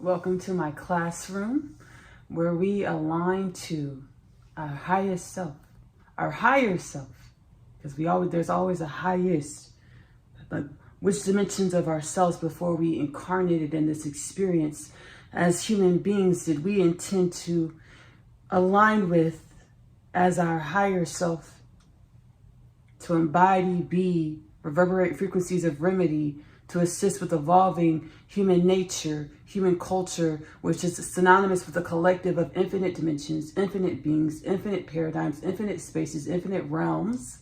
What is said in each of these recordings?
Welcome to my classroom where we align to our highest self, our higher self, because there's always a highest, like which dimensions of ourselves before we incarnated in this experience as human beings did we intend to align with as our higher self, to embody, be, reverberate frequencies of remedy, to assist with evolving human nature, human culture, which is synonymous with a collective of infinite dimensions, infinite beings, infinite paradigms, infinite spaces, infinite realms,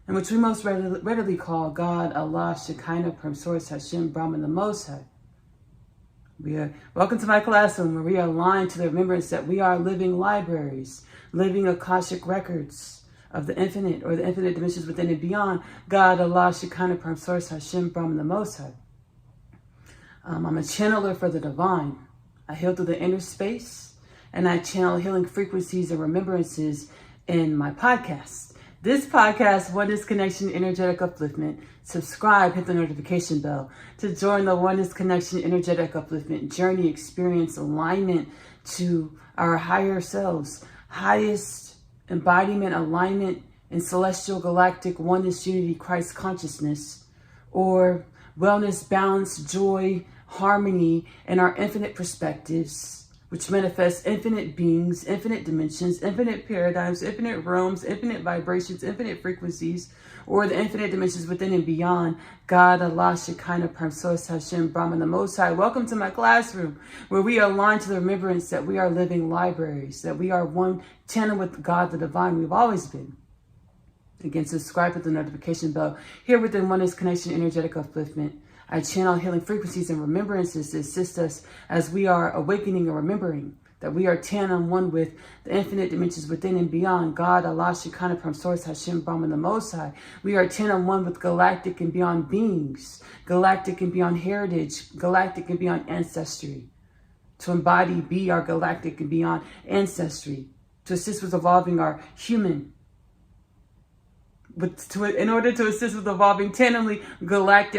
and which we most readily call God, Allah, Shekinah, Pram Source, Hashem, Brahman, the Most High. Welcome to my classroom where we are aligned to the remembrance that we are living libraries, living Akashic records of the infinite or the infinite dimensions within and beyond. God, Allah, Shekinah, Pram Source, Hashem, Brahman, the Most High. I'm a channeler for the divine. I heal through the inner space and I channel healing frequencies and remembrances in my podcast. This podcast, Oneness Connection Energetic Upliftment. Subscribe, hit the notification bell to join the Oneness Connection Energetic Upliftment journey, experience alignment to our higher selves, highest embodiment, alignment in celestial galactic oneness, unity, Christ consciousness, or wellness, balance, joy, harmony in our infinite perspectives, which manifest infinite beings, infinite dimensions, infinite paradigms, infinite realms, infinite vibrations, infinite frequencies, or the infinite dimensions within and beyond. God, Allah, Shekinah, Pram Source, Hashem, Brahman, the Most High. Welcome to my classroom where we align to the remembrance that we are living libraries, that we are one channel with God, the divine. We've always been. Again, subscribe with the notification bell. Here within Oneness Connection Energetic Upliftment, I channel healing frequencies and remembrances to assist us as we are awakening and remembering that we are 10 on one with the infinite dimensions within and beyond. God, Allah, Shekinah, Pram Source, Hashem, Brahman, the Most High. We are 10 on one with galactic and beyond beings, galactic and beyond heritage, galactic and beyond ancestry. To embody, be our galactic and beyond ancestry. To assist with evolving our human, in order to assist with evolving tandemly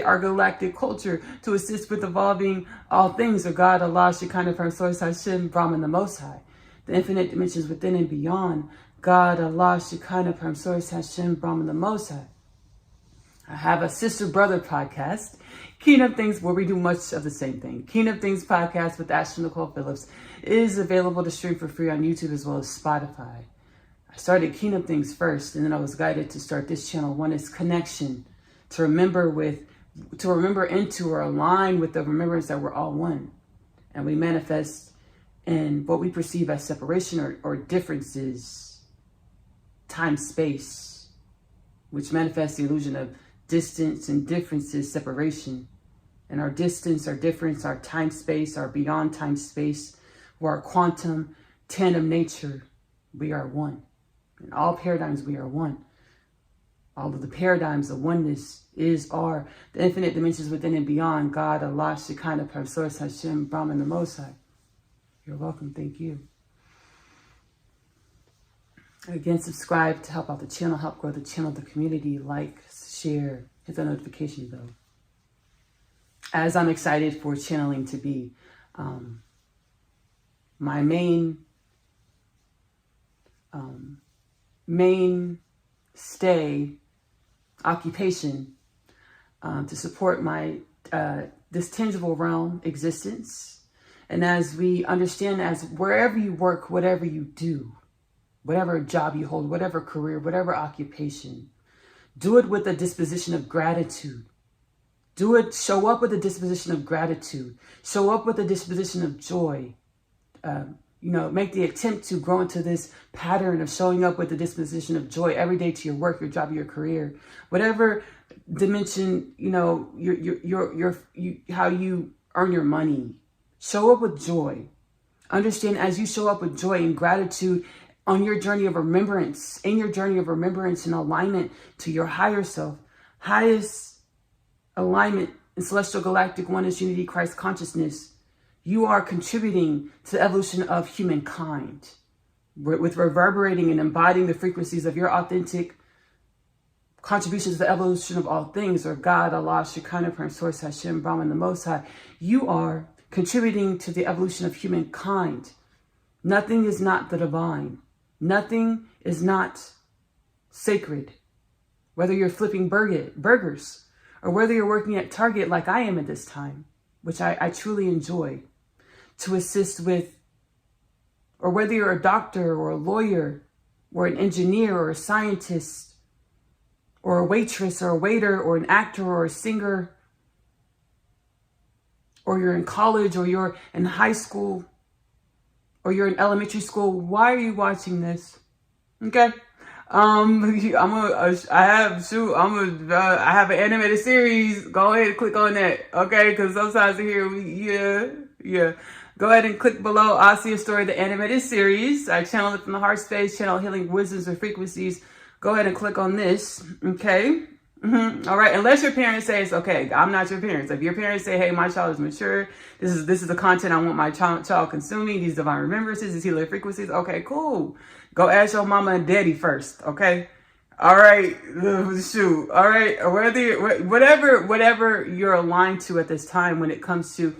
our galactic culture, to assist with evolving all things of God, Allah, Shekinah, Pram Source, Hashem, Brahman, the Most High. The infinite dimensions within and beyond. God, Allah, Shekinah, Pram Source, Hashem, Brahman, the Most High. I have a sister-brother podcast, Kingdom Things, where we do much of the same thing. Kingdom Things podcast with Ashley-Nicole Phillips is available to stream for free on YouTube as well as Spotify. I started Kingdom Things first, and then I was guided to start this channel, Oneness Connection, to remember into or align with the remembrance that we're all one. And we manifest in what we perceive as separation or differences, time, space, which manifests the illusion of distance and differences, separation. And our distance, our difference, our time, space, our beyond time, space, or our quantum, tandem nature, we are one. In all paradigms, we are one. All of the paradigms of oneness are the infinite dimensions within and beyond. God, Allah, Shekinah, Pram Source, Hashem, Brahman, the Most High. You're welcome. Thank you. Again, subscribe to help out the channel, help grow the channel, the community. Like, share, hit the notification bell. As I'm excited for channeling to be my mainstay occupation to support my this tangible realm existence. And as we understand, as wherever you work, whatever you do, whatever job you hold, whatever career, whatever occupation, do it with a disposition of gratitude. Show up with a disposition of gratitude. Show up with a disposition of joy. Make the attempt to grow into this pattern of showing up with the disposition of joy every day to your work, your job, your career, whatever dimension, how you earn your money. Show up with joy. Understand, as you show up with joy and gratitude on your journey of remembrance, and alignment to your higher self, highest alignment in celestial galactic oneness, unity, Christ consciousness, you are contributing to the evolution of humankind with reverberating and embodying the frequencies of your authentic contributions to the evolution of all things, or God, Allah, Shekinah, Pram Source, Hashem, Brahman, the Most High. You are contributing to the evolution of humankind. Nothing is not the divine. Nothing is not sacred. Whether you're flipping burgers or whether you're working at Target like I am at this time, which I truly enjoy, to assist with, or whether you're a doctor or a lawyer or an engineer or a scientist or a waitress or a waiter or an actor or a singer, or you're in college or you're in high school or you're in elementary school, why are you watching this? Okay. I have an animated series. Go ahead and click on that. Okay. Cause sometimes here Go ahead and click below Asiyah Story, the animated series. I channel it from the heart space, channel healing wisdoms and frequencies. Go ahead and click on this. Okay. All right. Unless your parents say it's okay. I'm not your parents. If your parents say, hey, my child is mature. This is the content I want my child consuming. These divine remembrances, these healing frequencies. Okay, cool. Go ask your mama and daddy first. Okay. All right. Shoot. All right. Whatever you're aligned to at this time when it comes to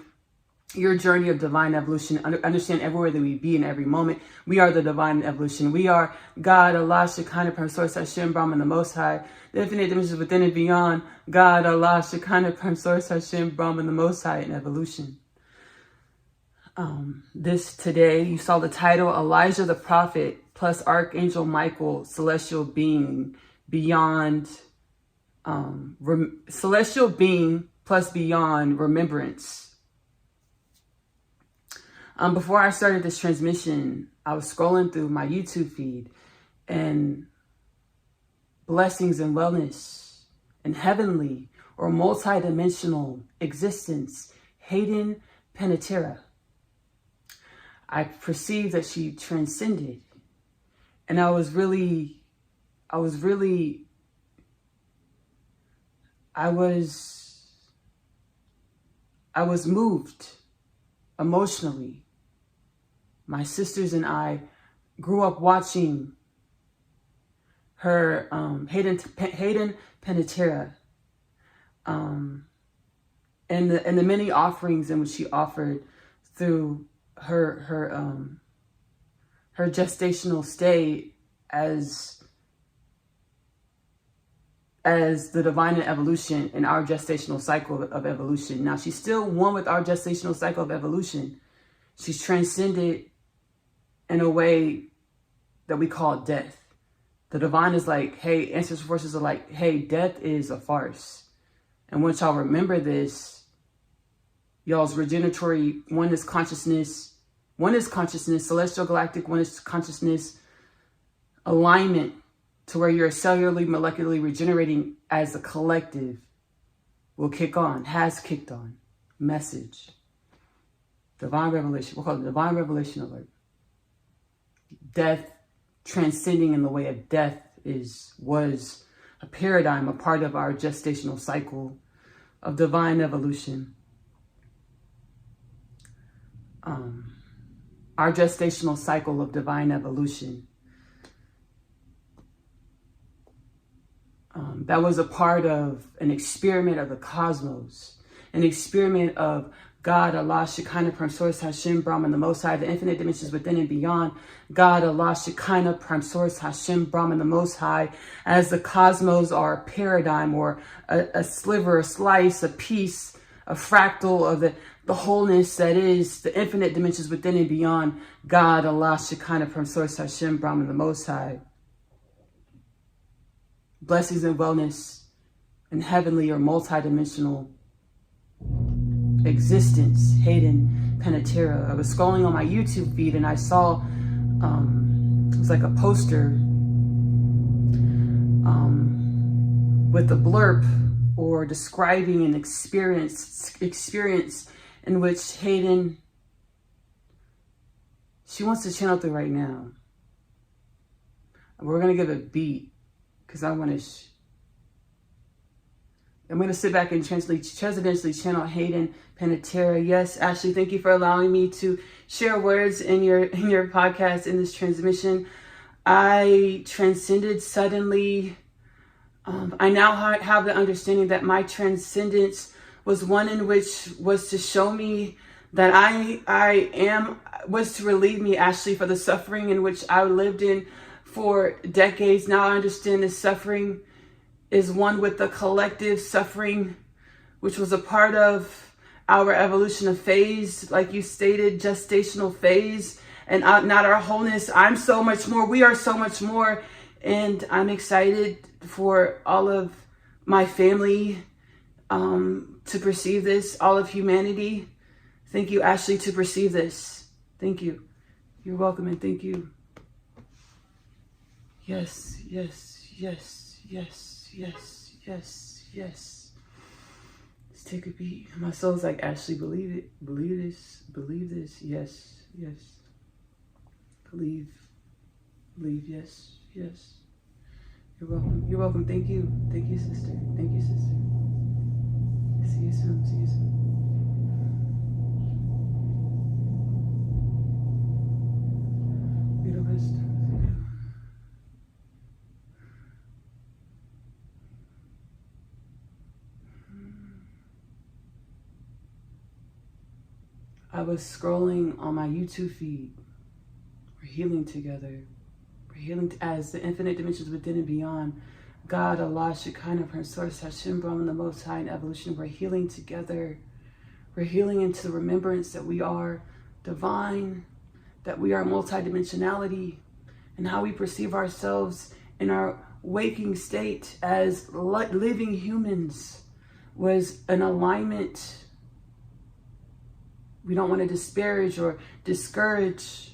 your journey of divine evolution. Understand everywhere that we be in every moment, we are the divine evolution. We are God, Allah, Shekinah, Prime Source, Hashem, Brahman, the Most High, the infinite dimensions within and beyond. God, Allah, Shekinah, Prime Source, Hashem, Brahman, the Most High in evolution. This today, you saw the title, Elijah the Prophet plus Archangel Michael, celestial being beyond, celestial being plus beyond remembrance. Before I started this transmission, I was scrolling through my YouTube feed, and blessings and wellness and heavenly or multidimensional existence, Hayden Panettiere. I perceived that she transcended, and I was moved emotionally. My sisters and I grew up watching her, Hayden Panettiere, and the many offerings in which she offered through her gestational stay as the divine evolution in our gestational cycle of evolution. Now, she's still one with our gestational cycle of evolution. She's transcended in a way that we call death. The divine is like, hey, ancestral forces are like, hey, death is a farce. And once y'all remember this, y'all's regeneratory oneness consciousness, celestial galactic oneness consciousness, alignment to where you're cellularly, molecularly regenerating as a collective will kick on, has kicked on. Message. Divine revelation. We'll call it divine revelation alert. Death, transcending in the way of death was a paradigm, a part of our gestational cycle of divine evolution. Our gestational cycle of divine evolution. That was a part of an experiment of the cosmos, an experiment of God, Allah, Shekinah, Prime Source, Hashem, Brahman, the Most High, the infinite dimensions within and beyond. God, Allah, Shekinah, Prime Source, Hashem, Brahman, the Most High, as the cosmos are a paradigm or a sliver, a slice, a piece, a fractal of the wholeness that is the infinite dimensions within and beyond. God, Allah, Shekinah, Prime Source, Hashem, Brahman, the Most High. Blessings and wellness and heavenly or multidimensional existence, Hayden Panettiere. I was scrolling on my YouTube feed and I saw it was like a poster with a blurb or describing an experience in which Hayden, she wants to channel through right now. We're going to give a beat because I want to I'm going to sit back and transcendentally channel Hayden Panettiere. Yes, Ashley, thank you for allowing me to share words in your podcast, in this transmission. I transcended suddenly. I now have the understanding that my transcendence was one in which was to show me that was to relieve me, Ashley, for the suffering in which I lived in for decades. Now I understand this suffering is one with the collective suffering, which was a part of our evolution of phase, like you stated, gestational phase, and not our wholeness. I'm so much more. We are so much more. And I'm excited for all of my family to perceive this, all of humanity. Thank you, Ashley, to perceive this. Thank you. You're welcome, and thank you. Yes, yes, yes, yes, yes, yes, yes. Let's take a beat. My soul's like, Ashley, believe it. Believe this. Believe this. Yes, yes. Believe, yes, yes. You're welcome. You're welcome. Thank you. Thank you, sister. Thank you, sister. See you soon. See you soon. Beautiful. I was scrolling on my YouTube feed. We're healing together. We're healing as the infinite dimensions within and beyond. God, Allah, Shekinah, Prince, Source, Hashem, Brahman, the Most High, in evolution. We're healing together. We're healing into the remembrance that we are divine, that we are multidimensionality, and how we perceive ourselves in our waking state as living humans was an alignment. We don't want to disparage or discourage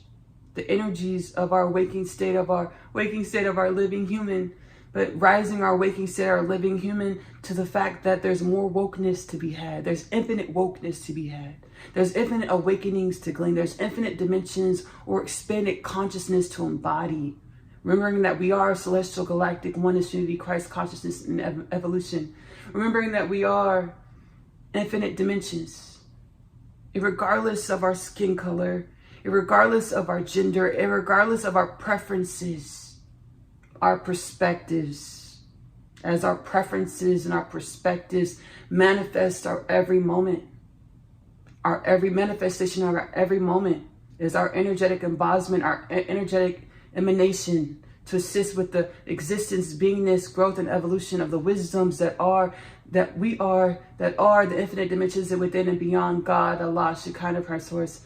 the energies of our waking state of our living human, but rising our waking state, our living human, to the fact that there's more wokeness to be had. There's infinite wokeness to be had. There's infinite awakenings to glean. There's infinite dimensions or expanded consciousness to embody. Remembering that we are celestial, galactic, oneness, unity, Christ consciousness, and evolution. Remembering that we are infinite dimensions, irregardless of our skin color, irregardless of our gender, irregardless of our preferences, our perspectives, as our preferences and our perspectives manifest our every moment. Our every manifestation of our every moment is our energetic embodiment, our energetic emanation to assist with the existence, beingness, growth, and evolution of the wisdoms that are the infinite dimensions and within and beyond God, Allah, Shekinah, Prince, Source,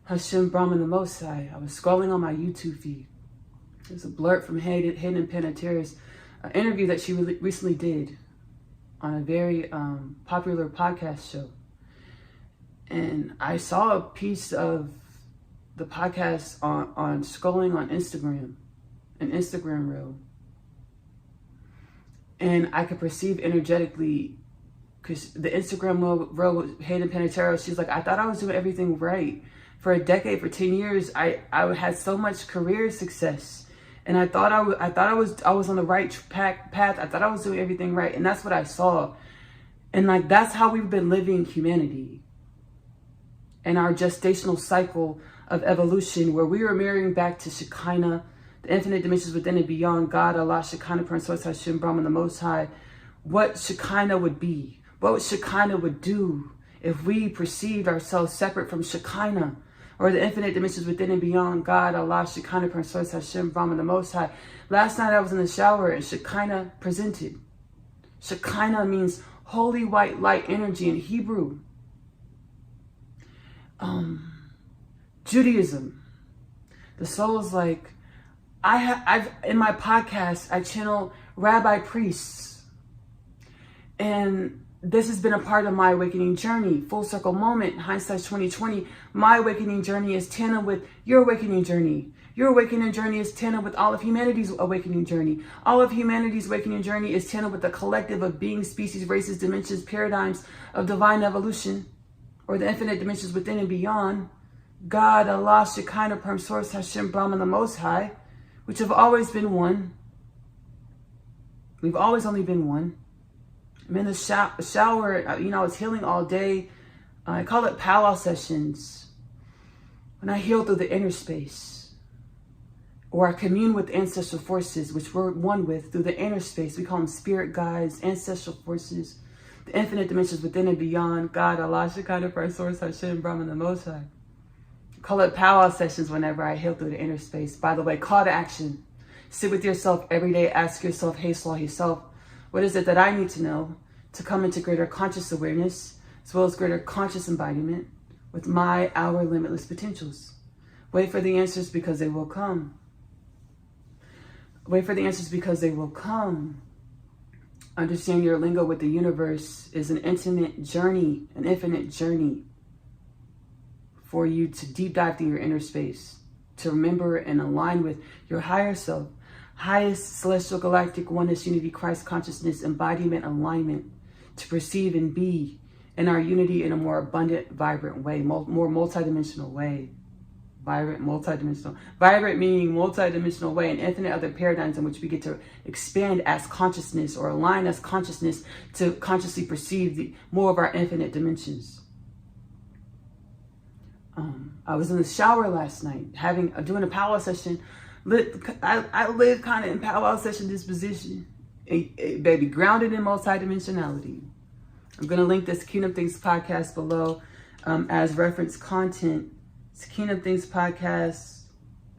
Hashem, Brahman, the Most High. I was scrolling on my YouTube feed. There's a blurb from Hayden Panettiere's interview that she recently did on a very popular podcast show. And I saw a piece of the podcast on scrolling on Instagram, an Instagram reel. And I could perceive energetically, because the Instagram reel with Hayden Panettiere, she's like, I thought I was doing everything right. For a decade, for 10 years, I had so much career success. And I thought I was on the right path. I thought I was doing everything right. And that's what I saw. And like, that's how we've been living humanity. And our gestational cycle of evolution, where we were mirroring back to Shekinah, the infinite dimensions within and beyond, God, Allah, Shekinah, Prince, Source, Hashem, Brahman, the Most High, what Shekinah would be, what Shekinah would do if we perceived ourselves separate from Shekinah, or the infinite dimensions within and beyond, God, Allah, Shekinah, Prince, Source, Hashem, Brahman, the Most High. Last night I was in the shower and Shekinah presented. Shekinah means holy white light energy in Hebrew. Judaism. The soul is like, I've in my podcast, I channel rabbi priests. And this has been a part of my awakening journey. Full circle moment, hindsight 2020. My awakening journey is tandem with your awakening journey. Your awakening journey is tandem with all of humanity's awakening journey. All of humanity's awakening journey is tandem with the collective of beings, species, races, dimensions, paradigms of divine evolution, or the infinite dimensions within and beyond. God, Allah, Shekinah, Perm, Source, Hashem, Brahman, the Most High, which have always been one. We've always only been one. I'm in the shower, I was healing all day. I call it powwow sessions. When I heal through the inner space, or I commune with ancestral forces, which we're one with through the inner space. We call them spirit guides, ancestral forces, the infinite dimensions within and beyond, God, Allah, Shekinah, Parcel, Source, Hashem, Brahman, the Most High. Call it powwow sessions whenever I heal through the inner space. By the way, call to action. Sit with yourself every day. Ask yourself, hey, soul, hey, self, what is it that I need to know to come into greater conscious awareness, as well as greater conscious embodiment with our limitless potentials? Wait for the answers because they will come. Wait for the answers because they will come. Understand your lingo with the universe is an intimate journey, an infinite journey for you to deep dive through your inner space, to remember and align with your higher self, highest celestial galactic oneness unity Christ consciousness embodiment alignment, to perceive and be in our unity in a more abundant, vibrant way, more multidimensional way. Vibrant, multidimensional. Vibrant meaning multidimensional way, and infinite other paradigms in which we get to expand as consciousness or align as consciousness to consciously perceive more of our infinite dimensions. I was in the shower last night, doing a powwow session. I live kind of in powwow session disposition, baby, grounded in multidimensionality. I'm going to link this Kingdom Things podcast below as reference content. This Kingdom Things podcast,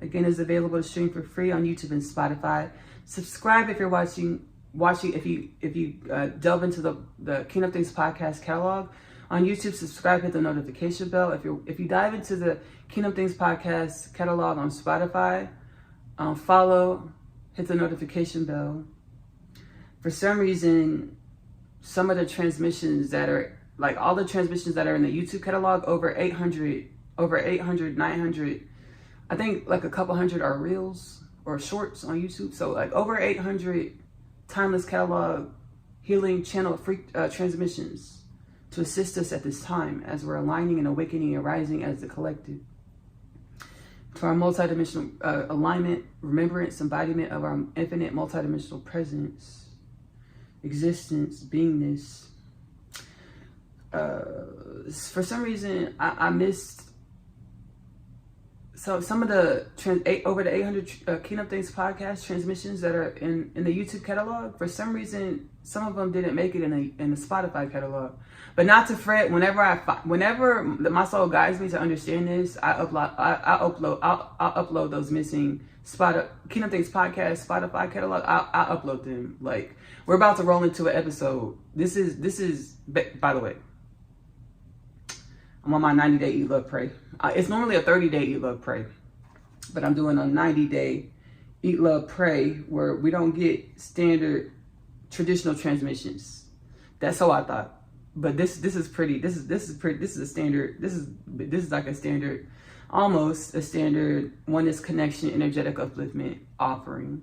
again, is available to stream for free on YouTube and Spotify. Subscribe if you're watching. If you delve into the Kingdom Things podcast catalog on YouTube, subscribe, hit the notification bell. If you dive into the Kingdom Things podcast catalog on Spotify, follow, hit the notification bell. For some reason, some of the transmissions that are, like all the transmissions that are in the YouTube catalog, over 800, 900, I think like a couple hundred are reels or shorts on YouTube. So like over 800 timeless catalog healing channel transmissions to assist us at this time as we're aligning and awakening and rising as the collective to our multidimensional alignment, remembrance, embodiment of our infinite multidimensional presence, existence, beingness. For some reason, I missed some of the over the 800 Kingdom Things podcast transmissions that are in the YouTube catalog. For some reason, some of them didn't make it in the Spotify catalog. But not to fret. Whenever my soul guides me to understand this, I'll upload those missing Kingdom Things podcast Spotify catalog. I'll upload them. Like, we're about to roll into an episode. This is by the way, I'm on my 90-day Eat, Love, Pray. It's normally a 30-day Eat, Love, Pray, but I'm doing a 90-day Eat, Love, Pray where we don't get standard traditional transmissions. That's how I thought. But this is a standard. This is like a standard, almost a standard Oneness Connection Energetic Upliftment offering,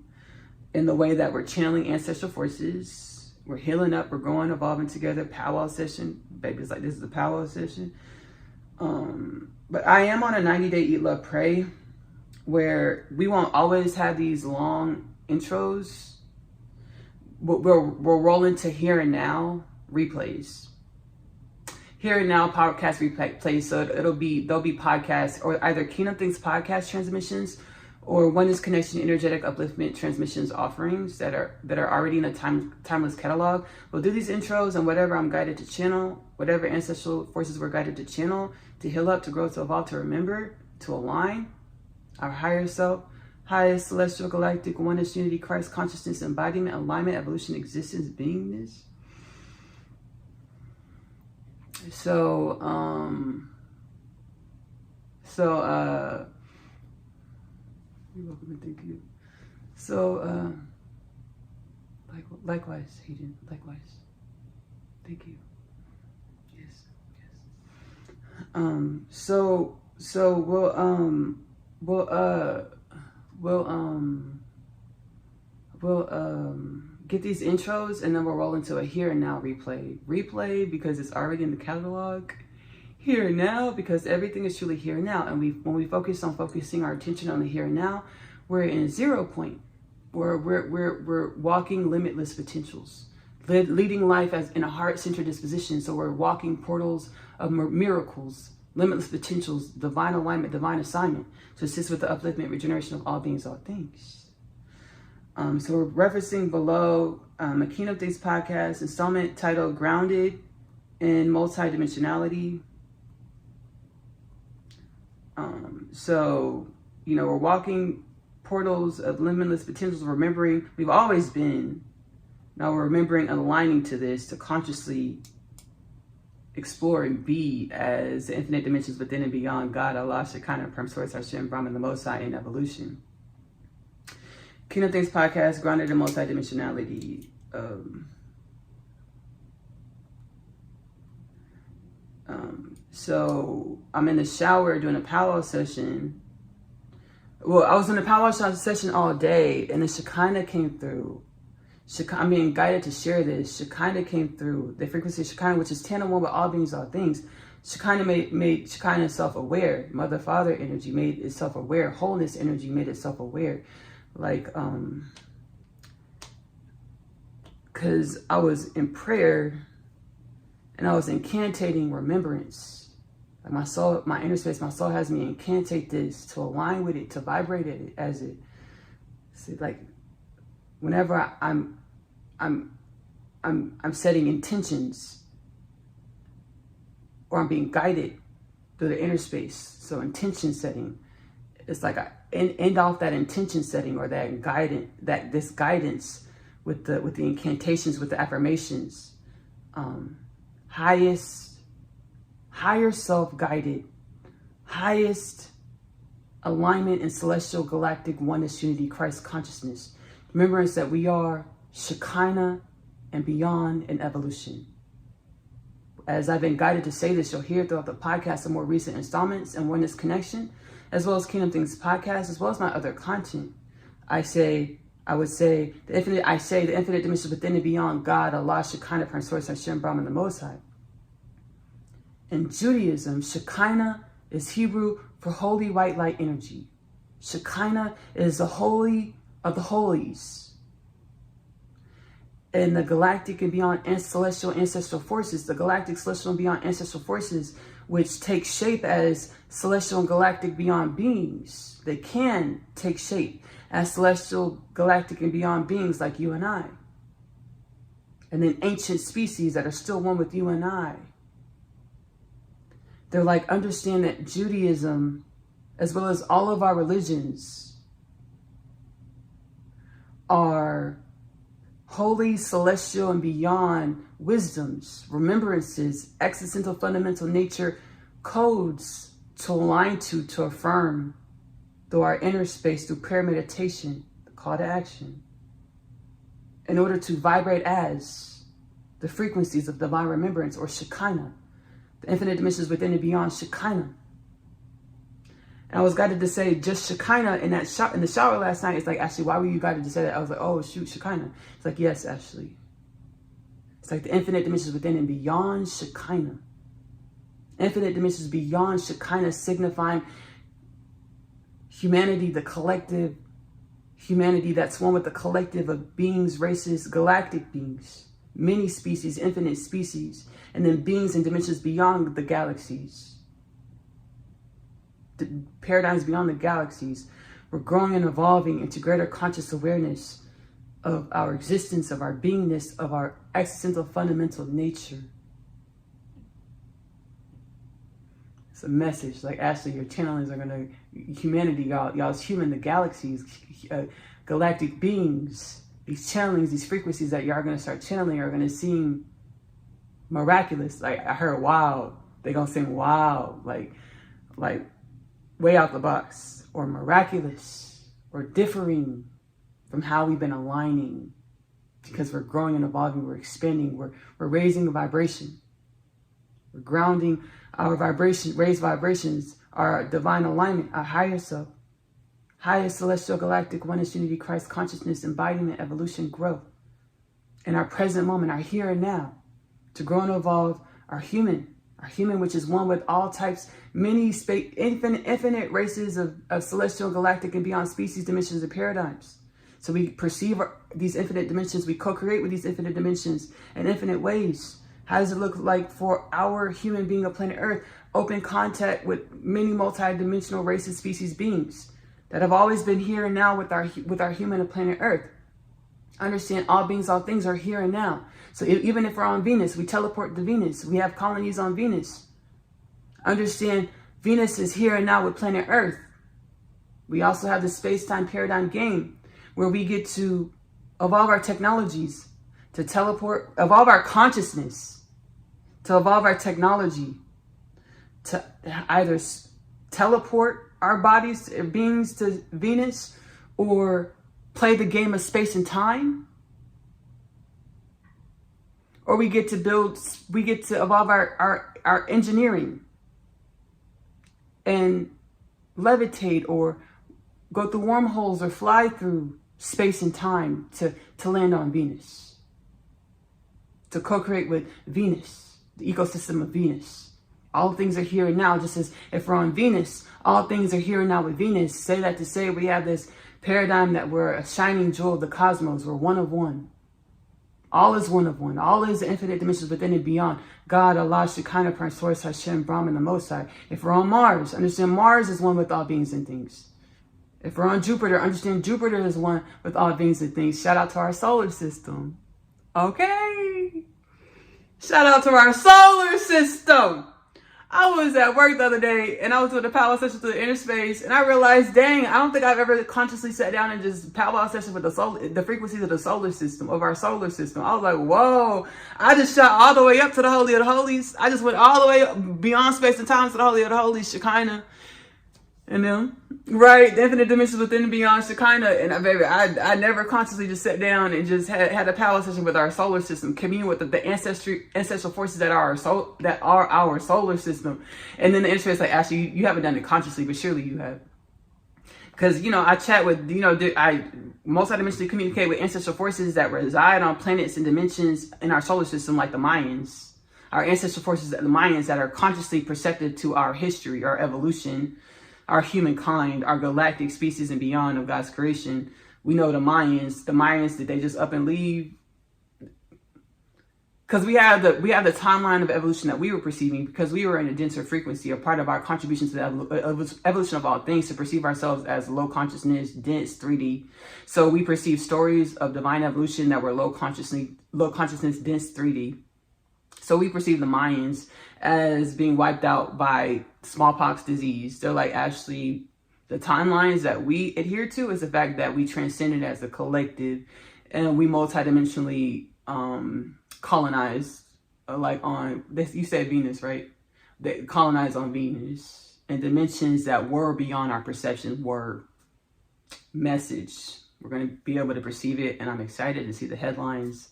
in the way that we're channeling ancestral forces, we're healing up, we're growing, evolving together. Powwow session, baby, it's like this is a powwow session. But I am on a 90-day Eat, Love, Pray, where we won't always have these long intros. We'll roll into here and now replays. Here and now podcast replays. So there'll be podcasts, or either Kingdom Things podcast transmissions or Oneness Connection Energetic Upliftment transmissions offerings that are already in the timeless catalog. We'll do these intros and whatever I'm guided to channel, whatever ancestral forces we're guided to channel, to heal up, to grow, to evolve, to remember, to align our higher self, highest celestial galactic oneness unity Christ consciousness embodiment, alignment, evolution, existence, beingness. So you're welcome and thank you. So likewise, Hayden, likewise. Thank you. Yes. So we'll get these intros, and then we'll roll into a here and now replay because it's already in the catalog. Here and now, because everything is truly here and now. And when we focus on focusing our attention on the here and now, we're in 0 point, where we're walking limitless potentials, leading life as in a heart-centered disposition. So we're walking portals of miracles, limitless potentials, divine alignment, divine assignment to assist with the upliftment, regeneration of all beings, all things. So we're referencing below a Kingdom Things podcast installment titled Grounded in Multidimensionality. So, we're walking portals of limitless potentials, remembering we've always been. Now we're remembering aligning to this to consciously explore and be as the infinite dimensions within and beyond God, Allah, Shekinah, Perm, Source, Hashem, Brahman, the Most High, in evolution. Kingdom Things podcast, grounded in multidimensionality. So I'm in the shower doing a powwow session. Well, I was in a powwow session all day, and the Shekinah came through. I'm being guided to share this. Shekinah came through. The frequency of Shekinah, which is 10 and 1 with all beings, all things. Shekinah made Shekinah self-aware. Mother, Father energy made it self-aware. Wholeness energy made it self-aware. Because I was in prayer and I was incantating remembrance. Like my soul, my inner space, my soul has me incantate this to align with it, to vibrate it as it. See, like whenever I'm setting intentions, or I'm being guided through the inner space. So intention setting, it's like I end off that intention setting or that guidance with the incantations, with the affirmations. Higher self-guided, highest alignment in celestial galactic oneness unity Christ consciousness. Remembrance that we are Shekinah and beyond in evolution. As I've been guided to say this, you'll hear throughout the podcast some more recent installments and Oneness Connection, as well as Kingdom Things podcast, as well as my other content. The infinite dimensions within and beyond God, Allah, Shekinah, Prime Source, Hashem, Brahman, the Most High. In Judaism, Shekinah is Hebrew for holy white light energy. Shekinah is the holy of the holies. And the galactic and beyond and celestial ancestral forces, the galactic, celestial, and beyond ancestral forces, which take shape as celestial and galactic beyond beings. They can take shape as celestial, galactic, and beyond beings like you and I. And then ancient species that are still one with you and I. They're like, understand that Judaism, as well as all of our religions, are holy, celestial, and beyond wisdoms, remembrances, existential, fundamental nature codes to align to affirm through our inner space, through prayer, meditation, the call to action, in order to vibrate as the frequencies of divine remembrance, or Shekinah, the infinite dimensions within and beyond Shekinah. And I was guided to say just Shekinah in the shower last night. It's like, Ashley, why were you guided to say that? I was like, oh, shoot, Shekinah. It's like, yes, Ashley. It's like the infinite dimensions within and beyond Shekinah. Infinite dimensions beyond Shekinah, signifying humanity, the collective humanity that's one with the collective of beings, races, galactic beings, many species, infinite species, and then beings and dimensions beyond the galaxies. The paradigms beyond the galaxies. We're growing and evolving into greater conscious awareness of our existence, of our beingness, of our existential fundamental nature. It's a message. Like, Ashley, your channelings are going to, humanity, y'all's human, the galaxies, galactic beings, these channelings, these frequencies that y'all are going to start channeling are going to seem miraculous. Like, I heard wow. They're going to sing wow. Like way out the box, or miraculous, or differing from how we've been aligning, because we're growing and evolving, we're expanding, we're raising the vibration, we're grounding our vibration, raised vibrations, our divine alignment, our higher self, highest celestial galactic oneness unity Christ consciousness, embodiment, evolution, growth, in our present moment, our here and now, to grow and evolve our human, which is one with all types, many infinite races of celestial, galactic, and beyond species, dimensions, and paradigms. So we perceive these infinite dimensions, we co-create with these infinite dimensions in infinite ways. How does it look like for our human being of planet Earth? Open contact with many multi-dimensional races, species, beings that have always been here and now with our human of planet Earth. Understand all beings, all things are here and now. So even if we're on Venus, we teleport to Venus. We have colonies on Venus. Understand Venus is here and now with planet Earth. We also have the space-time paradigm game where we get to evolve our technologies, to teleport, evolve our consciousness, to evolve our technology, to either teleport our bodies, beings to Venus, or play the game of space and time. Or we get to evolve our engineering and levitate or go through wormholes or fly through space and time to land on Venus. To co-create with Venus, the ecosystem of Venus. All things are here and now, just as if we're on Venus, all things are here and now with Venus. Say that to say we have this paradigm that we're a shining jewel of the cosmos. We're one of one. All is one of one. All is the infinite dimensions within and beyond. God, Allah, Shekinah, Prime Source, Hashem, Brahman, the Most High. If we're on Mars, understand Mars is one with all beings and things. If we're on Jupiter, understand Jupiter is one with all beings and things. Shout out to our solar system. Okay. Shout out to our solar system. I was at work the other day and I was doing the powwow session through the inner space, and I realized, dang, I don't think I've ever consciously sat down and just powwow session with the frequencies of the solar system, of our solar system. I was like, whoa, I just shot all the way up to the Holy of the Holies. I just went all the way up beyond space and time to the Holy of the Holies, Shekinah. And then, right, the infinite dimensions within and beyond Shekinah. And I never consciously just sat down and just had a power session with our solar system, commune with the ancestral forces that are our solar system. And then the interface, like, Ashley, you haven't done it consciously, but surely you have. Because, I chat with, I multidimensionally communicate with ancestral forces that reside on planets and dimensions in our solar system, like the Mayans. Our ancestral forces, the Mayans, that are consciously perceptive to our history, our evolution, our humankind, our galactic species and beyond of God's creation. We know the Mayans, did they just up and leave? Because we have the timeline of evolution that we were perceiving, because we were in a denser frequency, a part of our contribution to the evolution of all things, to perceive ourselves as low consciousness, dense 3D. So we perceive stories of divine evolution that were low consciousness, dense 3D. So we perceive the Mayans as being wiped out by smallpox disease. They're like, Ashley, the timelines that we adhere to is the fact that we transcended as a collective, and we multidimensionally colonize, like on this. You said Venus, right? They colonize on Venus, and dimensions that were beyond our perception were message. We're going to be able to perceive it, and I'm excited to see the headlines.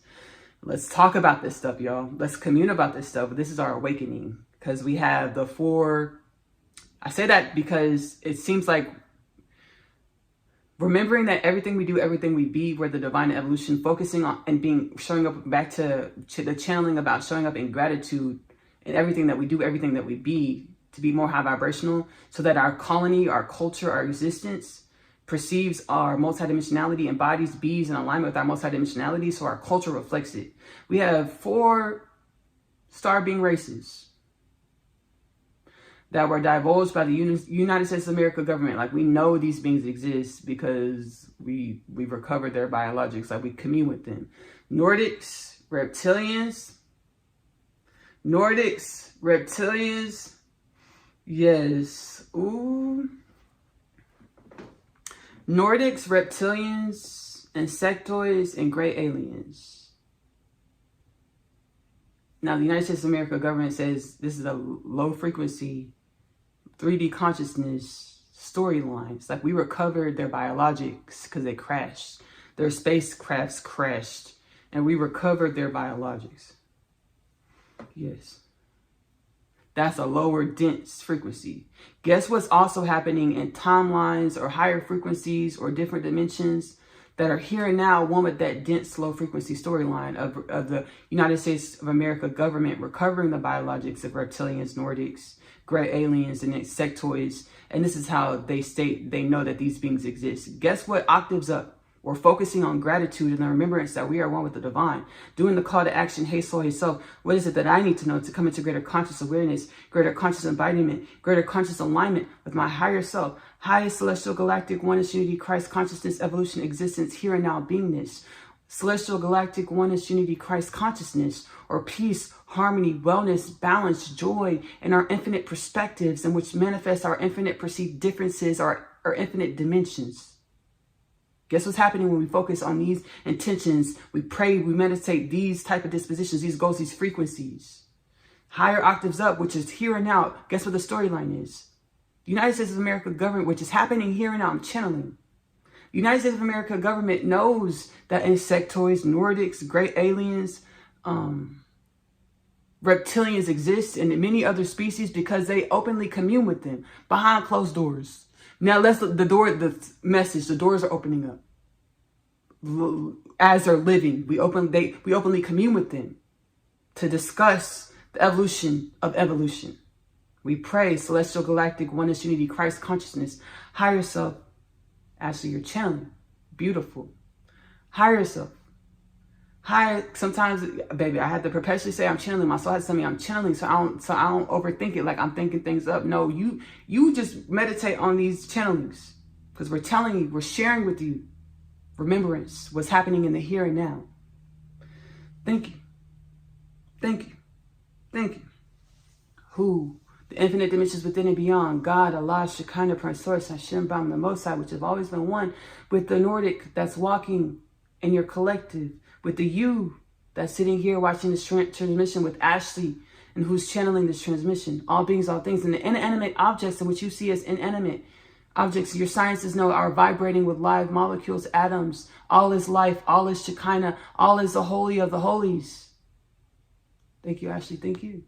Let's talk about this stuff, y'all. Let's commune about this stuff. This is our awakening, because we have the four. I say that because it seems like remembering that everything we do, everything we be, we're the divine evolution, focusing on and showing up back to the channeling about showing up in gratitude in everything that we do, everything that we be, to be more high vibrational, so that our colony, our culture, our existence perceives our multidimensionality, embodies, bees in alignment with our multidimensionality, so our culture reflects it. We have 4 star being races that were divulged by the United States of America government. Like, we know these beings exist because we've recovered their biologics, like we commune with them. Nordics, reptilians, yes, ooh. Nordics, reptilians, insectoids, and gray aliens. Now, the United States of America government says this is a low frequency 3D consciousness storyline. It's like we recovered their biologics because they crashed. Their spacecrafts crashed, and we recovered their biologics. Yes. That's a lower dense frequency. Guess what's also happening in timelines or higher frequencies or different dimensions that are here and now, one with that dense low frequency storyline of the United States of America government recovering the biologics of reptilians, Nordics, gray aliens, and insectoids. And this is how they state they know that these beings exist. Guess what octaves up? We're focusing on gratitude and the remembrance that we are one with the divine. Doing the call to action, hey soul, hey self. What is it that I need to know to come into greater conscious awareness, greater conscious embodiment, greater conscious alignment with my higher self, highest celestial galactic oneness unity, Christ consciousness, evolution, existence, here and now beingness. celestial, galactic, oneness, unity, Christ consciousness, or peace, harmony, wellness, balance, joy, and our infinite perspectives, in which manifest our infinite perceived differences, our infinite dimensions. Guess what's happening when we focus on these intentions? We pray, we meditate these type of dispositions, these goals, these frequencies. Higher octaves up, which is here and now. Guess what the storyline is? The United States of America government, which is happening here and now, I'm channeling. The United States of America government knows that insectoids, Nordics, great aliens, reptilians exist, and many other species, because they openly commune with them behind closed doors. Now the message, the doors are opening up. As they're living, we openly commune with them to discuss the evolution of evolution. We pray, celestial, galactic, oneness, unity, Christ consciousness, higher self. Ashley, you're channeling. Beautiful. Higher self. Higher. Sometimes, baby, I had to perpetually say I'm channeling. My soul has to tell me I'm channeling, so I don't overthink it like I'm thinking things up. No, you just meditate on these channelings, because we're telling you, we're sharing with you remembrance, what's happening in the here and now. Thank you. Thank you. Thank you. Who? The infinite dimensions within and beyond. God, Allah, Shekinah, Prince, Source, Hashem, Brahman, the Most High, which have always been one, with the Nordic that's walking in your collective, with the you that's sitting here watching this transmission with Ashley, and who's channeling this transmission. All beings, all things, and the inanimate objects in which you see as inanimate objects, your sciences know are vibrating with live molecules, atoms. All is life, all is Shekinah, all is the holy of the holies. Thank you, Ashley. Thank you.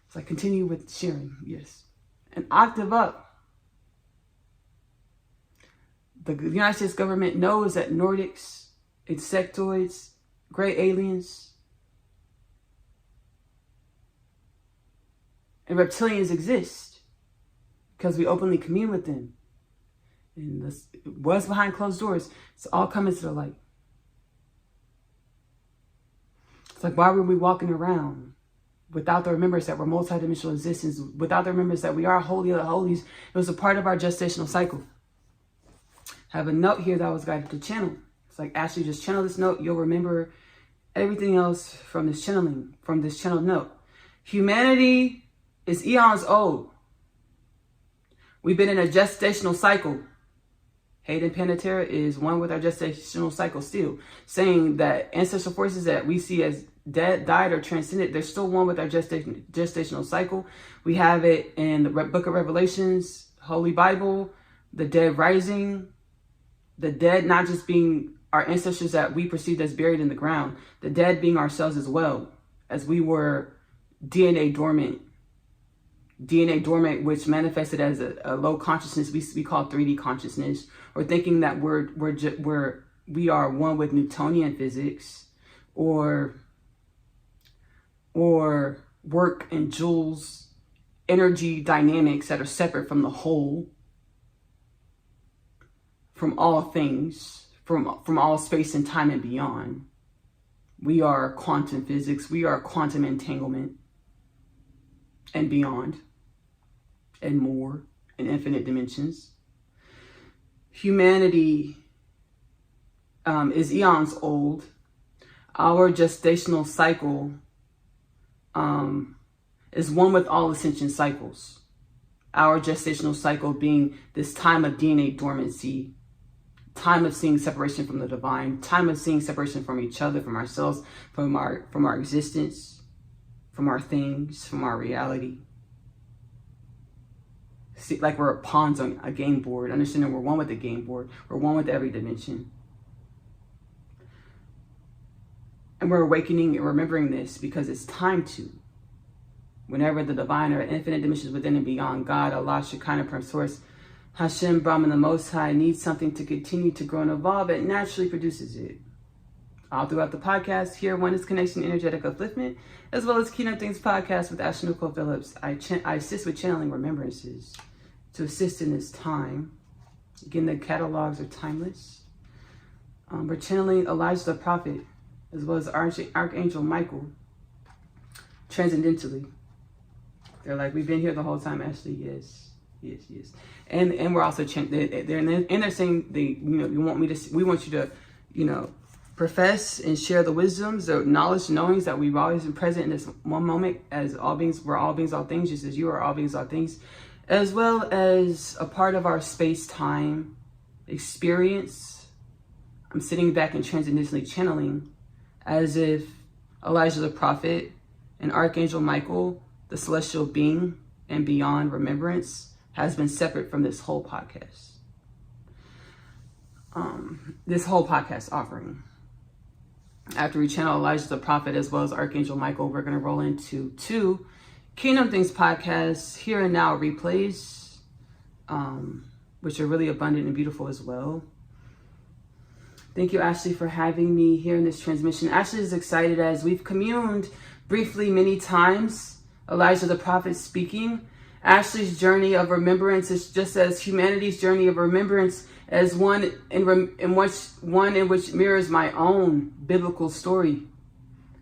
So I continue with sharing, yes. An octave up. The United States government knows that Nordics, insectoids, great aliens, and reptilians exist because we openly commune with them. And this, what's behind closed doors, it's all coming to the light. It's like, why were we walking around without the remembrance that we're multidimensional existence, without the remembrance that we are holy of the holies? It was a part of our gestational cycle. I have a note here that I was guided to channel. It's like, Ashley, just channel this note. You'll remember everything else from this channeling, from this channeled note. Humanity is eons old. We've been in a gestational cycle. Hayden Panettiere is one with our gestational cycle still, saying that ancestral forces that we see as dead, died, or transcended, they're still one with our gestational cycle. We have it in the book of Revelations, Holy Bible, the dead rising, the dead not just being our ancestors that we perceived as buried in the ground, the dead being ourselves as well, as we were DNA dormant, which manifested as a low consciousness we call 3D consciousness, or thinking that we are one with Newtonian physics, or work and joules, energy dynamics that are separate from the whole, from all things, from all space and time and beyond. We are quantum physics, we are quantum entanglement, and beyond, and more, in infinite dimensions. Humanity is eons old. Our gestational cycle is one with all ascension cycles. Our gestational cycle being this time of DNA dormancy, time of seeing separation from the divine, time of seeing separation from each other, from ourselves, from our existence, from our things, from our reality. See, like we're pawns on a game board, understanding we're one with the game board, we're one with every dimension. And we're awakening and remembering this because it's time to. Whenever the divine or infinite dimensions within and beyond, God, Allah, Shekinah, Prince, Source, Hashem, Brahman, the Most High, needs something to continue to grow and evolve, it naturally produces it. All throughout the podcast, here, Oneness Connection Energetic Upliftment, as well as Keynote Things podcast with Ashley-Nicole Phillips, I assist with channeling remembrances to assist in this time. Again, the catalogs are timeless. We're channeling Elijah the Prophet, as well as Archangel Michael, transcendentally. They're like, we've been here the whole time, Ashley. Yes, yes, yes. And we're also they're saying we want you to profess and share the wisdoms, the knowledge, knowings that we've always been present in this one moment as all beings. We're all beings, all things, just as you are all beings, all things, as well as a part of our space-time experience. I'm sitting back and transcendentally channeling as if Elijah the prophet and Archangel Michael, the celestial being and beyond remembrance, has been separate from this whole podcast. This whole podcast offering. After we channel Elijah the prophet as well as Archangel Michael, we're going to roll into 2 Kingdom Things podcasts, here and now replays, which are really abundant and beautiful as well. Thank you, Ashley, for having me here in this transmission. Ashley is excited as we've communed briefly many times. Elijah the prophet speaking. Ashley's journey of remembrance is just as humanity's journey of remembrance as one in which mirrors my own biblical story.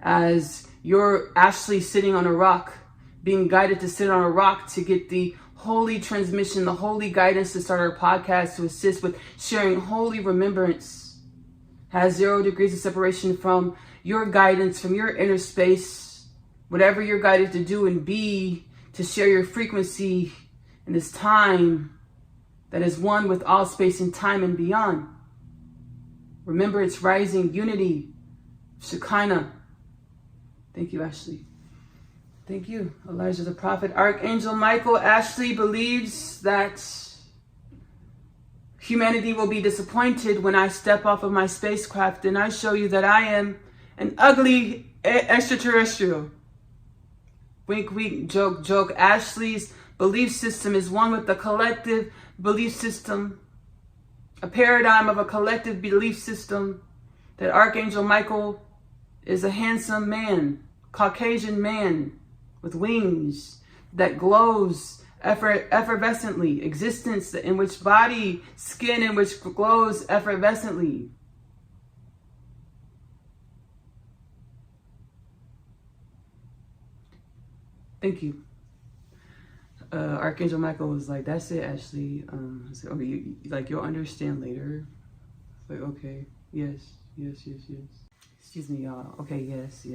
As you're Ashley sitting on a rock, being guided to sit on a rock to get the holy transmission, the holy guidance to start our podcast to assist with sharing holy remembrance, has 0 degrees of separation from your guidance, from your inner space, whatever you're guided to do and be, to share your frequency in this time that is one with all space and time and beyond. Remember, it's rising unity, Shekinah. Thank you, Ashley. Thank you, Elijah the prophet. Archangel Michael. Ashley believes that humanity will be disappointed when I step off of my spacecraft and I show you that I am an ugly extraterrestrial. Wink, wink, joke, joke. Ashley's belief system is one with the collective belief system, a paradigm of a collective belief system that Archangel Michael is a handsome man, Caucasian man with wings that glows effervescently, existence in which body, skin in which glows effervescently. Thank you. Archangel Michael was like, that's it, Ashley. I said, okay, you'll understand later. Like, okay, yes. Excuse me, y'all. Okay, yes.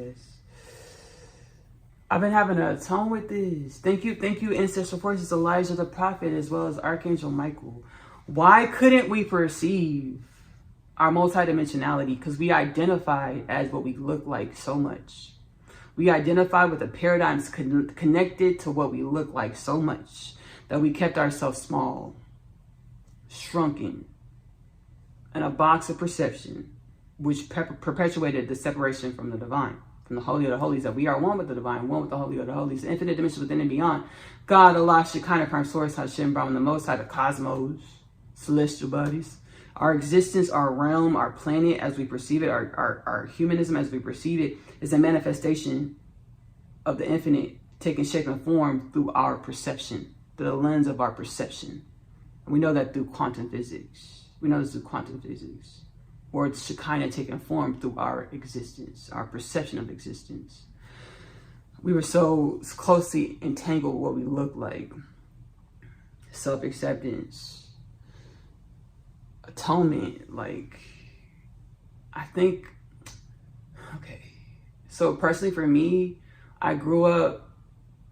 I've been having a tone with this. Thank you, ancestral forces, Elijah the prophet, as well as Archangel Michael. Why couldn't we perceive our multidimensionality? Because we identify as what we look like so much. We identify with the paradigms connected to what we look like so much that we kept ourselves small, shrunken, in a box of perception, which perpetuated the separation from the divine, from the Holy of the Holies, that we are one with the divine, one with the Holy of the Holies, the infinite dimensions within and beyond. God, Allah, Shekinah, Prime Source, Hashem, Brahman, the Most High, the cosmos, celestial bodies. Our existence, our realm, our planet as we perceive it, our humanism as we perceive it, is a manifestation of the infinite taking shape and form through our perception, through the lens of our perception. And we know that through quantum physics. We know this through quantum physics. Or it's Shekinah taking form through our existence, our perception of existence. We were so closely entangled with what we look like. Self-acceptance. Atonement, I think, okay. So personally for me, I grew up,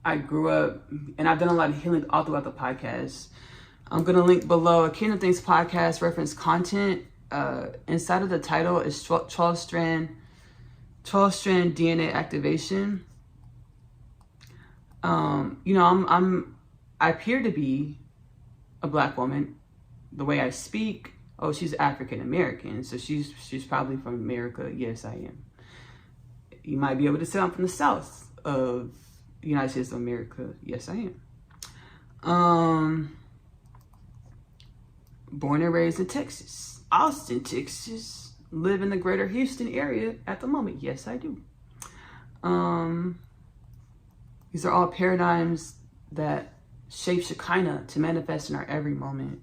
and I've done a lot of healing all throughout the podcast. I'm going to link below a Kingdom Things podcast reference content. Inside of the title is 12 strand DNA activation. I appear to be a Black woman. The way I speak, oh, she's African American, so she's probably from America. Yes, I am. You might be able to say I'm from the South of the United States of America. Yes, I am. Born and raised in Texas, Austin, Texas. Live in the greater Houston area at the moment. Yes, I do. These are all paradigms that shape Shekinah to manifest in our every moment.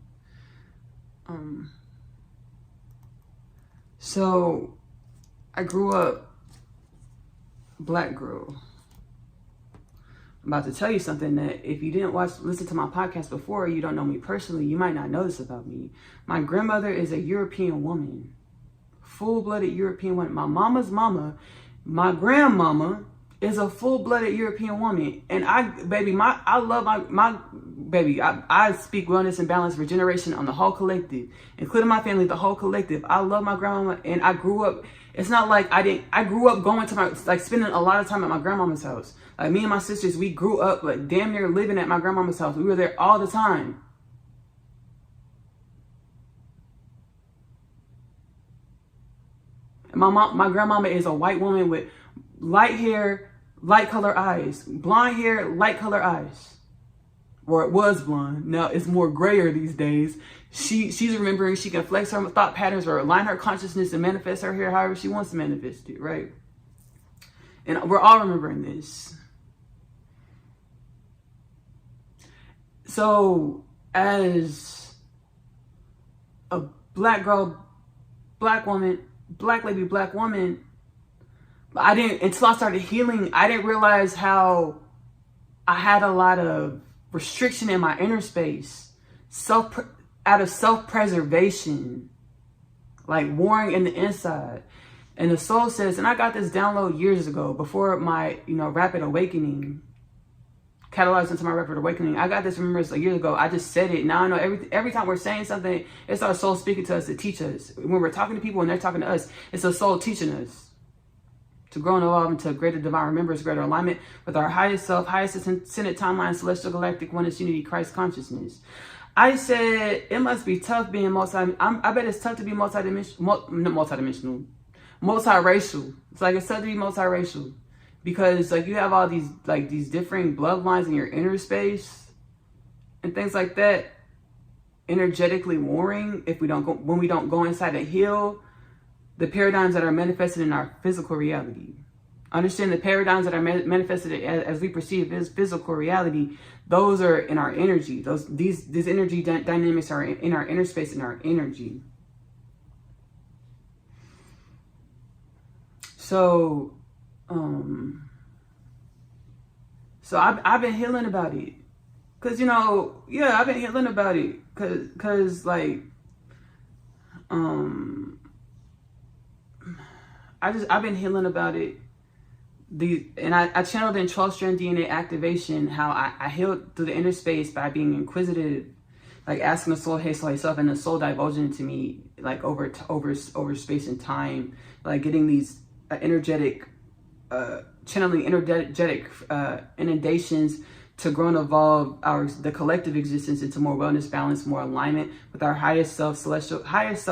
So I grew up Black girl. I'm about to tell you something that if you didn't listen to my podcast before, you don't know me personally, you might not know this about me. My grandmother is a European woman, Full-blooded European woman. My mama's mama, my grandmama, is a full-blooded European woman. And I love I speak wellness and balance regeneration on the whole collective, including my family, the whole collective. I love my grandmama, and I grew up, it's not like I grew up going to spending a lot of time at my grandmama's house. Like, me and my sisters, we grew up like damn near living at my grandmama's house. We were there all the time. And my grandmama is a white woman with light hair, light color eyes, blonde hair, light color eyes. Or it was blonde. Now it's more grayer these days. She's remembering she can flex her thought patterns or align her consciousness and manifest her hair however she wants to manifest it, right? And we're all remembering this. So as a black girl, black woman, black lady, black woman, until I started healing, I didn't realize how I had a lot of restriction in my inner space, out of self-preservation, like warring in the inside. And the soul says, and I got this download years ago, before my, rapid awakening, catalyzed into my rapid awakening. I got this remembrance years ago. I just said it. Now I know every time we're saying something, it's our soul speaking to us to teach us. When we're talking to people and they're talking to us, it's a soul teaching us to grow and evolve into greater divine remembrance, greater alignment with our highest self, highest ascended timeline, celestial galactic oneness unity, Christ consciousness. I said it must be tough being I bet it's tough to be multidimensional, multiracial. It's tough to be multiracial. Because you have all these different bloodlines in your inner space and things like that, energetically warring when we don't go inside and heal the paradigms that are manifested in our physical reality. Understand the paradigms that are manifested as we perceive as physical reality. Those are in our energy. These energy dynamics are in our inner space, in our energy. So. So I've been healing about it, cause I've been healing about it, cause I've been healing about it. I channeled in 12-strand DNA activation, how I healed through the inner space by being inquisitive, asking the soul, hey, soul, self, and the soul divulging to me, over space and time, getting these energetic. Channeling energetic inundations to grow and evolve the collective existence into more wellness, balance, more alignment with our highest self, highest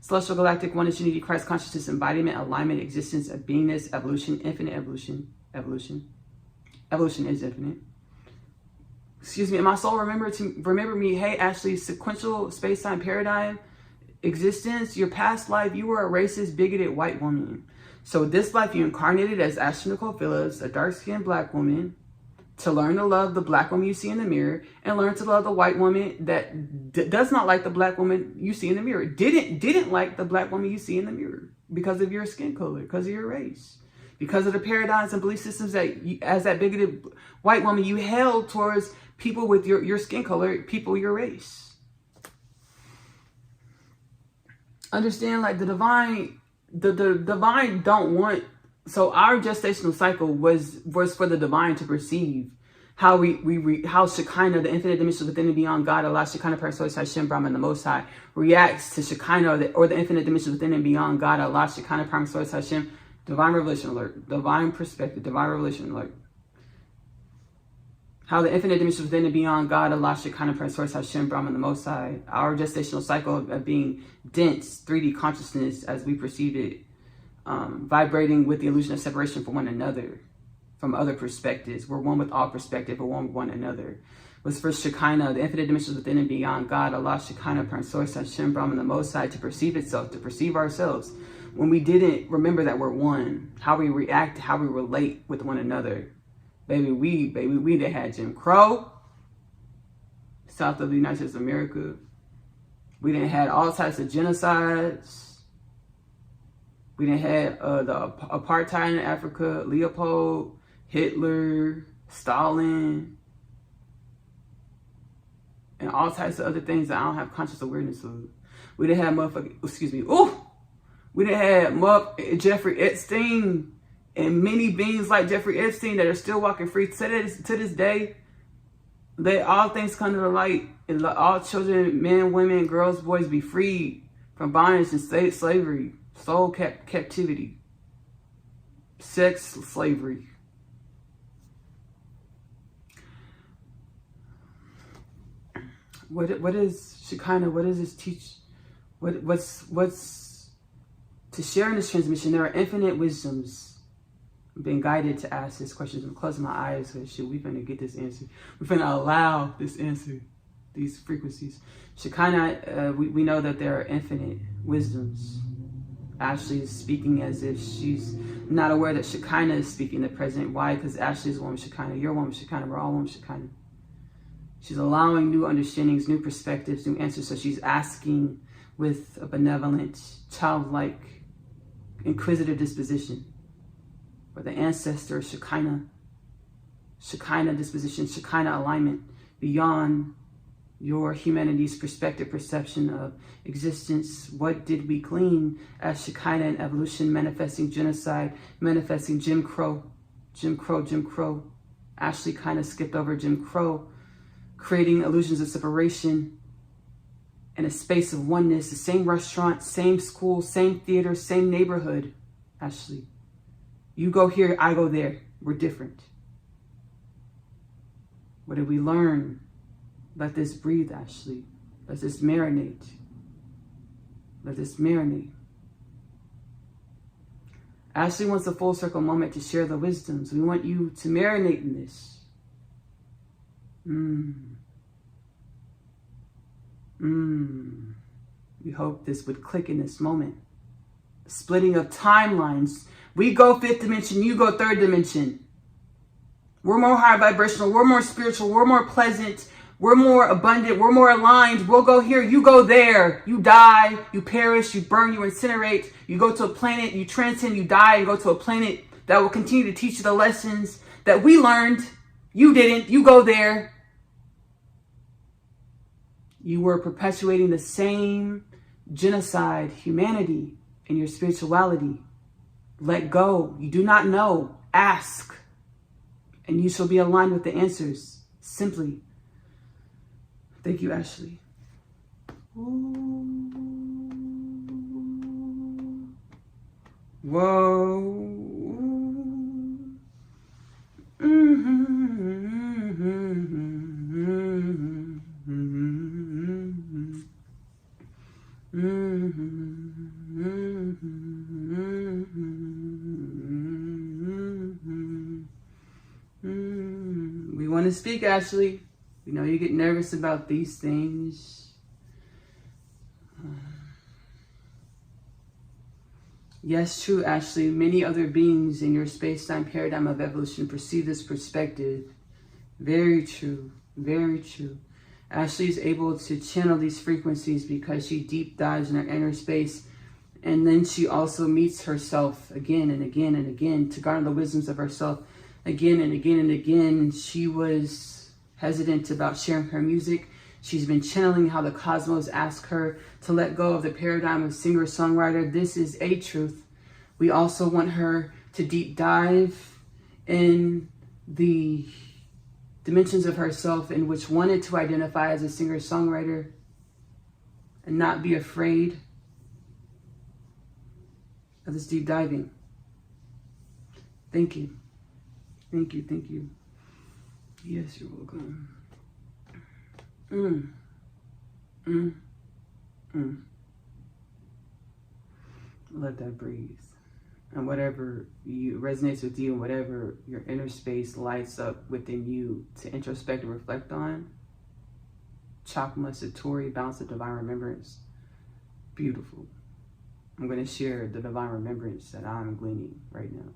celestial galactic oneness unity, Christ consciousness, embodiment, alignment, existence of beingness, evolution, infinite evolution. Evolution is infinite. Excuse me. And my soul remember me. Hey, Ashley, sequential space-time paradigm existence. Your past life, you were a racist, bigoted white woman. So this life, you incarnated as Ashley-Nicole Phillips, a dark-skinned black woman, to learn to love the black woman you see in the mirror, and learn to love the white woman that does not like the black woman you see in the mirror. Didn't like the black woman you see in the mirror because of your skin color, because of your race, because of the paradigms and belief systems that as that bigoted white woman you held towards people with your skin color, people your race. Understand, the divine. The divine don't want, so our gestational cycle was for the divine to perceive how how Shekinah, the infinite dimensions within and beyond God, Allah, Shekinah, Parcel, Hashem, Brahman, the Most High, reacts to Shekinah or the infinite dimensions within and beyond God, Allah, Shekinah, Parcel, Hashem, divine revelation alert, divine perspective, divine revelation alert. How the infinite dimensions within and beyond God, Allah, Shekinah, Parcel, Hashem, Brahman, the Most High, our gestational cycle of being dense, 3D consciousness as we perceive it, vibrating with the illusion of separation from one another, from other perspectives. We're one with all perspective, we're one with one another. Was for Shekinah, the infinite dimensions within and beyond God, Allah, Shekinah, Parcel, Hashem, Brahman, the Most High, to perceive itself, to perceive ourselves. When we didn't remember that we're one, how we react, how we relate with one another. Baby, we that had Jim Crow, south of the United States of America. We didn't had all types of genocides. We didn't had the apartheid in Africa, Leopold, Hitler, Stalin, and all types of other things that I don't have conscious awareness of. We didn't have We done had Jeffrey Epstein and many beings like Jeffrey Epstein that are still walking free to this day. Let all things come to the light, and let all children, men, women, girls, boys be freed from bondage and slavery, soul captivity, sex slavery. What is Shekinah? What does this teach? What's to share in this transmission? There are infinite wisdoms. I'm being guided to ask this question. I'm closing my eyes because we finna get this answer. We're finna allow this answer, these frequencies. Shekinah, we know that there are infinite wisdoms. Ashley is speaking as if she's not aware that Shekinah is speaking in the present. Why? Because Ashley is one with Shekinah. You're one with Shekinah. We're all one with Shekinah. She's allowing new understandings, new perspectives, new answers. So she's asking with a benevolent, childlike, inquisitive disposition. For the ancestor, Shekinah disposition, Shekinah alignment beyond your humanity's perspective, perception of existence. What did we glean as Shekinah and evolution, manifesting genocide, manifesting Jim Crow. Ashley kind of skipped over Jim Crow, creating illusions of separation and a space of oneness, the same restaurant, same school, same theater, same neighborhood. Ashley, you go here, I go there. We're different. What did we learn? Let this breathe, Ashley. Let this marinate. Let this marinate. Ashley wants a full circle moment to share the wisdoms. We want you to marinate in this. We hope this would click in this moment. Splitting of timelines. We go fifth dimension, you go third dimension. We're more high vibrational, we're more spiritual, we're more pleasant, we're more abundant, we're more aligned. We'll go here, you go there. You die, you perish, you burn, you incinerate. You go to a planet, you transcend, you die, and go to a planet that will continue to teach you the lessons that we learned. You didn't, you go there. You were perpetuating the same genocide, humanity, in your spirituality. Let go. You do not know. Ask. And you shall be aligned with the answers. Simply. Thank you, Ashley. Ooh. Whoa. We want to speak, Ashley. We know you get nervous about these things. Yes, true, Ashley. Many other beings in your space-time paradigm of evolution perceive this perspective. Very true. Very true. Ashley is able to channel these frequencies because she deep dives in her inner space. And then she also meets herself again and again and again to garner the wisdoms of herself again and again and again. She was hesitant about sharing her music. She's been channeling how the cosmos ask her to let go of the paradigm of singer-songwriter. This is a truth. We also want her to deep dive in the dimensions of herself in which wanted to identify as a singer-songwriter and not be afraid of this deep diving. Thank you. Thank you, thank you. Yes, you're welcome. Let that breathe. And whatever you resonates with you, and whatever your inner space lights up within you to introspect and reflect on, Chakma, Satori, balance of divine remembrance. Beautiful. I'm going to share the divine remembrance that I'm gleaning right now.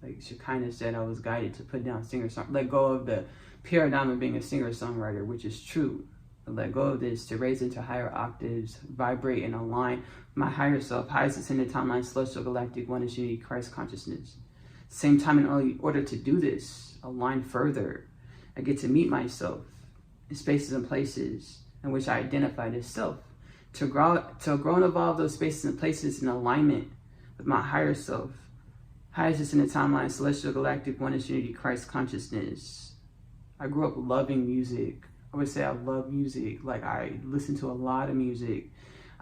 Like Shekinah said, I was guided to put down singer-songwriter, let go of the paradigm of being a singer-songwriter, which is true. Let go of this to raise into higher octaves, vibrate and align my higher self, highest ascended timeline, celestial galactic oneness unity, Christ consciousness. Same time, in order to do this, align further, I get to meet myself in spaces and places in which I identified as self, to grow and evolve those spaces and places in alignment with my higher self, highest in the timeline, celestial, galactic, oneness, unity, Christ consciousness. I grew up loving music. I would say I love music. Like, I listened to a lot of music.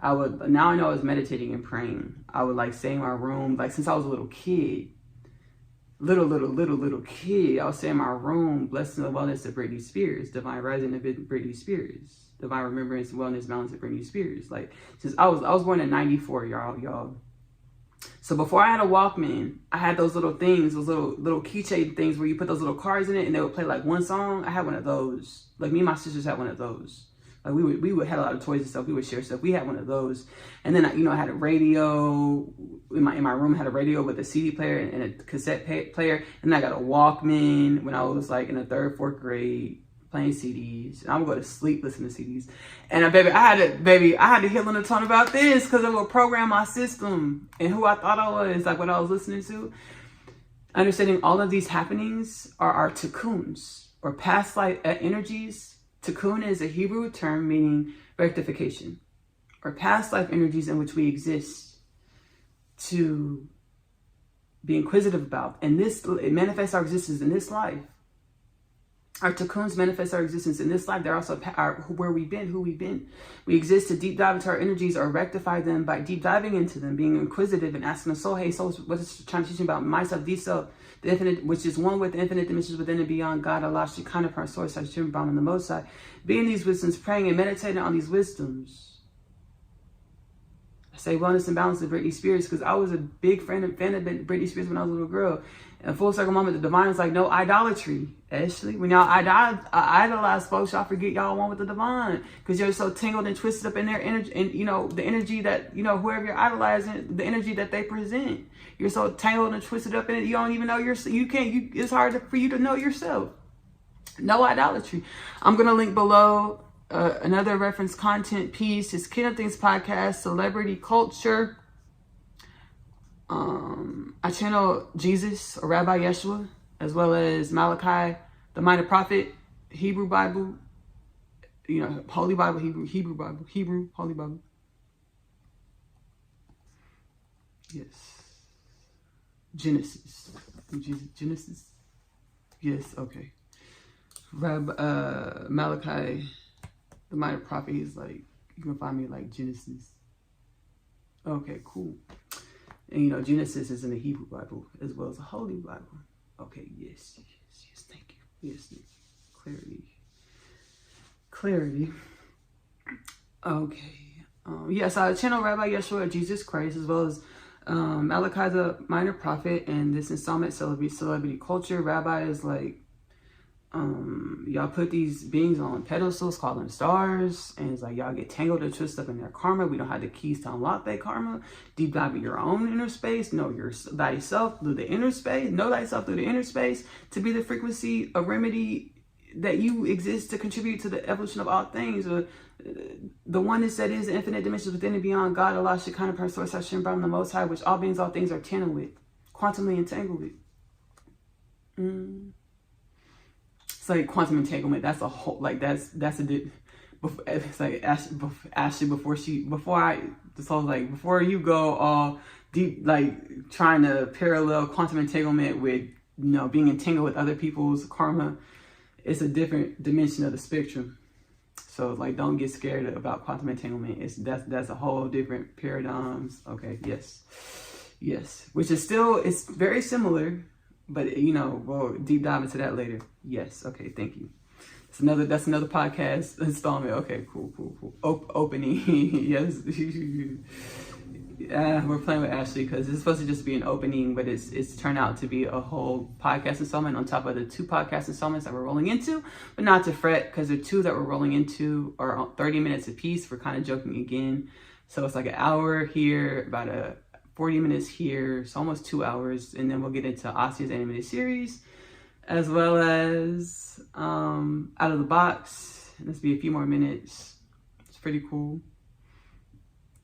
Now I know I was meditating and praying. I would like stay in my room, like since I was a little kid, little kid, I would stay in my room, blessing the wellness of Britney Spears, divine rising of Britney Spears, divine remembrance, wellness, balance of Britney Spears. Like, since I was born in 94, y'all. So before I had a Walkman, I had those little things, those little keychain things where you put those little cards in it and they would play like one song. I had one of those. Like, me and my sisters had one of those. Like, we would have a lot of toys and stuff. We would share stuff. We had one of those. And then, I had a radio in my room. I had a radio with a CD player and a cassette player. And then I got a Walkman when I was like in the 3rd, 4th grade, playing CDs. And I would go to sleep listening to CDs. And I had to heal in the tone about this because it would program my system and who I thought I was, like what I was listening to. Understanding all of these happenings are our cocoons or past life energies. Cocoon is a Hebrew term meaning rectification, or past life energies in which we exist to be inquisitive about. And it manifests our existence in this life. Our cocoons manifest our existence in this life. They're also where we've been, who we've been. We exist to deep dive into our energies or rectify them by deep diving into them, being inquisitive and asking the soul, hey, soul, what is it trying to teach me about myself, the self, the infinite, which is one with the infinite dimensions within and beyond, God, Allah, Shekinah, Parcel, Source, Hashem, Brahman, the Most High. Being these wisdoms, praying and meditating on these wisdoms. I say wellness and balance of Britney Spears because I was a big fan of Britney Spears when I was a little girl. And full circle moment, the divine is like, no idolatry, Ashley. When y'all idolize folks, y'all forget y'all one with the divine because you're so tangled and twisted up in their energy, and the energy that whoever you're idolizing, the energy that they present. You're so tangled and twisted up in it, you don't even know it's hard for you to know yourself. No idolatry. I'm gonna link below another reference content piece. It's Kingdom Things Podcast, Celebrity Culture. I channel Jesus or Rabbi Yeshua, as well as Malachi, the Minor Prophet, Hebrew Bible, Holy Bible, Hebrew Bible, Hebrew, Holy Bible. Yes. Genesis. Genesis? Yes, okay. Malachi, the Minor Prophet, he's like, you can find me like Genesis. Okay, cool. And Genesis is in the Hebrew Bible as well as the Holy Bible. Okay, yes, thank you. Yes, clarity. Okay. Yes, I channel Rabbi Yeshua, Jesus Christ, as well as Malachi the Minor Prophet, and this installment celebrity culture. Rabbi is like, y'all put these beings on pedestals, call them stars, and it's like y'all get tangled and twisted up in their karma. We don't have the keys to unlock that karma. Deep dive in your own inner space. Know thyself through the inner space. Know thyself through the inner space to be the frequency of remedy that you exist to contribute to the evolution of all things. The oneness that is the infinite dimensions within and beyond, God, Allah, Shekinah, Parcel, Source, Hashem, Brahman, the Most High, which all beings, all things are tangled with, quantumly entangled with. It's like quantum entanglement. That's a whole, like, it's like Ashley, before you go all deep, like trying to parallel quantum entanglement with, being entangled with other people's karma, it's a different dimension of the spectrum. So like, don't get scared about quantum entanglement. That's a whole different paradigms. Okay. Yes. Which is still, it's very similar. But we'll deep dive into that later. Yes. Okay. Thank you. That's another podcast installment. Okay. Cool. Opening. Yes. We're playing with Ashley because it's supposed to just be an opening, but it's turned out to be a whole podcast installment on top of the 2 podcast installments that we're rolling into. But not to fret, because the 2 that we're rolling into are 30 minutes apiece. We're kind of joking again. So it's like an hour here, about 40 minutes here, so almost 2 hours, and then we'll get into Asiyah's animated series, as well as Out of the Box. And this will be a few more minutes. It's pretty cool.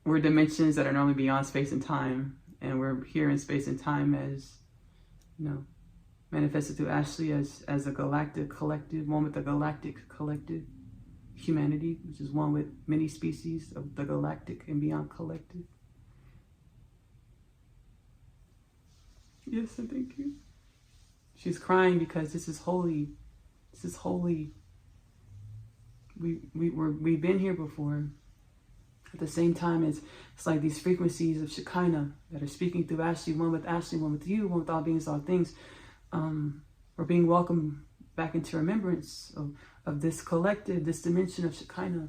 We're dimensions that are normally beyond space and time, and we're here in space and time as, manifested through Ashley as a galactic collective, one with the galactic collective, humanity, which is one with many species of the galactic and beyond collective. Yes, and thank you. She's crying because this is holy. This is holy. We've been here before. At the same time, it's like these frequencies of Shekinah that are speaking through Ashley, one with Ashley, one with you, one with all beings, all things. We're being welcomed back into remembrance of this collective, this dimension of Shekinah,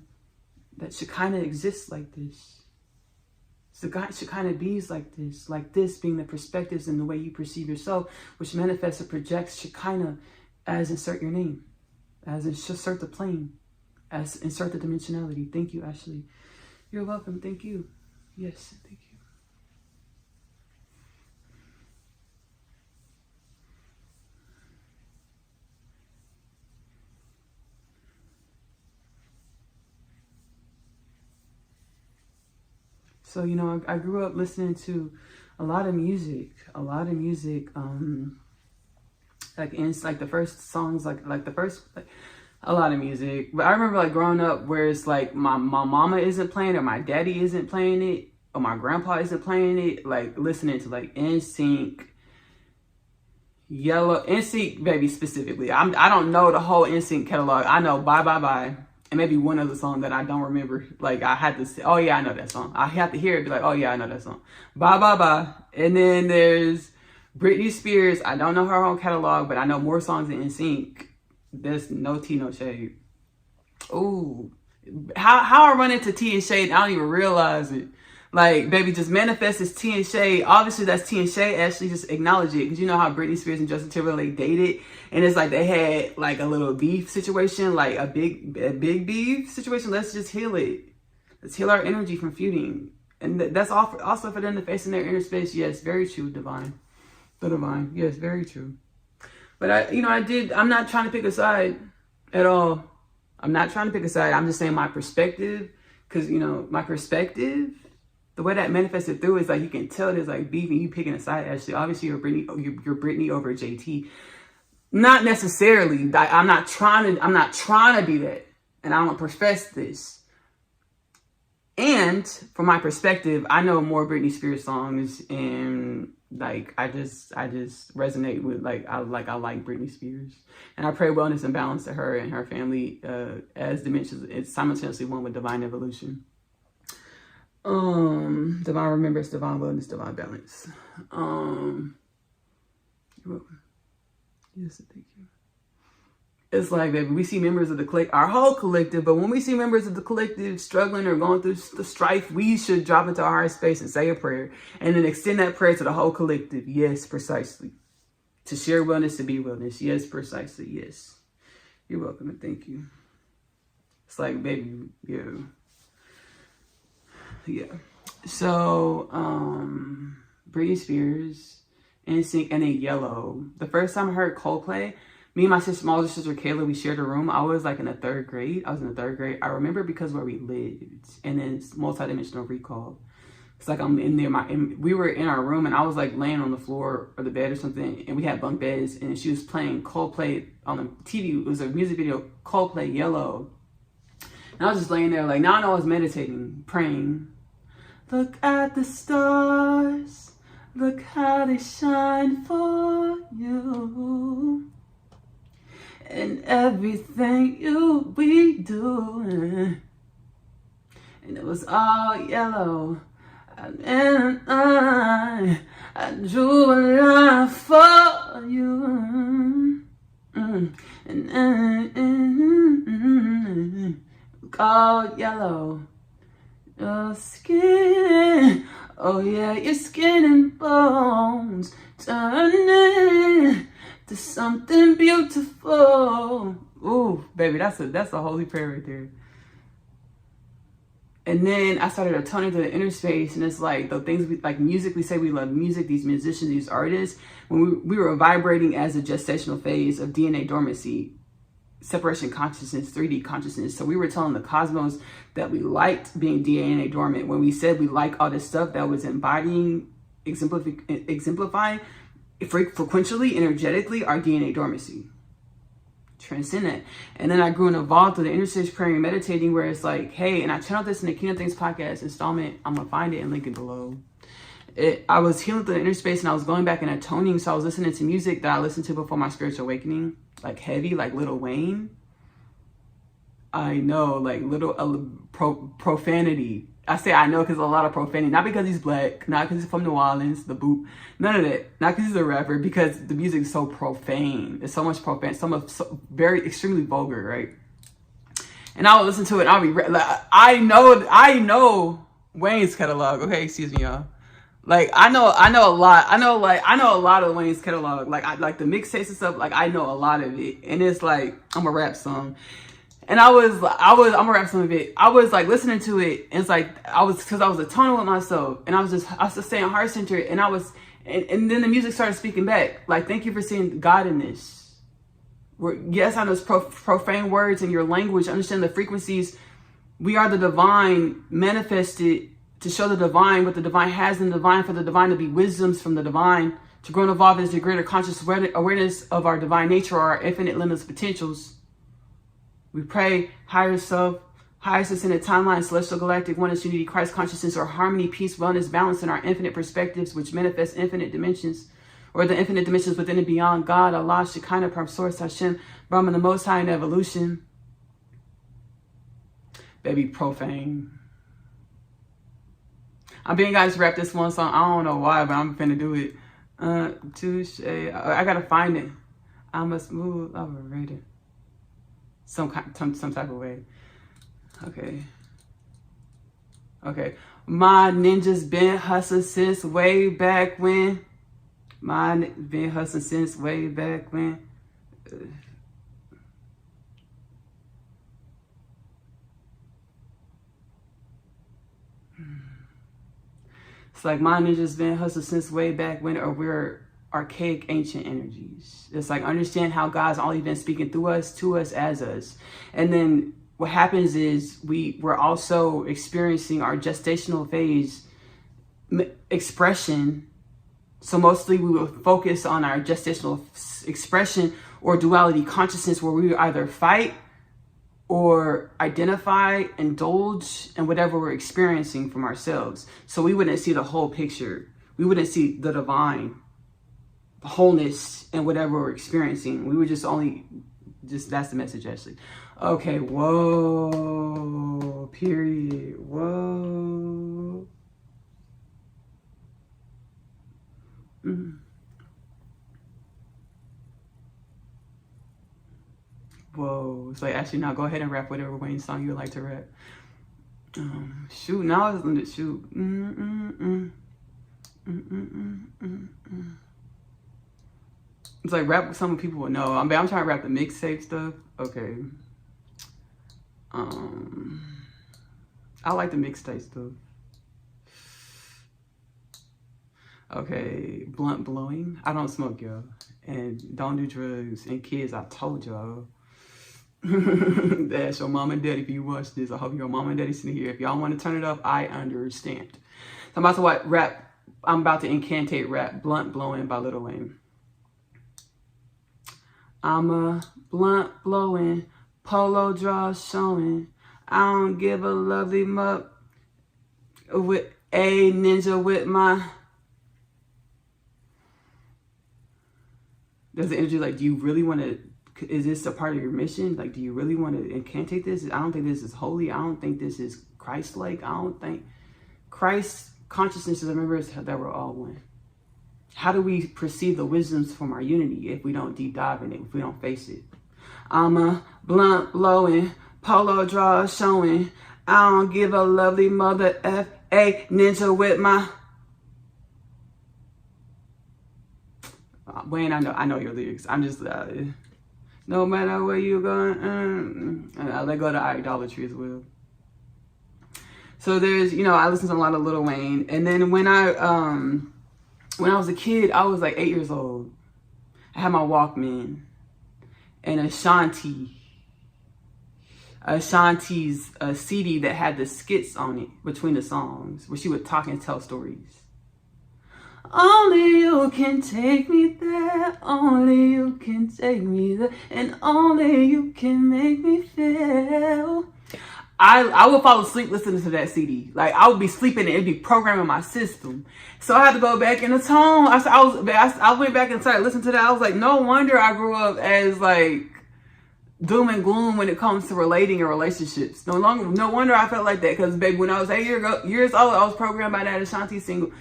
that Shekinah exists like this. So God, Shekinah bees like this being the perspectives and the way you perceive yourself, which manifests or projects Shekinah as insert your name, as insert the plane, as insert the dimensionality. Thank you, Ashley. You're welcome. Thank you. Yes, thank you. So, you know, I grew up listening to a lot of music, like in like the first songs, a lot of music. But I remember like growing up where it's like my mama isn't playing, or my daddy isn't playing it, or my grandpa isn't playing it, like listening to like NSYNC, NSYNC baby specifically. I don't know the whole NSYNC catalog. I know Bye Bye Bye, and maybe one other song that I don't remember. Like I had to say, oh yeah, I know that song. I have to hear it, be like, oh yeah, I know that song. Bye Bye Bye. And then there's Britney Spears. I don't know her whole catalog, but I know more songs than NSYNC. There's no tea, no shade. Ooh, how I run into tea and shade, I don't even realize it. Like, baby, just manifest as tea and shade. Obviously, that's tea and shade. Actually, just acknowledge it. Because you know how Britney Spears and Justin Timberlake dated? And it's like they had like a little beef situation, like a big beef situation. Let's just heal it. Let's heal our energy from feuding. And that's also for them to face in their inner space. Yes, very true, divine. The divine. Yes, very true. But I'm not trying to pick a side at all. I'm not trying to pick a side. I'm just saying my perspective. Because, you know, my perspective, the way that manifested through is like, you can tell there's like beef and you picking a side, Ashley. Obviously, you're Britney over JT. Not necessarily. I'm not trying to be that. And I don't profess this. And from my perspective, I know more Britney Spears songs, and like I just resonate with I like Britney Spears, and I pray wellness and balance to her and her family as dimensions. It's simultaneously one with divine evolution, divine remembrance, divine wellness, divine balance. You're welcome. Yes, thank you. It's like, baby, we see members of the collective, our whole collective, but when we see members of the collective struggling or going through the strife, we should drop into our heart space and say a prayer and then extend that prayer to the whole collective. Yes, precisely. To share wellness, to be wellness. Yes, precisely. Yes. You're welcome and thank you. It's like, baby, yeah. So, Britney Spears, NSYNC, and then Yellow. The first time I heard Coldplay, me and my smaller sister Kayla, we shared a room. I was like in the third grade. I remember remember because where we lived, and then it's multidimensional recall. It's like I'm in there. We were in our room, and I was like laying on the floor or the bed or something, and we had bunk beds, and she was playing Coldplay on the TV. It was a music video, Coldplay Yellow, and I was just laying there like, now I know I was meditating, praying. Look at the stars, look how they shine for you. And everything we do, and it was all yellow, and I drew a line for you, and all yellow, your skin, oh yeah, your skin and bones turning to something beautiful. Ooh, baby, that's a holy prayer right there. And then I started atoning to the inner space, and it's like the things like music. We say we love music. These musicians, these artists. When we were vibrating as a gestational phase of DNA dormancy, separation consciousness, 3D consciousness. So we were telling the cosmos that we liked being DNA dormant. When we said we like all this stuff that was embodying, exemplifying frequentially, energetically, our DNA dormancy. transcend it. And then I grew and evolved through the intercession prayer and meditating, where it's like, hey, and I channeled this in the Kingdom Things podcast installment. I'm gonna find it and link it below. I was healing through the inner space, and I was going back and atoning. So I was listening to music that I listened to before my spiritual awakening, like heavy, like Lil Wayne. I know, like profanity. I say I know because a lot of profanity, not because he's black, not because he's from New Orleans, the boot, none of that. Not because he's a rapper, because the music is so profane. It's so much profane, so very extremely vulgar, right? And I'll listen to it. And I'll be like, I know Wayne's catalog. Okay, excuse me, y'all. Like I know a lot. I know a lot of Wayne's catalog. Like I like the mixtapes and stuff. Like I know a lot of it, and it's like I'm a rap song. And I'm gonna rap some of it. I was like listening to it, and it's like because I was atoning with myself, and I was just staying heart centered, and and then the music started speaking back, like, thank you for seeing God in this. Yes, I know it's profane words in your language. Understand the frequencies. We are the divine manifested to show the divine what the divine has in the divine, for the divine to be wisdoms from the divine, to grow and evolve into greater conscious awareness of our divine nature, or our infinite limitless potentials. We pray higher self, highest ascended timeline, celestial galactic oneness, unity, Christ consciousness, or harmony, peace, wellness, balance in our infinite perspectives, which manifest infinite dimensions, or the infinite dimensions within and beyond. God, Allah, Shekinah, Parcel, Source, Hashem, Brahman, the Most High in evolution. Baby, profane. I'm being guys rap this one song. I don't know why, but I'm finna do it. Touche. I gotta find it. I'm a smooth operator. Some type of way. Okay. My ninjas been hustling since way back when. It's like my ninjas been hustling since way back when, or we're archaic ancient energies. It's like understand how God's only been speaking through us, to us, as us. And then what happens is we're also experiencing our gestational phase expression. So mostly we will focus on our gestational expression or duality consciousness, where we either fight or identify, indulge in whatever we're experiencing from ourselves. So we wouldn't see the whole picture. We wouldn't see the divine wholeness in whatever we're experiencing. We would just that's the message, Ashley. Okay, whoa, period, whoa. Whoa, it's like, actually, now go ahead and rap whatever Wayne song you would like to rap. Shoot, now I was going to shoot. It's like rap some people would know. I'm trying to rap the mixtape stuff. Okay. I like the mixtape stuff. Okay, blunt blowing. I don't smoke, y'all. And don't do drugs. And kids, I told y'all. That's your mom and daddy if you watch this. I hope your mom and daddy sitting here. If y'all want to turn it up, I understand. So I'm about to incantate rap Blunt Blowing by Lil Wayne. I'm a blunt blowing, polo draw showing. I don't give a lovely muck with a ninja with my. There's the energy like, do you really want to, is this a part of your mission? Like, do you really want to incantate this? I don't think this is holy. I don't think this is Christ-like. I don't think Christ consciousness is a member that we're all one. How do we perceive the wisdoms from our unity if we don't deep dive in it, if we don't face it? I'm a blunt blowing, polo draw showing. I don't give a lovely mother F.A. ninja with my. Wayne, I know your lyrics. I'm just, no matter where you're going, I let go to idolatry as well. So there's, I listen to a lot of Lil Wayne. And then when I was a kid, I was like 8 years old. I had my Walkman and Ashanti's CD that had the skits on it between the songs, where she would talk and tell stories. Only you can take me there. Only you can take me there. And only you can make me feel. I would fall asleep listening to that CD. Like, I would be sleeping and it'd be programming my system. So I had to go back in the tone. I went back and started listening to that. I was like, no wonder I grew up as like doom and gloom when it comes to relating in relationships. No wonder I felt like that, because baby, when I was 8 years old, I was programmed by that Ashanti single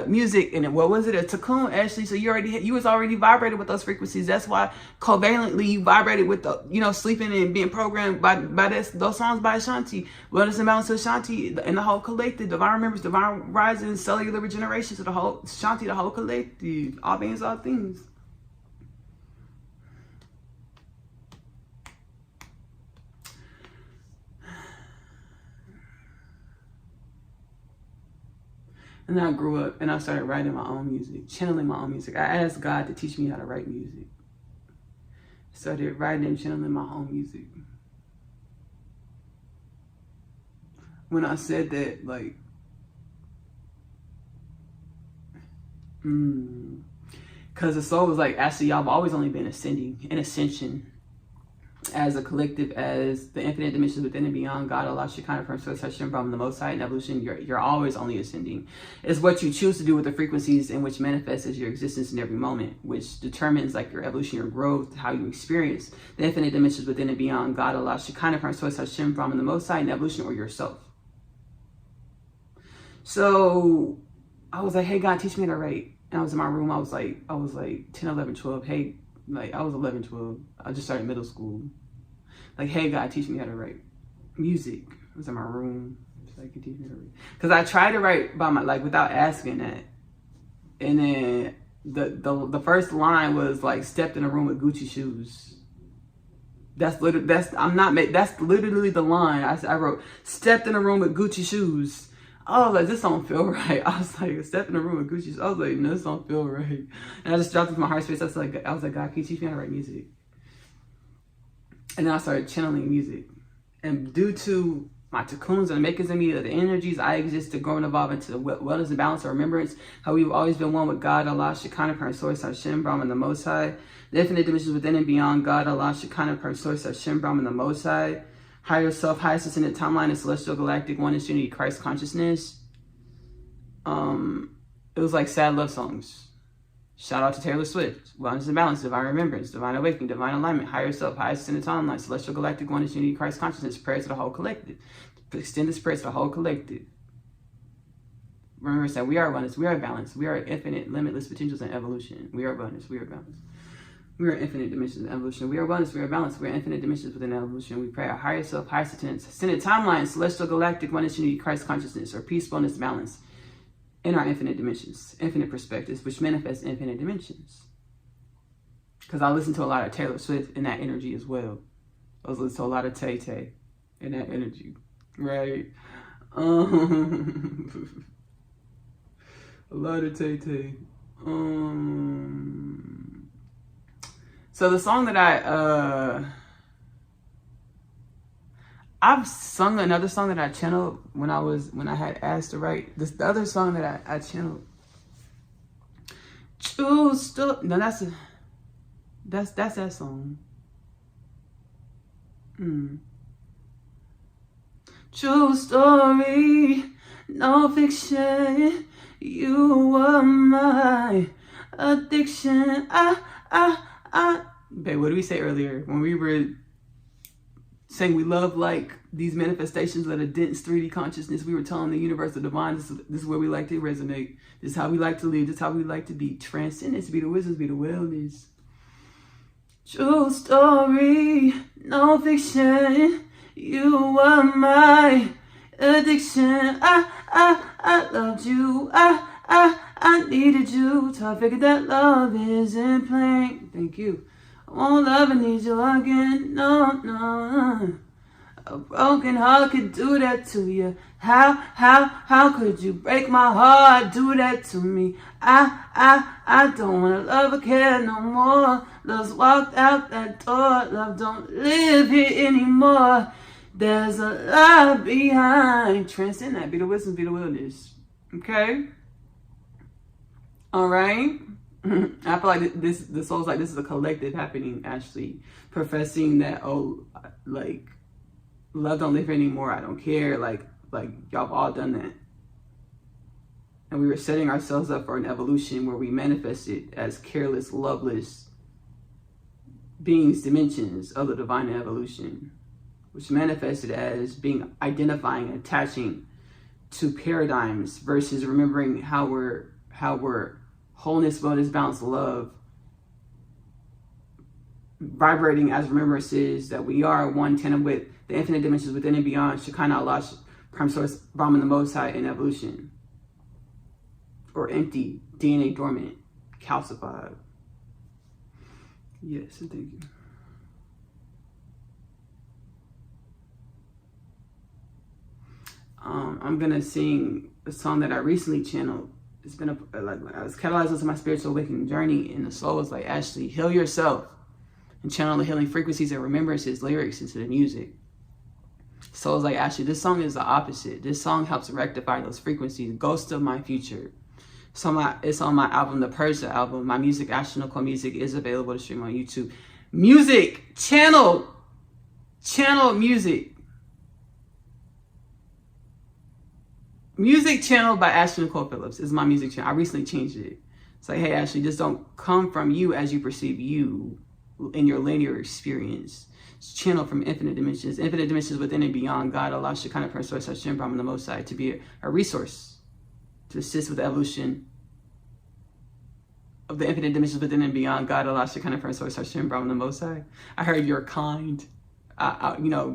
music, and what was it, a Cocoon, Ashley? So you was already vibrated with those frequencies. That's why covalently you vibrated with the, sleeping and being programmed by those songs by Ashanti. Wellness and Balance to Ashanti and the whole collective, Divine Remembrance, Divine Rising, Cellular Regeneration to the whole Ashanti, the whole collective, all beings, all things. And then I grew up and I started writing my own music, channeling my own music. I asked God to teach me how to write music. Started writing and channeling my own music. When I said that, like, because the soul was like, Ashley, y'all have always only been ascending and ascension as a collective, as the infinite dimensions within and beyond, God, Allah, Shekinah, Parcel, Source, Hashem, from the Most High, and evolution. You're always only ascending. It's what you choose to do with the frequencies in which manifests as your existence in every moment, which determines like your evolution, your growth, how you experience the infinite dimensions within and beyond, God, Allah, Shekinah, Parcel, Source, Hashem, from the Most High, and evolution, or yourself. So I was like, hey, God, teach me how to write. And I was in my room. I was like 10, 11, 12. Hey, like I was 11, 12. I just started middle school. Like, hey, God, teach me how to write music. I was in my room. So I could teach me how to write. Because I tried to write by without asking that. And then the first line was like, stepped in a room with Gucci shoes. That's literally the line. I wrote, stepped in a room with Gucci shoes. I was like, this don't feel right. I was like, step in the room with Gucci shoes. I was like, no, this don't feel right. And I just dropped into my heart space. I was like, God, can you teach me how to write music? And then I started channeling music. And due to my cocoons and the makers in me, the energies, I exist to grow and evolve into wellness and balance and remembrance, how we've always been one with God, Allah, Shekinah, Parent Source, Hashem, Brahman, the Most High, the infinite dimensions within and beyond, God, Allah, Shekinah, Parent Source, Hashem, Brahman, the Most High, higher self, highest ascended timeline, and celestial galactic oneness unity, Christ consciousness. It was like sad love songs. Shout out to Taylor Swift. Wellness and Balance, Divine Remembrance, Divine Awakening, Divine Alignment, Higher Self, Highest Ascended Timeline, Celestial Galactic Oneness Unity, Christ Consciousness, Prayer to the whole collective. Extend this prayer to the whole collective. Remember that we are oneness, we are balance, we are infinite, limitless potentials and evolution. We are oneness, we are balance. We are infinite dimensions of evolution. We are oneness, we are balance, we are infinite dimensions within evolution. We pray our higher self, highest ascended timeline, Celestial Galactic Oneness Unity, Christ Consciousness, or peace, wellness, balance. In our infinite dimensions, infinite perspectives, which manifest infinite dimensions. Because I listen to a lot of Taylor Swift in that energy as well. I was listening to a lot of Tay Tay in that energy, right? A lot of Tay Tay. So the song that I've sung another song that I channeled when I had asked to write the other song that I channeled. True story. No, that's that song. True story, no fiction. You were my addiction. Babe, what did we say earlier when we were saying we love like these manifestations of a dense 3D consciousness? We were telling the universe, the divine, this is where we like to resonate. This is how we like to live. This is how we like to be. Transcendence, be the wisdom, be the wellness. True story, no fiction. You were my addiction. I loved you. I needed you till I figured that love isn't plain. Thank you. I won't love and need you again, no. A broken heart could do that to you. How could you break my heart, do that to me? I don't wanna love or care no more. Love's walked out that door. Love don't live here anymore. There's a lot behind. Transcend that. Be the wisdom, be the wilderness. Okay? All right. I feel like the soul's like, this is a collective happening, Ashley. Professing that, oh, like, love don't live here anymore. I don't care. Like y'all have all done that. And we were setting ourselves up for an evolution where we manifested as careless, loveless beings, dimensions of the divine evolution, which manifested as being identifying, attaching to paradigms versus remembering how we're wholeness, wellness, balance, love, vibrating as remembrances that we are one tandem with the infinite dimensions within and beyond, Shekinah, Allah, Prime Source, Brahman, the Most High in evolution. Or empty, DNA dormant, calcified. Yes, thank you. I'm gonna sing a song that I recently channeled. It's been like I was catalyzed into my spiritual awakening journey, and the soul was like, Ashley, heal yourself and channel the healing frequencies and remembrances lyrics into the music. So I was like, Ashley, this song is the opposite. This song helps rectify those frequencies. Ghost of My Future. So it's on my album, the Parcel album. My music, Ashley-Nicole music, is available to stream on YouTube. Music channel music. Music channel by Ashley-Nicole Phillips is my music channel. I recently changed it. It's like, hey, Ashley, just don't come from you as you perceive you in your linear experience. It's channel from infinite dimensions within and beyond. God, Allah, Shekinah, Parcel, Hashem, Brahman, the Most High, to be a resource to assist with the evolution of the infinite dimensions within and beyond. God, Allah, Shekinah, Parcel, Hashem, Brahman, the Most High. I heard you're kind.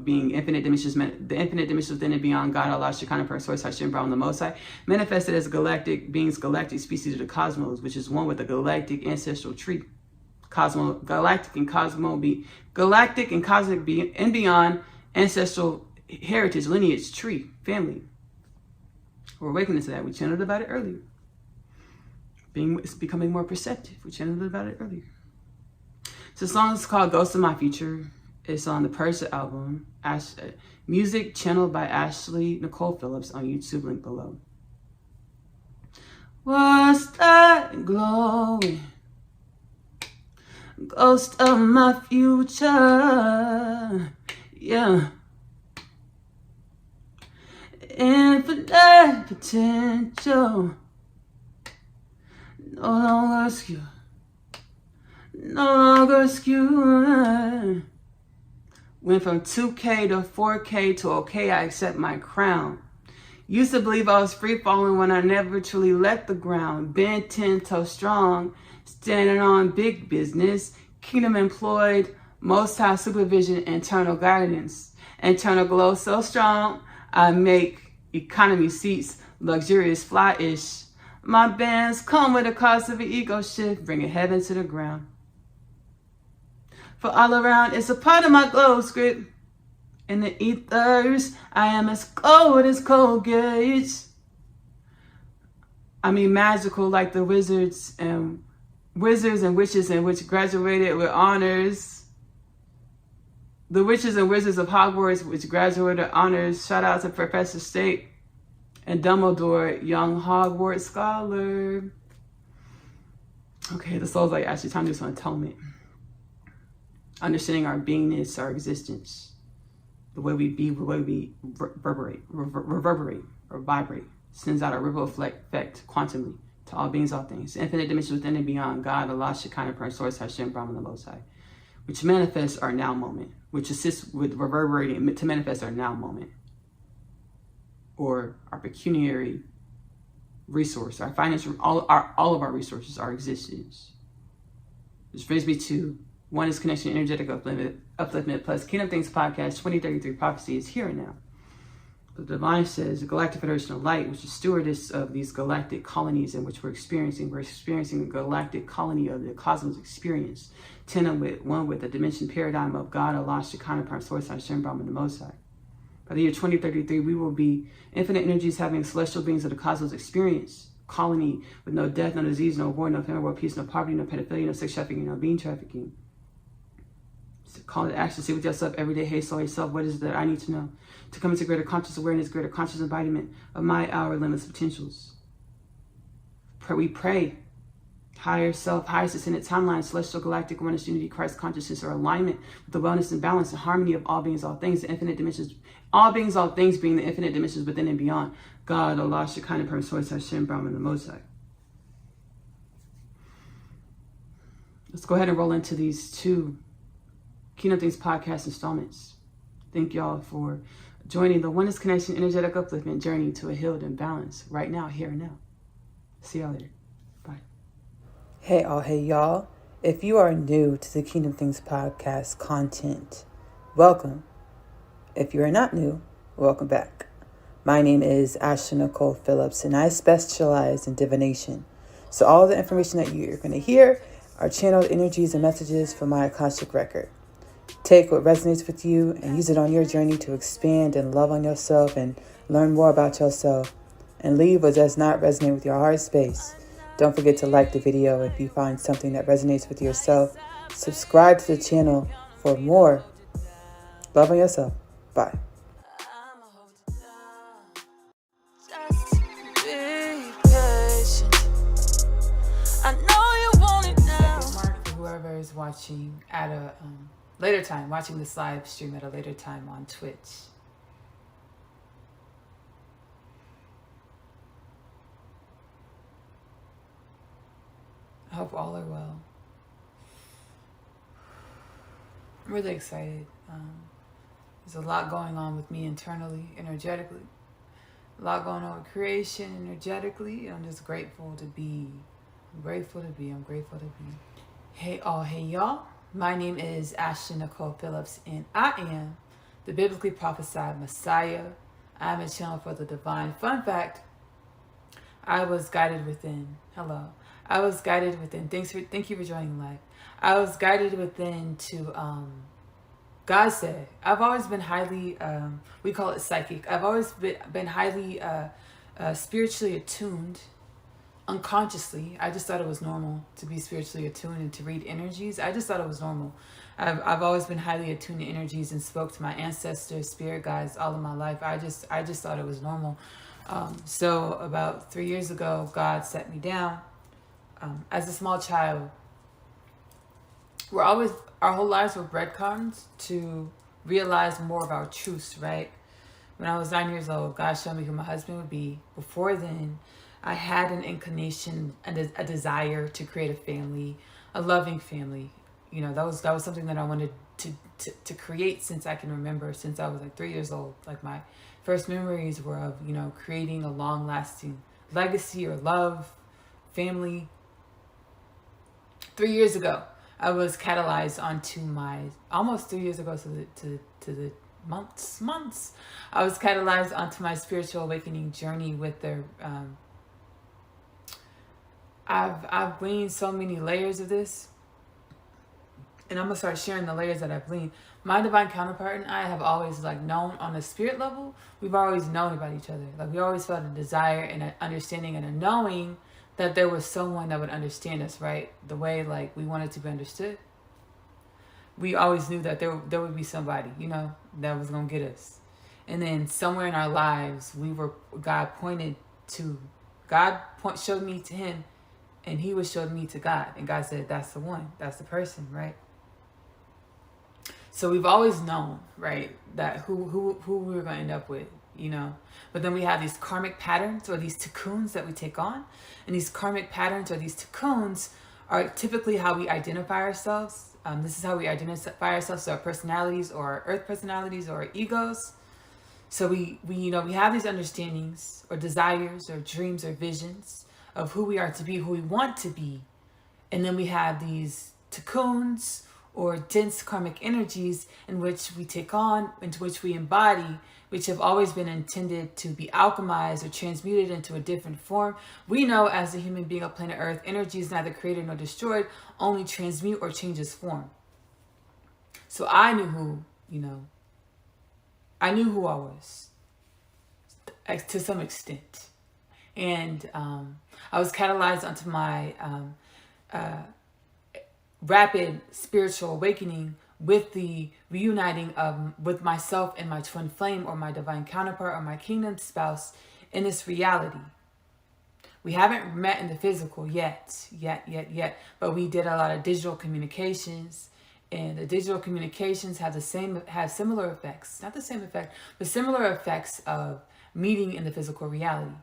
Being infinite dimensions, the infinite dimensions within and beyond, God, Allah, Shekinah, Parcel, Hashem, Brahman, the Most High, manifested as galactic beings, galactic species of the cosmos, which is one with the galactic ancestral tree. Galactic and cosmic and beyond ancestral heritage, lineage, tree, family. We're awakening to that. We channeled about it earlier. It's becoming more perceptive. We channeled about it earlier. So the song is called Ghost of My Future. It's on the Parcel album. Music channeled by Ashley-Nicole Phillips on YouTube, link below. What's that glowing? Ghost of my future. Yeah. Infinite potential. No longer skew. Went from 2K to 4K to okay, I accept my crown. Used to believe I was free falling when I never truly left the ground. Been 10 toes strong, standing on big business. Kingdom employed, most high supervision, internal guidance. Internal glow so strong, I make economy seats luxurious fly-ish. My bands come with the cost of an ego shift, bringing heaven to the ground. For all around, it's a part of my glow script. In the ethers, I am as cold as cold gauge. I mean magical like the wizards and witches in which graduated with honors. The witches and wizards of Hogwarts, which graduated with honors. Shout out to Professor Snape and Dumbledore, young Hogwarts scholar. Okay, the soul's like, actually, time to do some atonement. Understanding our beingness, our existence, the way we be, the way we reverberate or vibrate, sends out a ripple effect quantumly to all beings, all things. Infinite dimensions within and beyond. God, Allah, Shekinah, Parcel, Source, Hashem, Brahman, the Most High, which manifests our now moment, which assists with reverberating to manifest our now moment, or our pecuniary resource, our financial, all of our resources, our existence. Which brings me to Oneness Connection Energetic Upliftment plus Kingdom Things Podcast 2033 Prophecy is here and now. The Divine says the Galactic Federation of Light, which is stewardess of these galactic colonies in which we're experiencing a galactic colony of the cosmos experience, one with the dimension paradigm of God, Allah, Shekinah, Parcel, Source, Hashem, Brahman, the Most High. By the year 2033, we will be infinite energies having celestial beings of the cosmos experience, colony with no death, no disease, no war, no famine, world peace, no poverty, no pedophilia, no sex trafficking, no being trafficking. Call it action. Sit with yourself every day. Hey, soul, yourself. What is it that I need to know to come into greater conscious awareness, greater conscious embodiment of my hour limitless potentials? We pray higher self, highest ascended timeline, celestial, galactic, oneness, unity, Christ consciousness, or alignment with the wellness and balance and harmony of all beings, all things, the infinite dimensions, all beings, all things being the infinite dimensions within and beyond. God, Allah, Shekinah, Parcel, Source, Hashem, Brahman, the Most High. Let's go ahead and roll into these 2 Kingdom Things podcast installments. Thank y'all for joining the Oneness Connection Energetic Upliftment journey to a healed and balanced right now, here and now. See y'all later. Bye. Hey all, hey y'all. If you are new to the Kingdom Things podcast content, welcome. If you are not new, welcome back. My name is Ashley-Nicole Phillips, and I specialize in divination. So all the information that you're going to hear are channeled energies and messages from my Akashic record. Take what resonates with you and use it on your journey to expand and love on yourself and learn more about yourself. And leave what does not resonate with your heart space. Don't forget to like the video if you find something that resonates with yourself. Subscribe to the channel for more. Love on yourself. Bye. Whoever is watching at a later time, watching this live stream at a later time on Twitch. I hope all are well. I'm really excited. There's a lot going on with me internally, energetically. A lot going on with creation energetically. I'm just grateful to be. I'm grateful to be. Hey all, hey y'all. My name is Ashley-Nicole Phillips, and I am the biblically prophesied Messiah. I'm a channel for the divine. Fun fact, I was guided within. Hello. I was guided within. Thank you for joining live. I was guided within to, God said, I've always been highly, we call it psychic. I've always been highly spiritually attuned. Unconsciously, I just thought it was normal to be spiritually attuned and to read energies. I just thought it was normal. I've always been highly attuned to energies and spoke to my ancestors, spirit guides all of my life. I just thought it was normal. So about 3 years ago, God set me down. As a small child, our whole lives were breadcrumbs to realize more of our truths, right? When I was 9 years old, God showed me who my husband would be. Before then, I had an inclination and a desire to create a family, a loving family. You know, that was something that I wanted to create since I can remember, since I was like 3 years old. Like my first memories were of, you know, creating a long-lasting legacy or love, family. 3 years ago, I was catalyzed onto my, almost 3 years ago to the months. I was catalyzed onto my spiritual awakening journey with the, I've gleaned so many layers of this, and I'm gonna start sharing the layers that I've gleaned. My divine counterpart and I have always known on a spirit level. We've always known about each other. Like we always felt a desire and an understanding and a knowing that there was someone that would understand us, right? The way we wanted to be understood. We always knew that there would be somebody, you know, that was gonna get us. And then somewhere in our lives, God showed me to him, and he was showing me to God. And God said, that's the one, that's the person, right? So we've always known, right, that who we were going to end up with, you know. But then we have these karmic patterns or these cocoons that we take on. And these karmic patterns or these cocoons are typically how we identify ourselves. This is how we identify ourselves, so our personalities or our earth personalities or our egos. So we have these understandings or desires or dreams or visions of who we are to be, who we want to be. And then we have these cocoons or dense karmic energies in which we take on, into which we embody, which have always been intended to be alchemized or transmuted into a different form. We know as a human being of planet Earth, energy is neither created nor destroyed, only transmute or changes form. So I knew who I was to some extent. And I was catalyzed onto my rapid spiritual awakening with the reuniting with myself and my twin flame or my divine counterpart or my kingdom spouse in this reality. We haven't met in the physical yet. But we did a lot of digital communications, and the digital communications have similar effects. Not the same effect, but similar effects of meeting in the physical reality.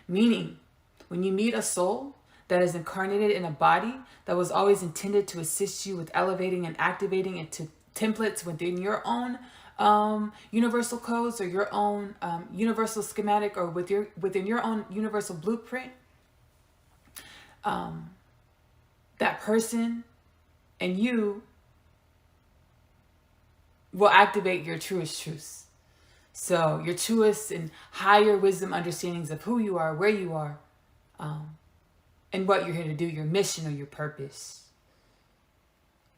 Meaning, when you meet a soul that is incarnated in a body that was always intended to assist you with elevating and activating into templates within your own universal codes, or your own universal schematic, or within your own universal blueprint, that person and you will activate your truest truths. So your truest and higher wisdom understandings of who you are, where you are, and what you're here to do, your mission or your purpose.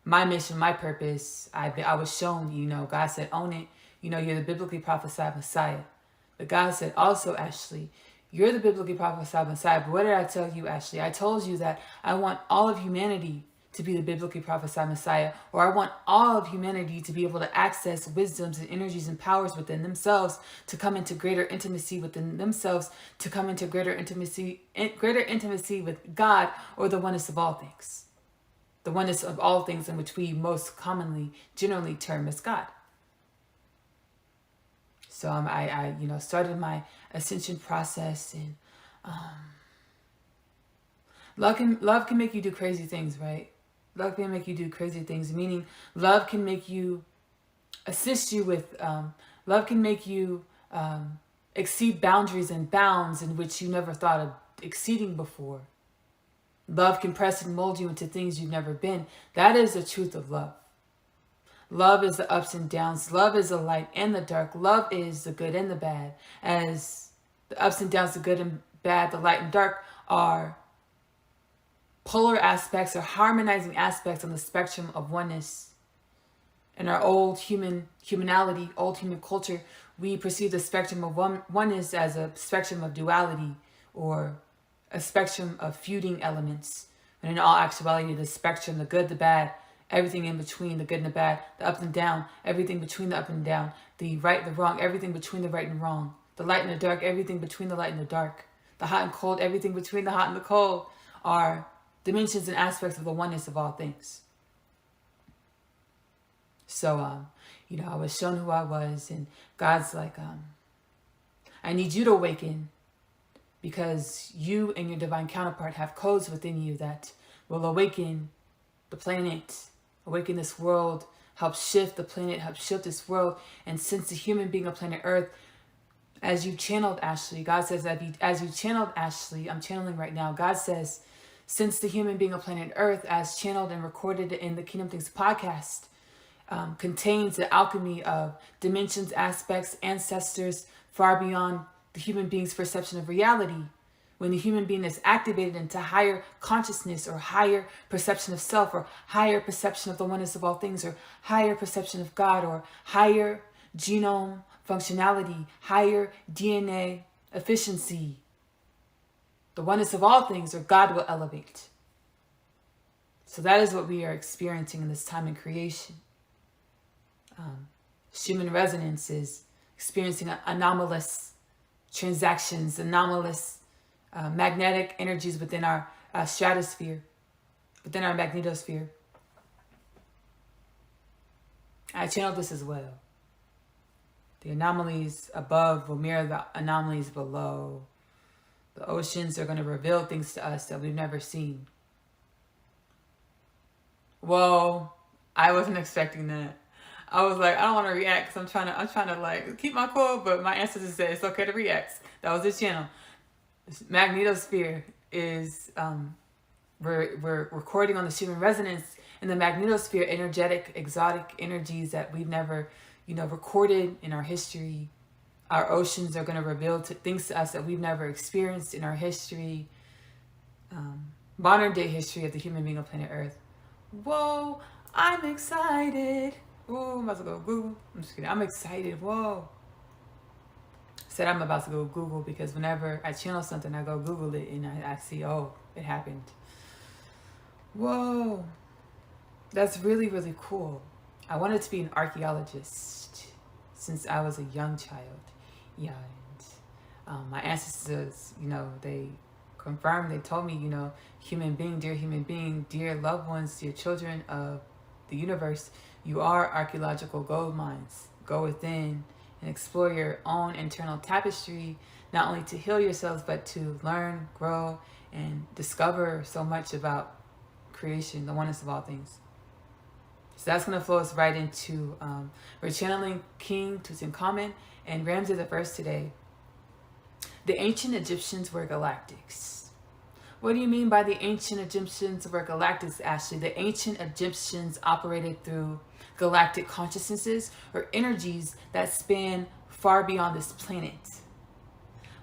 My mission, my purpose, I was shown, God said, own it. You're the biblically prophesied Messiah. But God said also, Ashley, you're the biblically prophesied Messiah. But what did I tell you, Ashley? I told you that I want all of humanity to be the biblically prophesied Messiah, or I want all of humanity to be able to access wisdoms and energies and powers within themselves, to come into greater intimacy within themselves, to come into greater intimacy with God, or the oneness of all things. The oneness of all things, in which we most commonly, generally term as God. So I started my ascension process, and love can make you do crazy things, right? Love can make you do crazy things, meaning love can make you assist you with, love can make you exceed boundaries and bounds in which you never thought of exceeding before. Love can press and mold you into things you've never been. That is the truth of love. Love is the ups and downs. Love is the light and the dark. Love is the good and the bad. As the ups and downs, the good and bad, the light and dark are polar aspects, or harmonizing aspects on the spectrum of oneness. In our old humanality, old human culture, we perceive the spectrum of oneness as a spectrum of duality, or a spectrum of feuding elements. When in all actuality, the spectrum, the good, the bad, everything in between, the good and the bad, the up and down, everything between the up and down, the right and the wrong, everything between the right and wrong, the light and the dark, everything between the light and the dark, the hot and cold, everything between the hot and the cold, are dimensions and aspects of the oneness of all things. So, I was shown who I was, and God's like, I need you to awaken, because you and your divine counterpart have codes within you that will awaken the planet, awaken this world, help shift the planet, help shift this world. And since the human being of planet Earth, as you channeled Ashley, God says that as you channeled Ashley, I'm channeling right now, God says, since the human being of planet Earth, as channeled and recorded in the Kingdom Things podcast, contains the alchemy of dimensions, aspects, ancestors, far beyond the human being's perception of reality. When the human being is activated into higher consciousness, or higher perception of self, or higher perception of the oneness of all things, or higher perception of God, or higher genome functionality, higher DNA efficiency, the oneness of all things, or God, will elevate. So that is what we are experiencing in this time in creation. Human resonance is experiencing anomalous transactions, anomalous magnetic energies within our stratosphere, within our magnetosphere. I channeled this as well. The anomalies above will mirror the anomalies below. The oceans are going to reveal things to us that we've never seen. Whoa, I wasn't expecting that. I was like, I don't want to react because I'm trying to like keep my cool, but my ancestors said it's okay to react. That was the channel. Magnetosphere is we're recording on the human resonance in the magnetosphere, energetic, exotic energies that we've never, recorded in our history. Our oceans are going to reveal things to us that we've never experienced in our history. Modern day history of the human being on planet Earth. Whoa, I'm excited. Ooh, I'm about to go Google. I'm just kidding. I'm excited. Whoa. Said I'm about to go Google because whenever I channel something, I go Google it and I see, oh, it happened. Whoa. That's really, really cool. I wanted to be an archaeologist since I was a young child. Yeah. And, my ancestors, they confirmed. They told me, human being, dear loved ones, dear children of the universe, you are archaeological gold mines. Go within and explore your own internal tapestry, not only to heal yourselves, but to learn, grow, and discover so much about creation, the oneness of all things. So that's going to flow us right into, we're channeling King Tutankhamun and Ramses the First today. The ancient Egyptians were galactics. What do you mean by the ancient Egyptians were galactics, Ashley? The ancient Egyptians operated through galactic consciousnesses or energies that span far beyond this planet.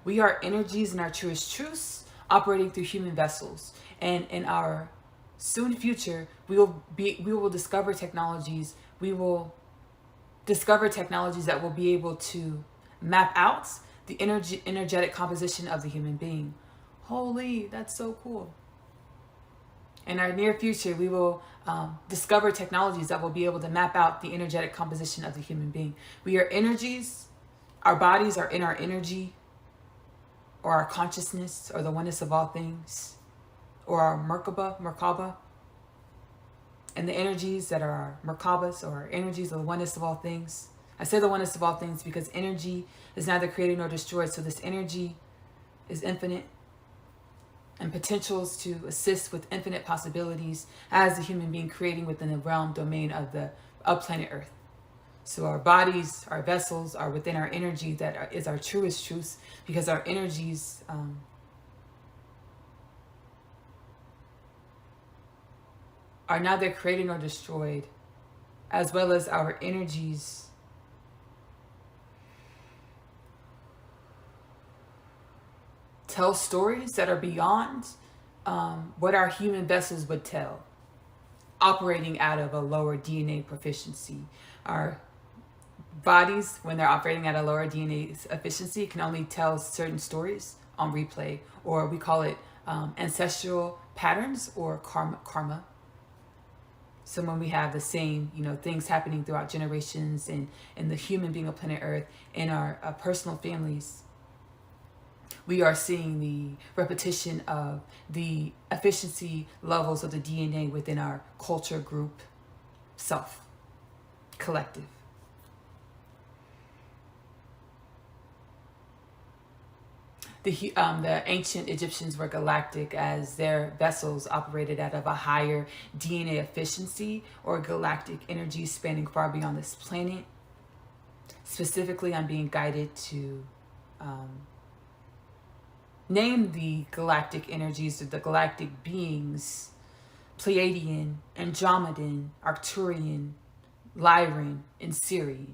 We are energies in our truest truths operating through human vessels. And in our soon future, we will discover technologies. We will discover technologies that will be able to map out the energetic composition of the human being. Holy, that's so cool. In our near future, we will discover technologies that will be able to map out the energetic composition of the human being. We are energies. Our bodies are in our energy, or our consciousness, or the oneness of all things, or our Merkaba. And the energies that are our Merkabas, or our energies of the oneness of all things. I say the oneness of all things because energy is neither created nor destroyed. So this energy is infinite and potentials to assist with infinite possibilities as a human being creating within the realm domain of planet Earth. So our bodies, our vessels are within our energy that is our truest truths, because our energies are neither created nor destroyed, as well as our energies tell stories that are beyond what our human vessels would tell, operating out of a lower DNA proficiency. Our bodies, when they're operating at a lower DNA efficiency, can only tell certain stories on replay, or we call it ancestral patterns or karma. So when we have the same, things happening throughout generations and the human being of planet Earth in our personal families, we are seeing the repetition of the efficiency levels of the DNA within our culture, group, self, collective. The ancient Egyptians were galactic as their vessels operated out of a higher DNA efficiency or galactic energy spanning far beyond this planet. Specifically, I'm being guided to name the galactic energies of the galactic beings: Pleiadian, Andromedan, Arcturian, Lyran, and Sirian.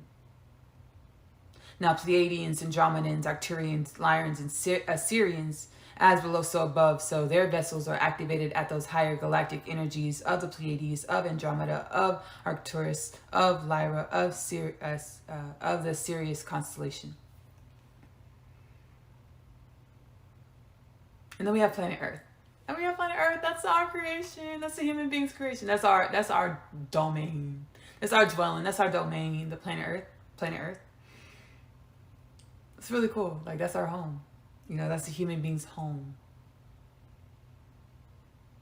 Now, Pleiadians, Andromedans, Arcturians, Lyrans, and Sirians, as below, so above. So their vessels are activated at those higher galactic energies of the Pleiades, of Andromeda, of Arcturus, of Lyra, of the Sirius constellation. And then we have planet Earth. And we have planet Earth. That's our creation. That's the human being's creation. That's our domain. That's our dwelling. That's our domain. The planet Earth. Planet Earth. It's really cool. Like, that's our home. That's the human being's home.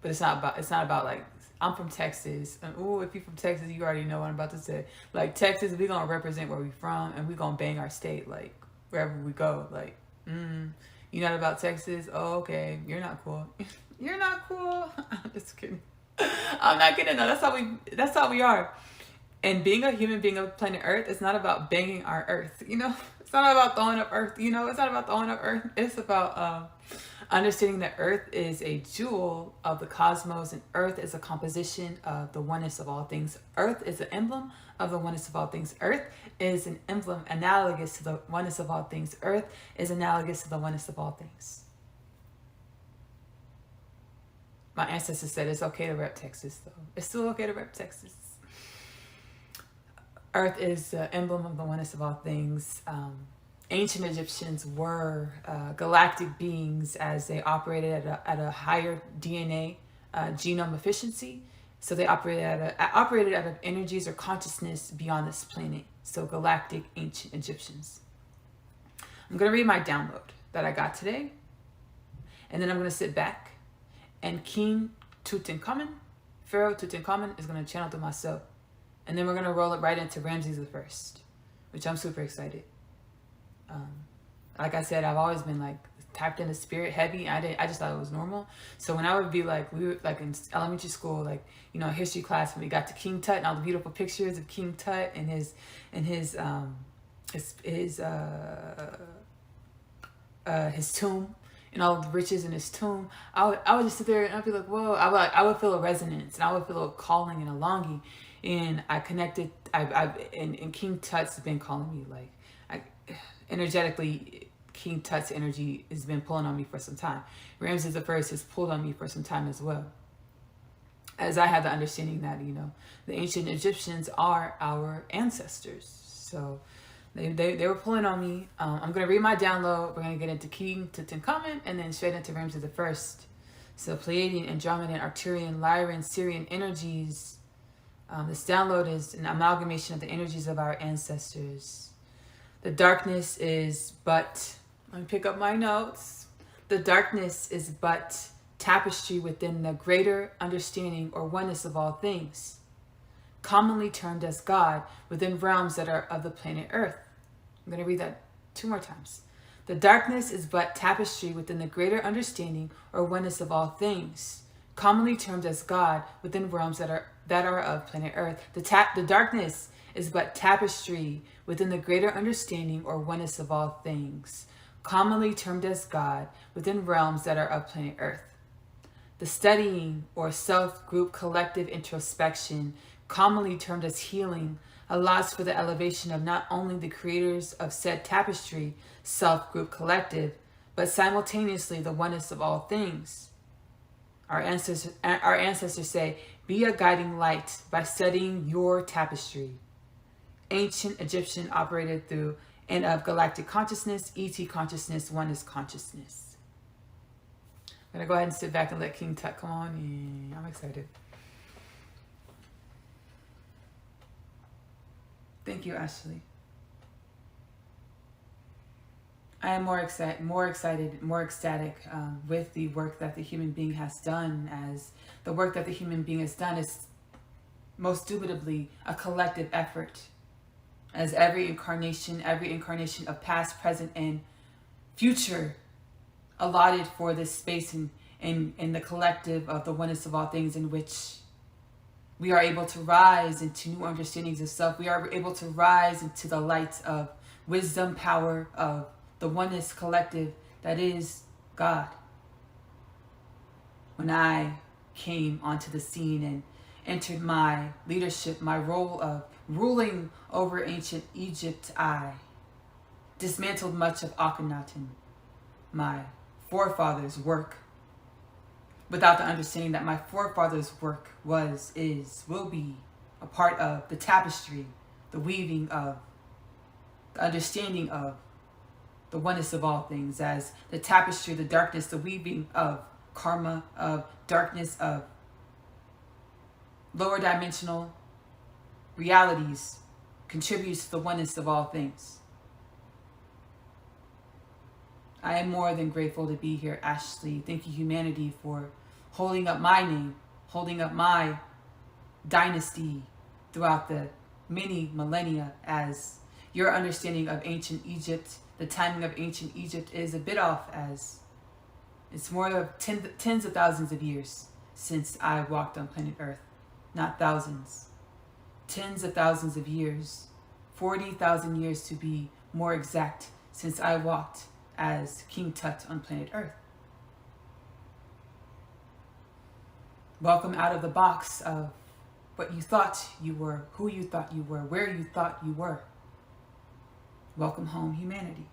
But it's not about like, I'm from Texas. And if you're from Texas, you already know what I'm about to say. Like, Texas, we're gonna represent where we're from, and we're gonna bang our state, like, wherever we go. Like, you're not about Texas? Oh, okay. You're not cool. You're not cool. I'm just kidding. I'm not kidding. No, that's how we are. And being a human being of planet Earth, it's not about banging our Earth, It's not about throwing up Earth, It's not about throwing up Earth. It's about understanding that Earth is a jewel of the cosmos, and Earth is a composition of the oneness of all things. Earth is an emblem of the oneness of all things. Earth is an emblem analogous to the oneness of all things. Earth is analogous to the oneness of all things. My ancestors said it's okay to rep Texas, though. It's still okay to rep Texas. Earth is the emblem of the oneness of all things. Ancient Egyptians were galactic beings as they operated at a higher DNA genome efficiency. So they operated out of energies or consciousness beyond this planet. So galactic ancient Egyptians. I'm going to read my download that I got today. And then I'm going to sit back, and King Tutankhamun, Pharaoh Tutankhamun, is going to channel through myself. And then we're going to roll it right into Ramses the First, which I'm super excited. Like I said, I've always been like tapped into spirit heavy. I just thought it was normal. So when I would be like, we were like in elementary school, like, you know, history class, when we got to King Tut and all the beautiful pictures of King Tut and his tomb and all the riches in his tomb, I would just sit there and I'd be like, whoa. I would feel a resonance, and I would feel a calling and a longing, and I connected. And King Tut's been calling me, like, energetically. King Tut's energy has been pulling on me for some time. Ramses the First has pulled on me for some time as well, as I have the understanding that, you know, the ancient Egyptians are our ancestors. So they were pulling on me. I'm going to read my download. We're going to get into King Tutankhamun and then straight into Ramses the First. So Pleiadian, Andromedan, Arcturian, Lyran, Syrian energies. This download is an amalgamation of the energies of our ancestors. The darkness is but... Let me pick up my notes. The darkness is but tapestry within the greater understanding or oneness of all things, commonly termed as God, within realms that are of the planet Earth. I'm going to read that 2 more times. The darkness is but tapestry within the greater understanding or oneness of all things, commonly termed as God, within realms that are of planet Earth. The darkness is but tapestry within the greater understanding or oneness of all things, commonly termed as God, within realms that are of planet Earth. The studying or self-group collective introspection, commonly termed as healing, allows for the elevation of not only the creators of said tapestry, self-group collective, but simultaneously the oneness of all things. Our ancestors say, be a guiding light by studying your tapestry. Ancient Egyptian operated through and of galactic consciousness, ET consciousness, oneness consciousness. I'm going to go ahead and sit back and let King Tut come on. Yeah, I'm excited. Thank you, Ashley. I am more excited, more ecstatic with the work that the human being has done, as the work that the human being has done is most indubitably a collective effort. As every incarnation of past, present, and future allotted for this space in the collective of the oneness of all things, in which we are able to rise into new understandings of self. We are able to rise into the light of wisdom, power, of the oneness collective that is God. When I came onto the scene and entered my leadership, my role of ruling over ancient Egypt, I dismantled much of Akhenaten, my forefathers' work, without the understanding that my forefathers' work was, is, will be a part of the tapestry, the weaving of, the understanding of the oneness of all things, as the tapestry, the darkness, the weaving of karma, of darkness, of lower dimensional realities contributes to the oneness of all things. I am more than grateful to be here, Ashley. Thank you, humanity, for holding up my name, holding up my dynasty throughout the many millennia, as your understanding of ancient Egypt, the timing of ancient Egypt is a bit off, as it's more of tens of thousands of years since I walked on planet Earth, not thousands. Tens of thousands of years, 40,000 years to be more exact, since I walked as King Tut on planet Earth. Welcome out of the box of what you thought you were, who you thought you were, where you thought you were. Welcome home, humanity.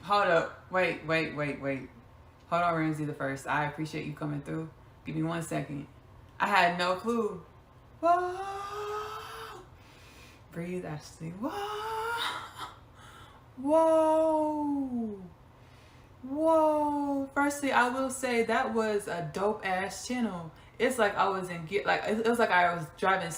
Hold up. Wait. Hold on, Ramsey the First. I appreciate you coming through. Give me 1 second. I had no clue. Whoa. Breathe, Ashley. Whoa. Firstly, I will say that was a dope ass channel. It's like I was in gear. Like it was like I was driving.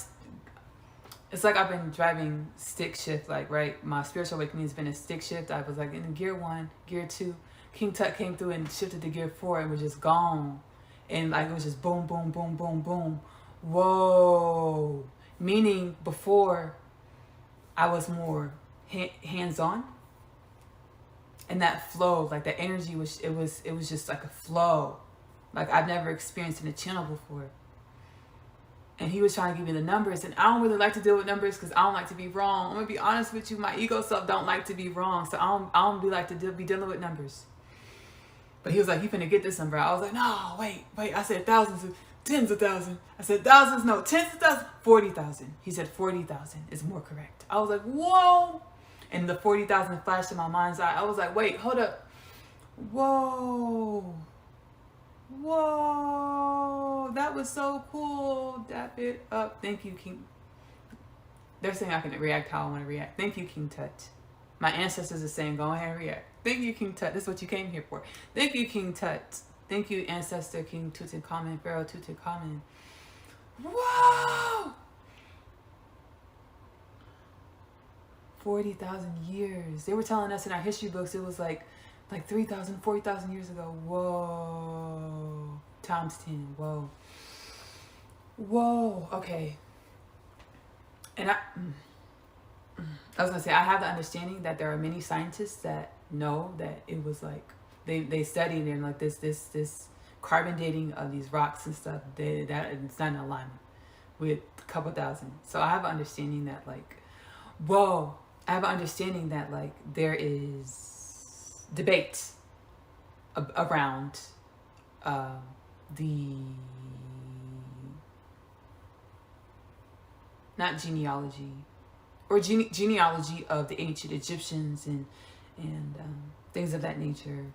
it's like I've been driving stick shift, like, right? My spiritual awakening has been a stick shift. I was like in gear 1, gear 2. King Tut came through and shifted to gear 4 and was just gone. And like it was just boom, boom, boom, boom, boom. Whoa. Meaning before I was more hands-on. And that flow, like that energy was just like a flow. Like I've never experienced in a channel before. And he was trying to give me the numbers, and I don't really like to deal with numbers because I don't like to be wrong. I'm gonna be honest with you, my ego self don't like to be wrong, so I don't be like to be dealing with numbers. But he was like, "You finna get this number." I was like, "No, wait." I said thousands, tens of thousands. I said thousands, no, tens of thousands, 40,000. He said 40,000 is more correct. I was like, "Whoa!" And the 40,000 flashed in my mind's eye. I was like, "Wait, hold up, whoa." Whoa, that was so cool. Dap it up. Thank you, King. They're saying I can react how I want to react. Thank you, King Tut. My ancestors are saying go ahead and react. Thank you, King Tut. This is what you came here for. Thank you, King Tut. Thank you, Ancestor King Tutankhamun, Pharaoh Tutankhamun. Whoa! 40,000 years. They were telling us in our history books it was like 3,000, 40,000 years ago. Whoa. Times 10. Whoa. Whoa. Okay. And I was going to say, I have the understanding that there are many scientists that know that it was like, they studied and like this carbon dating of these rocks and stuff, that it's not in alignment with a couple thousand. So I have an understanding that like, whoa. I have an understanding that like there is debate around the not genealogy or genealogy of the ancient Egyptians and things of that nature.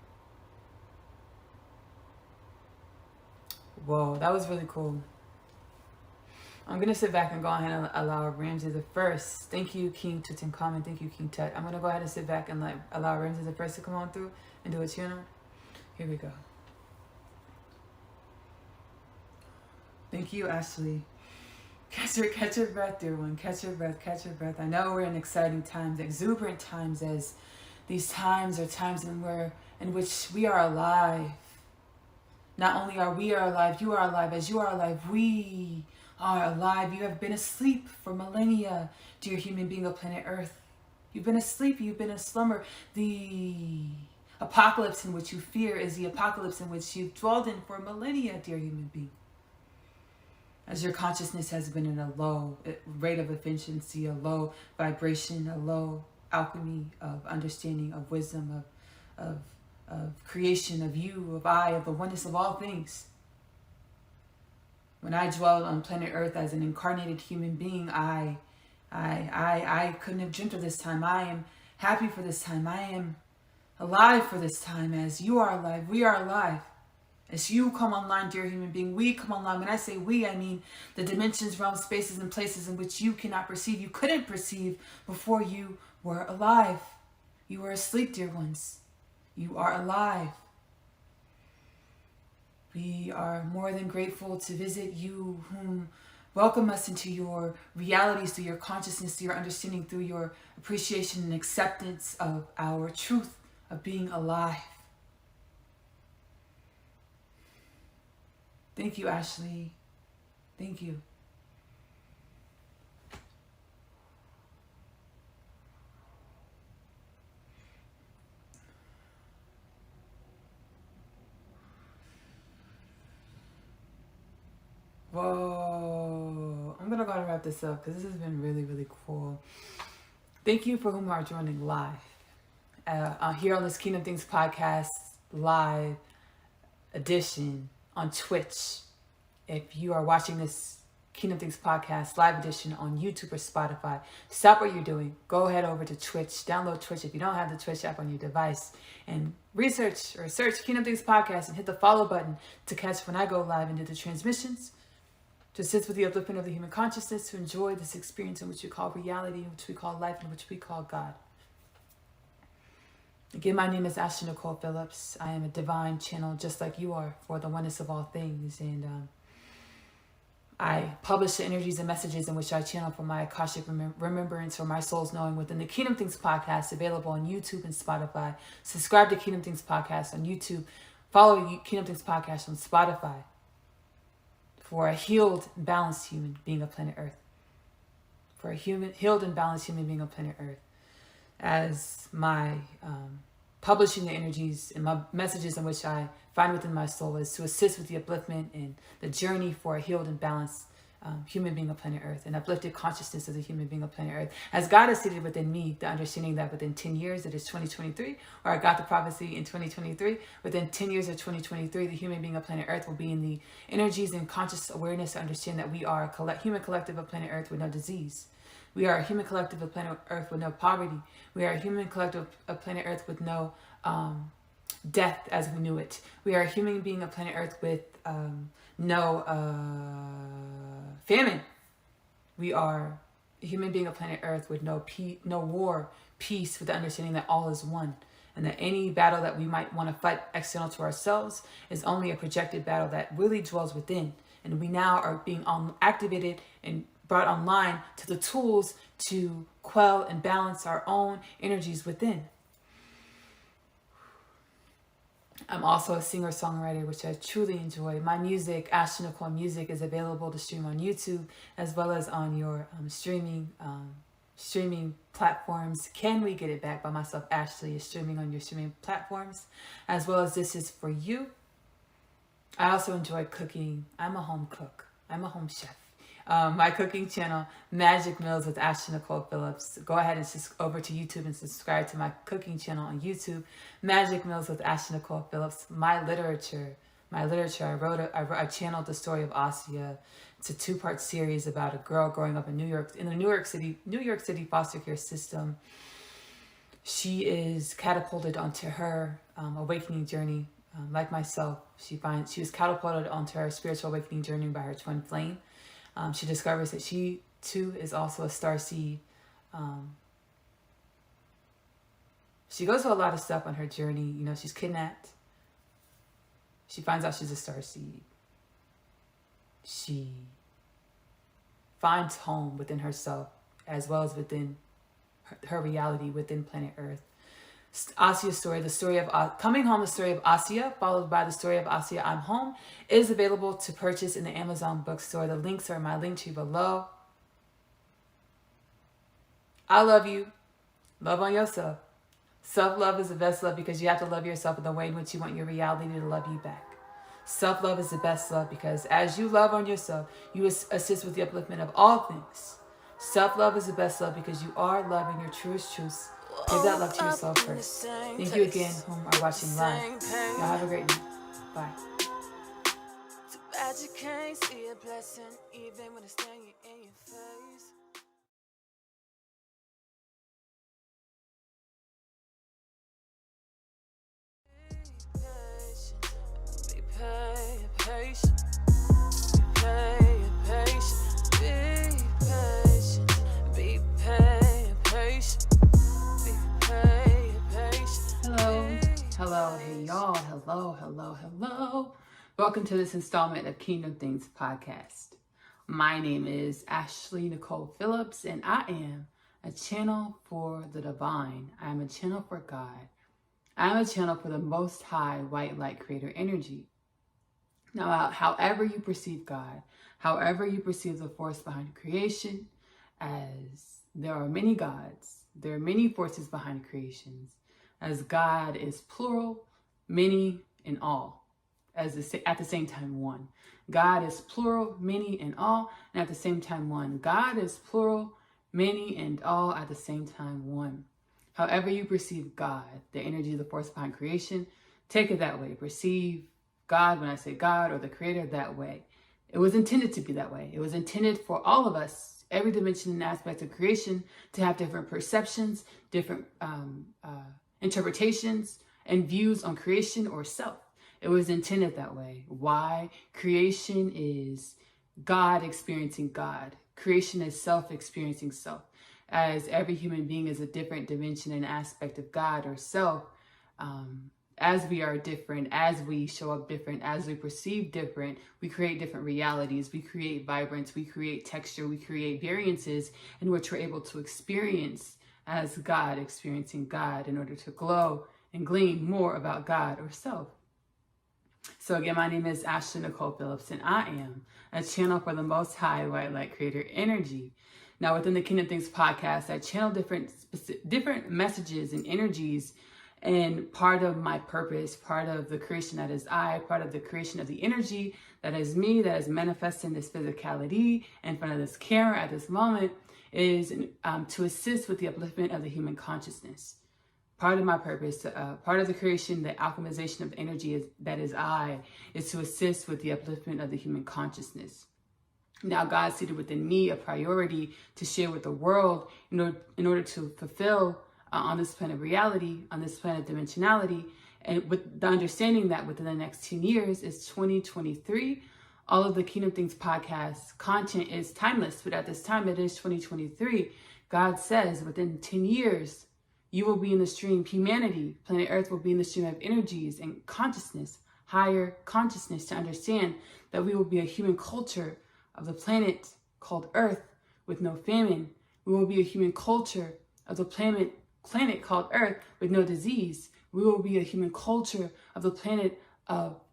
Whoa, that was really cool. I'm going to sit back and go ahead and allow Ramses the First. Thank you, King Tutankhamun. Thank you, King Tut. I'm going to go ahead and sit back and allow Ramses the First to come on through and do a channel. Here we go. Thank you, Ashley. Catch your breath, dear one. Catch your breath, catch your breath. I know we're in exciting times, exuberant times, as these times are times in which we are alive. Not only are we alive, you are alive. As you are alive, we are alive. You have been asleep for millennia, dear human being of planet Earth. You've been asleep, you've been in slumber. The apocalypse in which you fear is the apocalypse in which you've dwelled in for millennia, dear human being. As your consciousness has been in a low rate of efficiency, a low vibration, a low alchemy of understanding, of wisdom, of creation, of you, of I, of the oneness of all things. When I dwelled on planet Earth as an incarnated human being, I couldn't have dreamt of this time. I am happy for this time. I am alive for this time. As you are alive, we are alive. As you come online, dear human being, we come online. When I say we, I mean the dimensions, realms, spaces, and places in which you cannot perceive. You couldn't perceive before you were alive. You were asleep, dear ones. You are alive. We are more than grateful to visit you, whom welcome us into your realities, through your consciousness, through your understanding, through your appreciation and acceptance of our truth of being alive. Thank you, Ashley. Thank you. Whoa. I'm going to go ahead and wrap this up because this has been really, really cool. Thank you for whom are joining live. Here on this Kingdom Things podcast live edition on Twitch. If you are watching this Kingdom Things podcast live edition on YouTube or Spotify, stop what you're doing. Go ahead over to Twitch. Download Twitch if you don't have the Twitch app on your device. And research or search Kingdom Things podcast and hit the follow button to catch when I go live and do the transmissions. To assist with the upliftment of the human consciousness, to enjoy this experience in which we call reality, in which we call life, in which we call God. Again, my name is Ashley-Nicole Phillips. I am a divine channel just like you are for the oneness of all things. And I publish the energies and messages in which I channel for my Akashic remembrance or my soul's knowing within the Kingdom Things podcast, available on YouTube and Spotify. Subscribe to Kingdom Things podcast on YouTube. Follow Kingdom Things podcast on Spotify for a healed and balanced human being of planet Earth. For a healed and balanced human being of planet Earth. As my publishing the energies and my messages in which I find within my soul is to assist with the upliftment and the journey for a healed and balanced human being of planet Earth, and uplifted consciousness as a human being of planet Earth. As God has seated within me the understanding that within 10 years, it is 2023, or I got the prophecy in 2023, within 10 years of 2023, the human being of planet Earth will be in the energies and conscious awareness to understand that we are a human collective of planet Earth with no disease. We are a human collective of planet Earth with no poverty. We are a human collective of planet Earth with no death as we knew it. We are a human being of planet Earth with no famine. We are a human being of planet Earth with no war, peace, with the understanding that all is one. And that any battle that we might want to fight external to ourselves is only a projected battle that really dwells within. And we now are being activated and brought online to the tools to quell and balance our own energies within. I'm also a singer-songwriter, which I truly enjoy. My music, Ashley-Nicole music, is available to stream on YouTube as well as on your streaming platforms. Can We Get It Back by myself, Ashley, is streaming on your streaming platforms, as well as This Is For You. I also enjoy cooking. I'm a home cook. I'm a home chef. My cooking channel, Magic Meals with Ashley-Nicole Phillips. Go ahead and over to YouTube and subscribe to my cooking channel on YouTube, Magic Meals with Ashley-Nicole Phillips. My literature. I channeled the story of Asiyah. It's a 2-part series about a girl growing up in the New York City foster care system. She is catapulted onto her awakening journey. Like myself, she was catapulted onto her spiritual awakening journey by her twin flame. She discovers that she too is also a starseed. She goes through a lot of stuff on her journey. You know, she's kidnapped. She finds out she's a starseed. She finds home within herself as well as within her reality within planet Earth. Asiyah's story, the story of coming home, the story of Asiyah, followed by the story of Asiyah, I'm Home, is available to purchase in the Amazon bookstore. The links are in my link tree below. I love you. Love on yourself. Self-love is the best love because you have to love yourself in the way in which you want your reality to love you back. Self-love is the best love because as you love on yourself, you assist with the upliftment of all things. Self-love is the best love because you are loving your truest truths. Give that love to yourself first. Thank you again, whom are watching live. Y'all have a great night. Bye. Too bad you can't see a blessing even when it's staring you in your face. Be patient. Be patient. Be patient. Be patient. Hello, hey y'all, hello. Welcome to this installment of Kingdom Things podcast. My name is Ashley-Nicole Phillips, and I am a channel for the divine. I am a channel for God. I am a channel for the Most High White Light Creator energy. Now, however you perceive God, however you perceive the force behind creation, as there are many gods, there are many forces behind creations, as God is plural, many, and all, at the same time one. God is plural, many, and all, and at the same time one. God is plural, many, and all, at the same time one. However you perceive God, the energy of the force behind creation, take it that way. Perceive God, when I say God, or the Creator, that way. It was intended to be that way. It was intended for all of us, every dimension and aspect of creation, to have different perceptions, different interpretations, and views on creation or self. It was intended that way. Why? Creation is God experiencing God. Creation is self experiencing self. As every human being is a different dimension and aspect of God or self, as we are different, as we show up different, as we perceive different, we create different realities, we create vibrance, we create texture, we create variances in which we're able to experience as God, experiencing God in order to glow and glean more about God or self. So again, my name is Ashley-Nicole Phillips, and I am a channel for the Most High White Light Creator Energy. Now, within the Kingdom Things podcast, I channel different messages and energies, and part of my purpose, part of the creation that is I, part of the creation of the energy that is me, that is manifesting this physicality in front of this camera at this moment, is to assist with the upliftment of the human consciousness. Part of my purpose, part of the creation, the alchemization of energy that is I, is to assist with the upliftment of the human consciousness. Now, God seated within me a priority to share with the world in order to fulfill on this plane of reality, on this plane of dimensionality, and with the understanding that within the next 10 years is 2023. All of the Kingdom Things podcast content is timeless, but at this time it is 2023. God says within 10 years, you will be in the stream, humanity, planet Earth will be in the stream of energies and consciousness, higher consciousness, to understand that we will be a human culture of the planet called Earth with no famine. We will be a human culture of the planet called Earth with no disease. We will be a human culture of the planet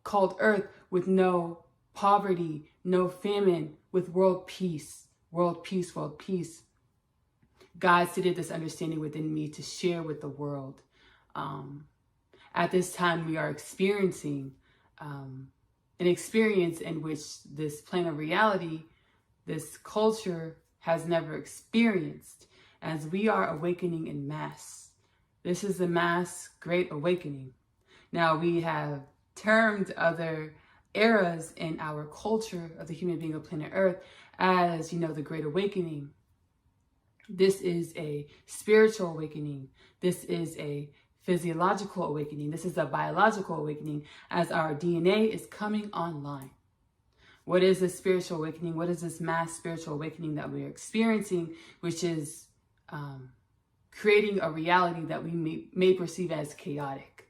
called Earth with no poverty, no famine, with world peace, world peace, world peace. God seated this understanding within me to share with the world. At this time, we are experiencing an experience in which this plane of reality, this culture has never experienced, as we are awakening in mass. This is the mass great awakening. Now, we have termed other eras in our culture of the human being of planet Earth as, the Great Awakening. This is a spiritual awakening. This is a physiological awakening. This is a biological awakening as our DNA is coming online. What is this spiritual awakening? What is this mass spiritual awakening that we are experiencing, which is creating a reality that we may perceive as chaotic?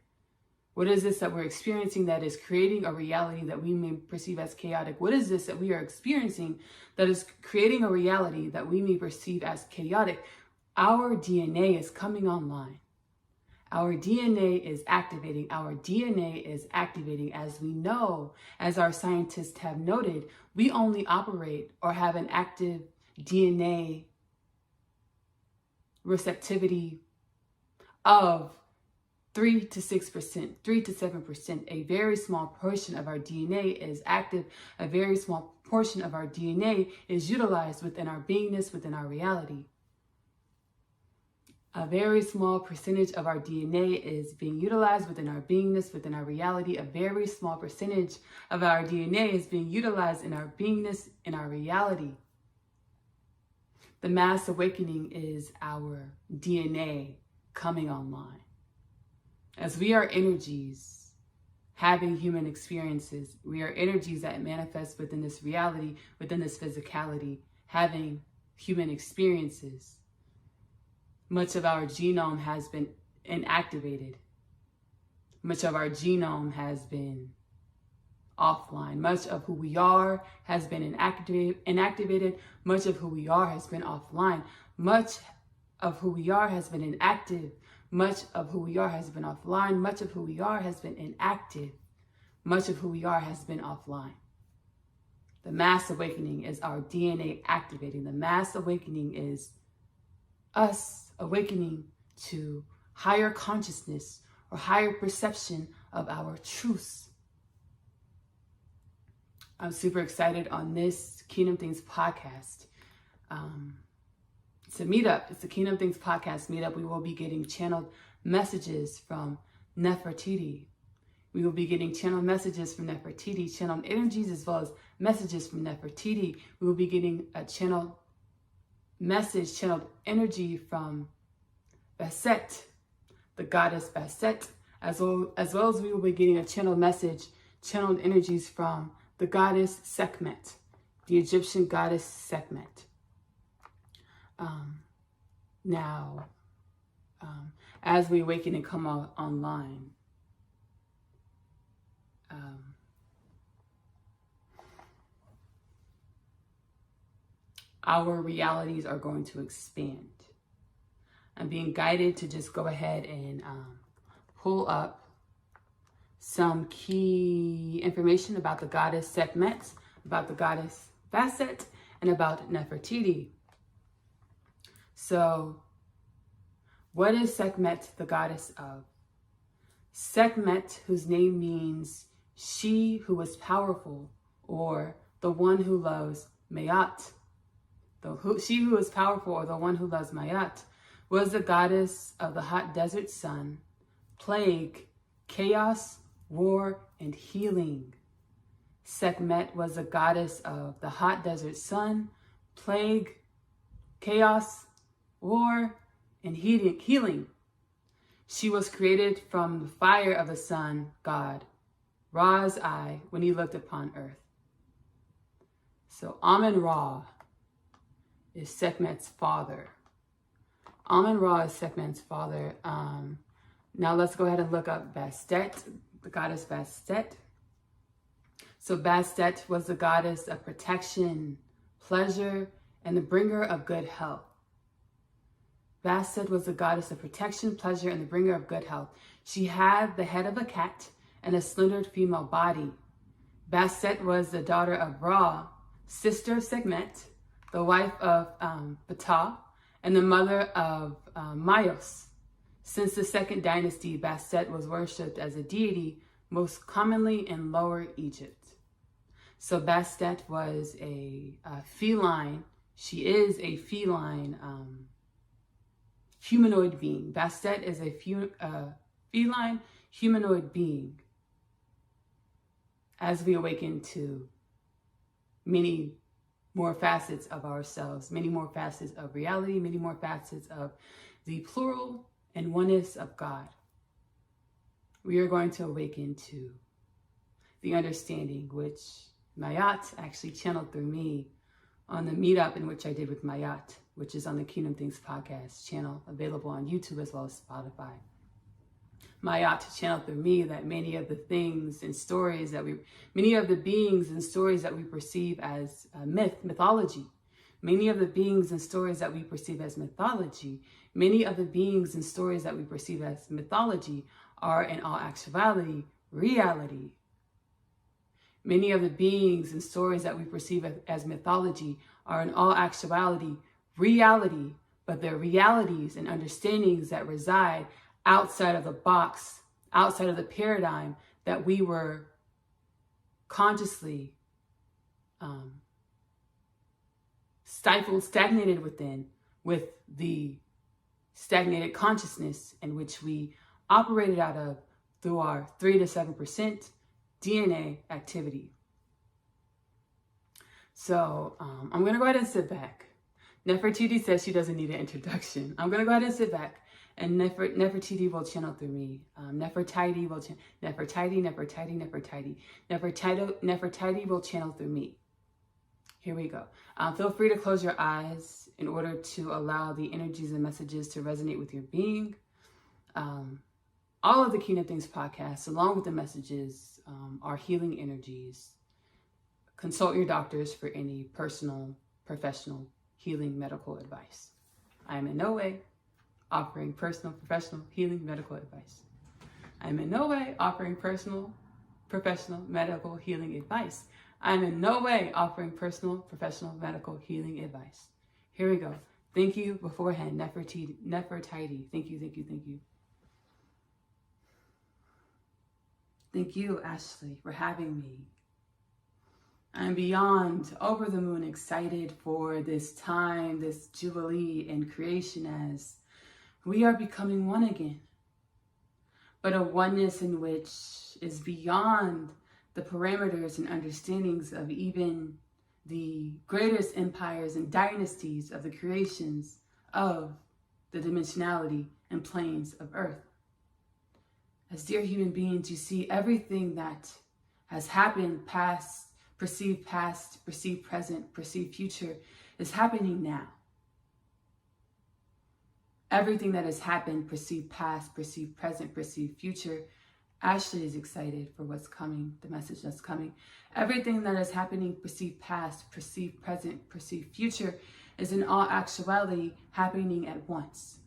What is this that we're experiencing that is creating a reality that we may perceive as chaotic? What is this that we are experiencing that is creating a reality that we may perceive as chaotic? Our DNA is coming online. Our DNA is activating. Our DNA is activating. As we know, as our scientists have noted, we only operate or have an active DNA receptivity of 3 to 6%, 3 to 7%. A very small portion of our DNA is active. A very small portion of our DNA is utilized within our beingness, within our reality. A very small percentage of our DNA is being utilized within our beingness, within our reality. A very small percentage of our DNA is being utilized in our beingness, in our reality. The mass awakening is our DNA coming online. As we are energies having human experiences, we are energies that manifest within this reality, within this physicality, having human experiences. Much of our genome has been inactivated. Much of our genome has been offline. Much of who we are has been inactivated. Much of who we are has been offline. Much of who we are has been inactive. Much of who we are has been offline. Much of who we are has been inactive. Much of who we are has been offline. The mass awakening is our DNA activating. The mass awakening is us awakening to higher consciousness or higher perception of our truths. I'm super excited on this Kingdom Things podcast. It's a meetup. It's the Kingdom Things podcast meetup. We will be getting channeled messages from Nefertiti. We will be getting channeled messages from Nefertiti, channeled energies as well as messages from Nefertiti. We will be getting a channeled message, channeled energy from Bastet, the goddess Bastet, as well as we will be getting a channeled message, channeled energies from the goddess Sekhmet, the Egyptian goddess Sekhmet. Now, as we awaken and come online, our realities are going to expand. I'm being guided to just go ahead and pull up some key information about the goddess Sekhmet, about the goddess Bastet, and about Nefertiti. So, what is Sekhmet the goddess of? Sekhmet, whose name means she who is powerful, or the one who loves Mayat. She who is powerful, or the one who loves Mayat, was the goddess of the hot desert sun, plague, chaos, war, and healing. Sekhmet was the goddess of the hot desert sun, plague, chaos, war, and healing. She was created from the fire of the sun god, Ra's eye, when he looked upon earth. So Amun-Ra is Sekhmet's father. Amun-Ra is Sekhmet's father. Now let's go ahead and look up Bastet, the goddess Bastet. So Bastet was the goddess of protection, pleasure, and the bringer of good health. Bastet was the goddess of protection, pleasure, and the bringer of good health. She had the head of a cat and a slender female body. Bastet was the daughter of Ra, sister of Sekhmet, the wife of Ptah, and the mother of Maios. Since the second dynasty, Bastet was worshipped as a deity, most commonly in Lower Egypt. So Bastet was a feline. She is a feline humanoid being. Bastet is a feline humanoid being. As we awaken to many more facets of ourselves, many more facets of reality, many more facets of the plural and oneness of God, we are going to awaken to the understanding which Mayat actually channeled through me on the meetup in which I did with Mayat, which is on the Kingdom Things podcast channel, available on YouTube as well as Spotify. Mayat channeled through me that many of the things and stories that many of the beings and stories that we perceive as mythology, many of the beings and stories that we perceive as mythology, many of the beings and stories that we perceive as mythology are in all actuality, reality. Many of the beings and stories that we perceive as mythology are in all actuality, reality, but they're realities and understandings that reside outside of the box, outside of the paradigm that we were consciously stagnated within, with the stagnated consciousness in which we operated out of through our 3 to 7% DNA activity. So I'm going to go ahead and sit back. Nefertiti says she doesn't need an introduction. I'm going to go ahead and sit back, and Nefertiti will channel through me. Nefertiti will Nefertiti will channel through me. Here we go. Feel free to close your eyes in order to allow the energies and messages to resonate with your being. All of the Kingdom Things podcasts, along with the messages, are healing energies. Consult your doctors for any personal, professional healing medical advice. I am in no way offering personal, professional healing medical advice. I am in no way offering personal, professional medical healing advice. I am in no way offering personal, professional medical healing advice. Here we go. Thank you beforehand, Nefertiti. Thank you. Thank you, Ashley, for having me. I'm beyond over the moon excited for this time, this jubilee in creation, as we are becoming one again. But a oneness in which is beyond the parameters and understandings of even the greatest empires and dynasties of the creations of the dimensionality and planes of Earth. As dear human beings, you see everything that has happened, past, perceived present, perceived future, is happening now. Everything that has happened, perceived past, perceived present, perceived future, Ashley is excited for what's coming, the message that's coming. Everything that is happening, perceived past, perceived present, perceived future, is in all actuality happening at once.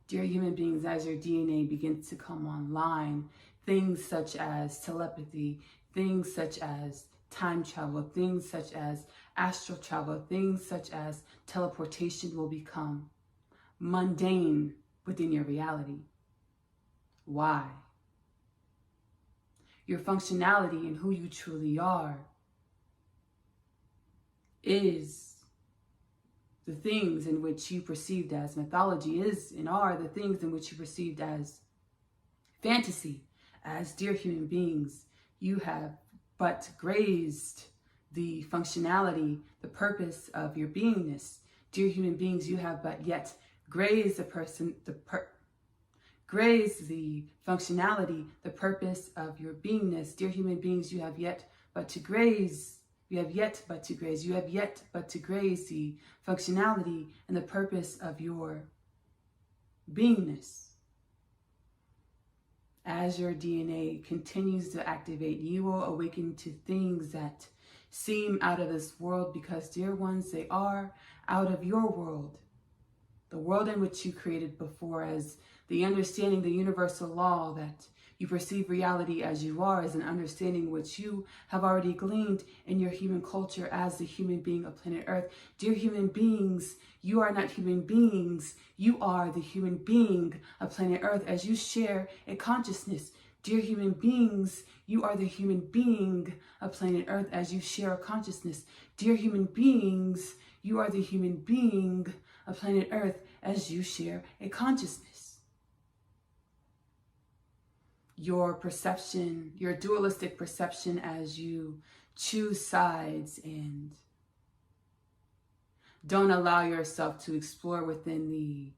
Dear human beings, as your DNA begins to come online, things such as telepathy, things such as time travel, things such as astral travel, things such as teleportation will become mundane within your reality. Why? Your functionality and who you truly are is the things in which you perceived as mythology, is and are the things in which you perceived as fantasy. As dear human beings, you have but grazed the functionality, the purpose of your beingness. Dear human beings, you have but yet grazed grazed the functionality, the purpose of your beingness. Dear human beings, you have yet but to graze. You have yet but to graze. You have yet but to graze the functionality and the purpose of your beingness. As your DNA continues to activate, you will awaken to things that seem out of this world because, dear ones, they are out of your world. The world in which you created before, as the understanding, the universal law that you perceive reality as you are, is an understanding which you have already gleaned in your human culture as the human being of planet Earth. Dear human beings, you are not human beings. You are the human being of planet Earth as you share a consciousness. Dear human beings, you are the human being of planet Earth as you share a consciousness. Dear human beings, you are the human being of planet Earth as you share a consciousness. Your perception, your dualistic perception as you choose sides and don't allow yourself to explore within the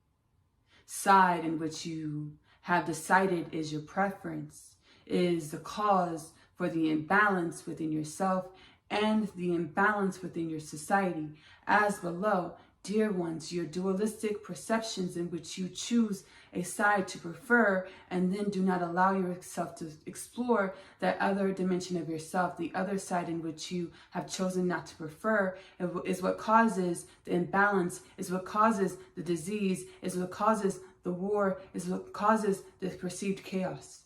side in which you have decided is your preference, is the cause for the imbalance within yourself and the imbalance within your society. As below, dear ones, your dualistic perceptions in which you choose a side to prefer and then do not allow yourself to explore that other dimension of yourself, the other side in which you have chosen not to prefer, is what causes the imbalance, is what causes the disease, is what causes the war, is what causes the perceived chaos.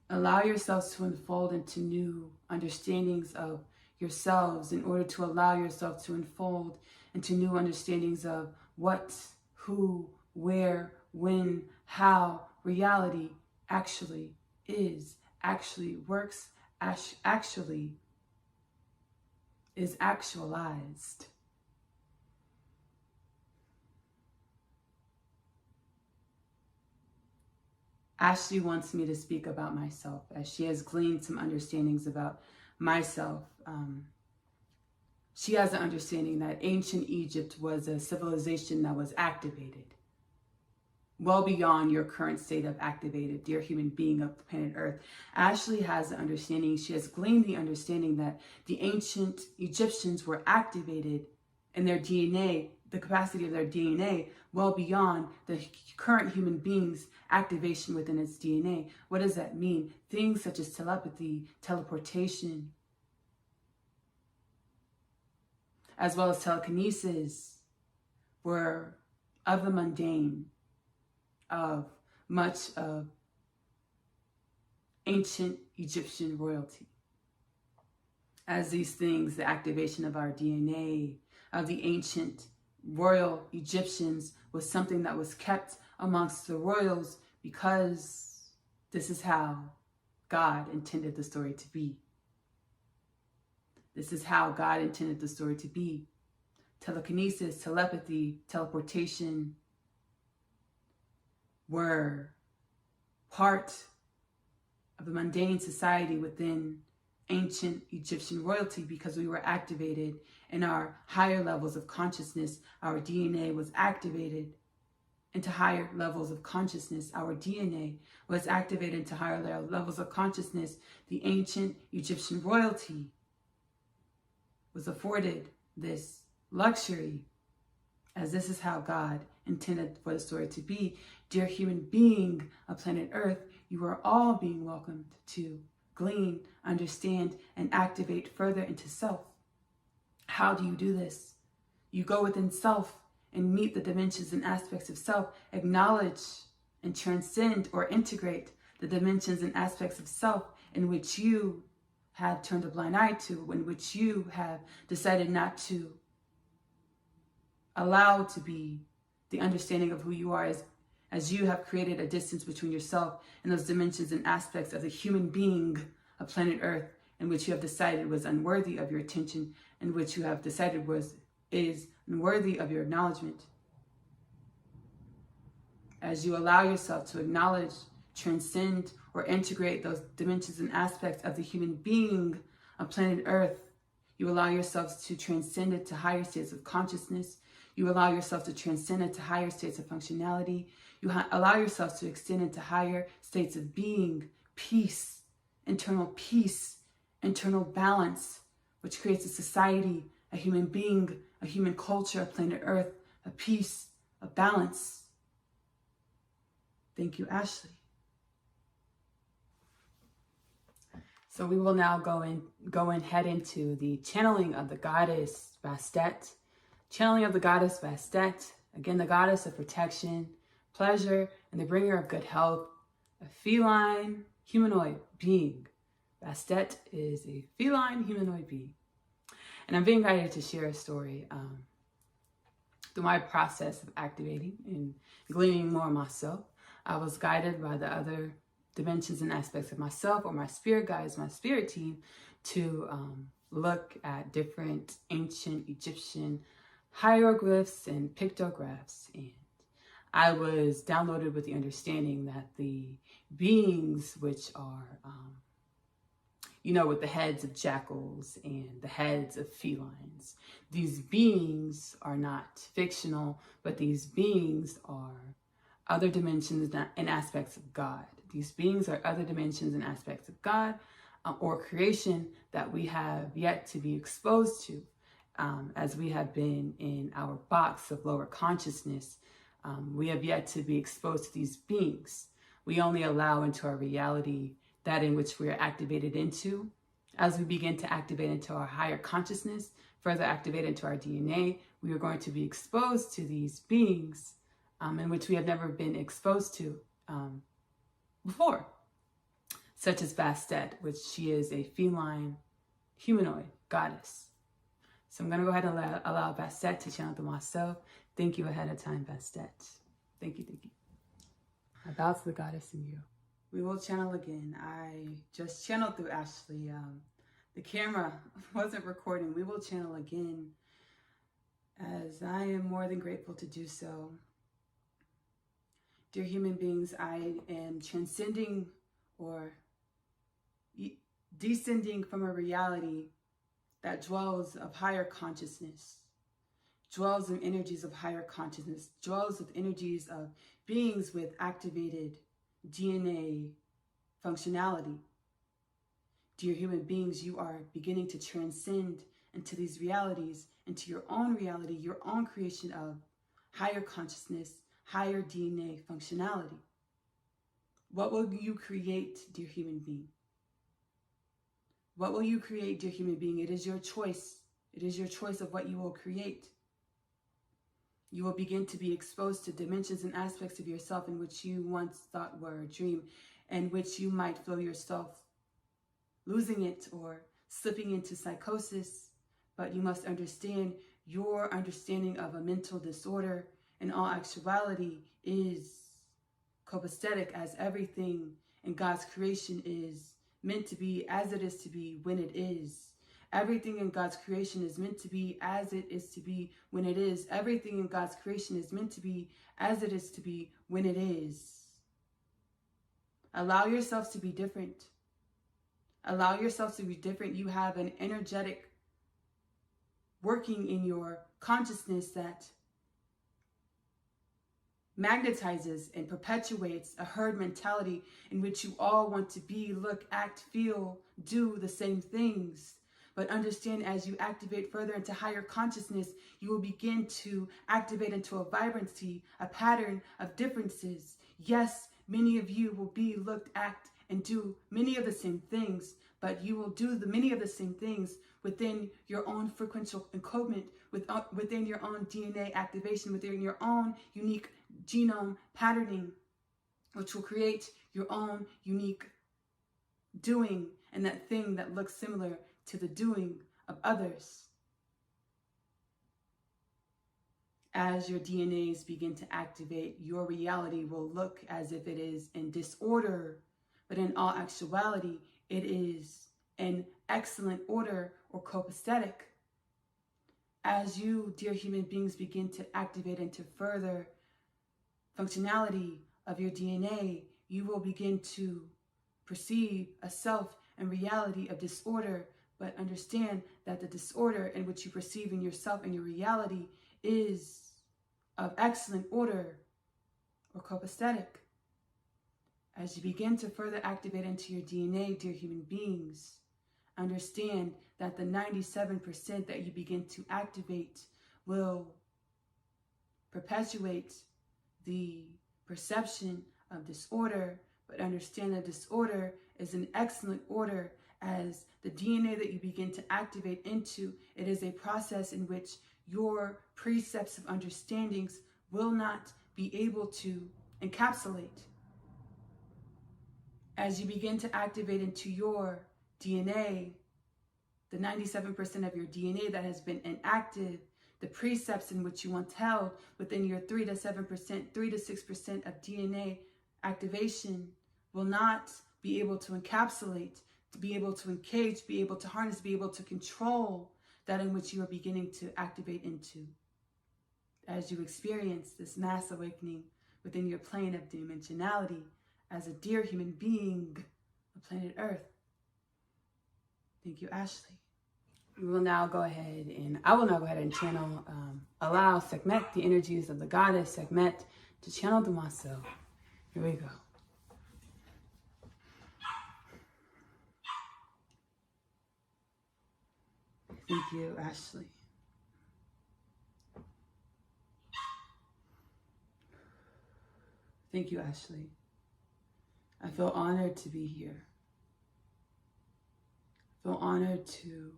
Allow yourselves to unfold into new understandings of yourselves in order to allow yourself to unfold into new understandings of what, who, where, when, how reality actually is, actually works, actually is actualized. Ashley wants me to speak about myself as she has gleaned some understandings about myself. She has an understanding that ancient Egypt was a civilization that was activated well beyond your current state of activated, dear human being of planet Earth. Ashley has the understanding, she has gleaned the understanding that the ancient Egyptians were activated in their DNA, the capacity of their DNA, well beyond the current human being's activation within its DNA. What does that mean? Things such as telepathy, teleportation, as well as telekinesis were of the mundane, of much of ancient Egyptian royalty. As these things, the activation of our DNA, of the ancient royal Egyptians, was something that was kept amongst the royals because this is how God intended the story to be. This is how God intended the story to be. Telekinesis, telepathy, teleportation were part of the mundane society within ancient Egyptian royalty because we were activated in our higher levels of consciousness. Our DNA was activated into higher levels of consciousness. Our DNA was activated into higher levels of consciousness. The ancient Egyptian royalty was afforded this luxury, as this is how God intended for the story to be. Dear human being of planet Earth, you are all being welcomed to glean, understand, and activate further into self. How do you do this? You go within self and meet the dimensions and aspects of self, acknowledge and transcend or integrate the dimensions and aspects of self in which you have turned a blind eye to, in which you have decided not to allow to be the understanding of who you are, as you have created a distance between yourself and those dimensions and aspects of the human being of planet Earth, in which you have decided was unworthy of your attention, in which you have decided is unworthy of your acknowledgement. As you allow yourself to acknowledge, transcend, or integrate those dimensions and aspects of the human being of planet Earth, you allow yourselves to transcend it to higher states of consciousness. You allow yourself to transcend it to higher states of functionality. You allow yourself to extend into higher states of being, peace, internal balance, which creates a society, a human being, a human culture, a planet Earth, a peace, a balance. Thank you, Ashley. So we will now go and head into the channeling of the goddess Bastet. Channeling of the goddess Bastet, again, the goddess of protection, pleasure, and the bringer of good health, a feline humanoid being. Bastet is a feline humanoid being. And I'm being guided to share a story through my process of activating and gleaning more of myself. I was guided by the other dimensions and aspects of myself, or my spirit guides, my spirit team, to look at different ancient Egyptian hieroglyphs and pictographs. And I was downloaded with the understanding that the beings, which are, with the heads of jackals and the heads of felines, these beings are not fictional, but these beings are other dimensions and aspects of God. These beings are other dimensions and aspects of God or creation that we have yet to be exposed to, as we have been in our box of lower consciousness. We have yet to be exposed to these beings. We only allow into our reality that in which we are activated into. As we begin to activate into our higher consciousness, further activate into our DNA, we are going to be exposed to these beings in which we have never been exposed to before, such as Bastet, which she is a feline humanoid goddess. So I'm going to go ahead and allow Bastet to channel through myself. Thank you ahead of time, Bastet. Thank you. I bow to the goddess in you. We will channel again. I just channeled through Ashley. The camera wasn't recording. We will channel again, as I am more than grateful to do so. Dear human beings, I am transcending or descending from a reality that dwells of higher consciousness, dwells in energies of higher consciousness, dwells with energies of beings with activated DNA functionality. Dear human beings, you are beginning to transcend into these realities, into your own reality, your own creation of higher consciousness, higher DNA functionality. What will you create, dear human being? What will you create, dear human being? It is your choice. It is your choice of what you will create. You will begin to be exposed to dimensions and aspects of yourself in which you once thought were a dream, and which you might feel yourself losing it or slipping into psychosis. But you must understand, your understanding of a mental disorder in all actuality is copacetic, as everything in God's creation is meant to be as it is to be when it is. Everything in God's creation is meant to be as it is to be when it is. Everything in God's creation is meant to be as it is to be when it is. Allow yourselves to be different. Allow yourselves to be different. You have an energetic working in your consciousness that magnetizes and perpetuates a herd mentality in which you all want to be, look, act, feel, do the same things. But understand, as you activate further into higher consciousness, you will begin to activate into a vibrancy, a pattern of differences. Yes, many of you will be looked at and do many of the same things, but you will do many of the same things within your own frequential encodement, within your own DNA activation, within your own unique genome patterning, which will create your own unique doing and that thing that looks similar to the doing of others. As your DNAs begin to activate, your reality will look as if it is in disorder, but in all actuality, it is in excellent order or copacetic. As you, dear human beings, begin to activate into further functionality of your DNA, you will begin to perceive a self and reality of disorder, but understand that the disorder in which you perceive in yourself and your reality is of excellent order or copacetic. As you begin to further activate into your DNA, dear human beings, understand that the 97% that you begin to activate will perpetuate the perception of disorder, but understand that disorder is an excellent order. As the DNA that you begin to activate into, it is a process in which your precepts of understandings will not be able to encapsulate. As you begin to activate into your DNA, the 97% of your DNA that has been inactive, the precepts in which you once held within your 3 to 7%, 3 to 6% of DNA activation will not be able to encapsulate, to be able to engage, be able to harness, be able to control that in which you are beginning to activate into. As you experience this mass awakening within your plane of dimensionality as a dear human being of planet Earth. Thank you, Ashley. I will now go ahead and channel, allow Sekhmet, the energies of the goddess Sekhmet, to channel through myself. Here we go. Thank you, Ashley. Thank you, Ashley. I feel honored to be here. I feel honored to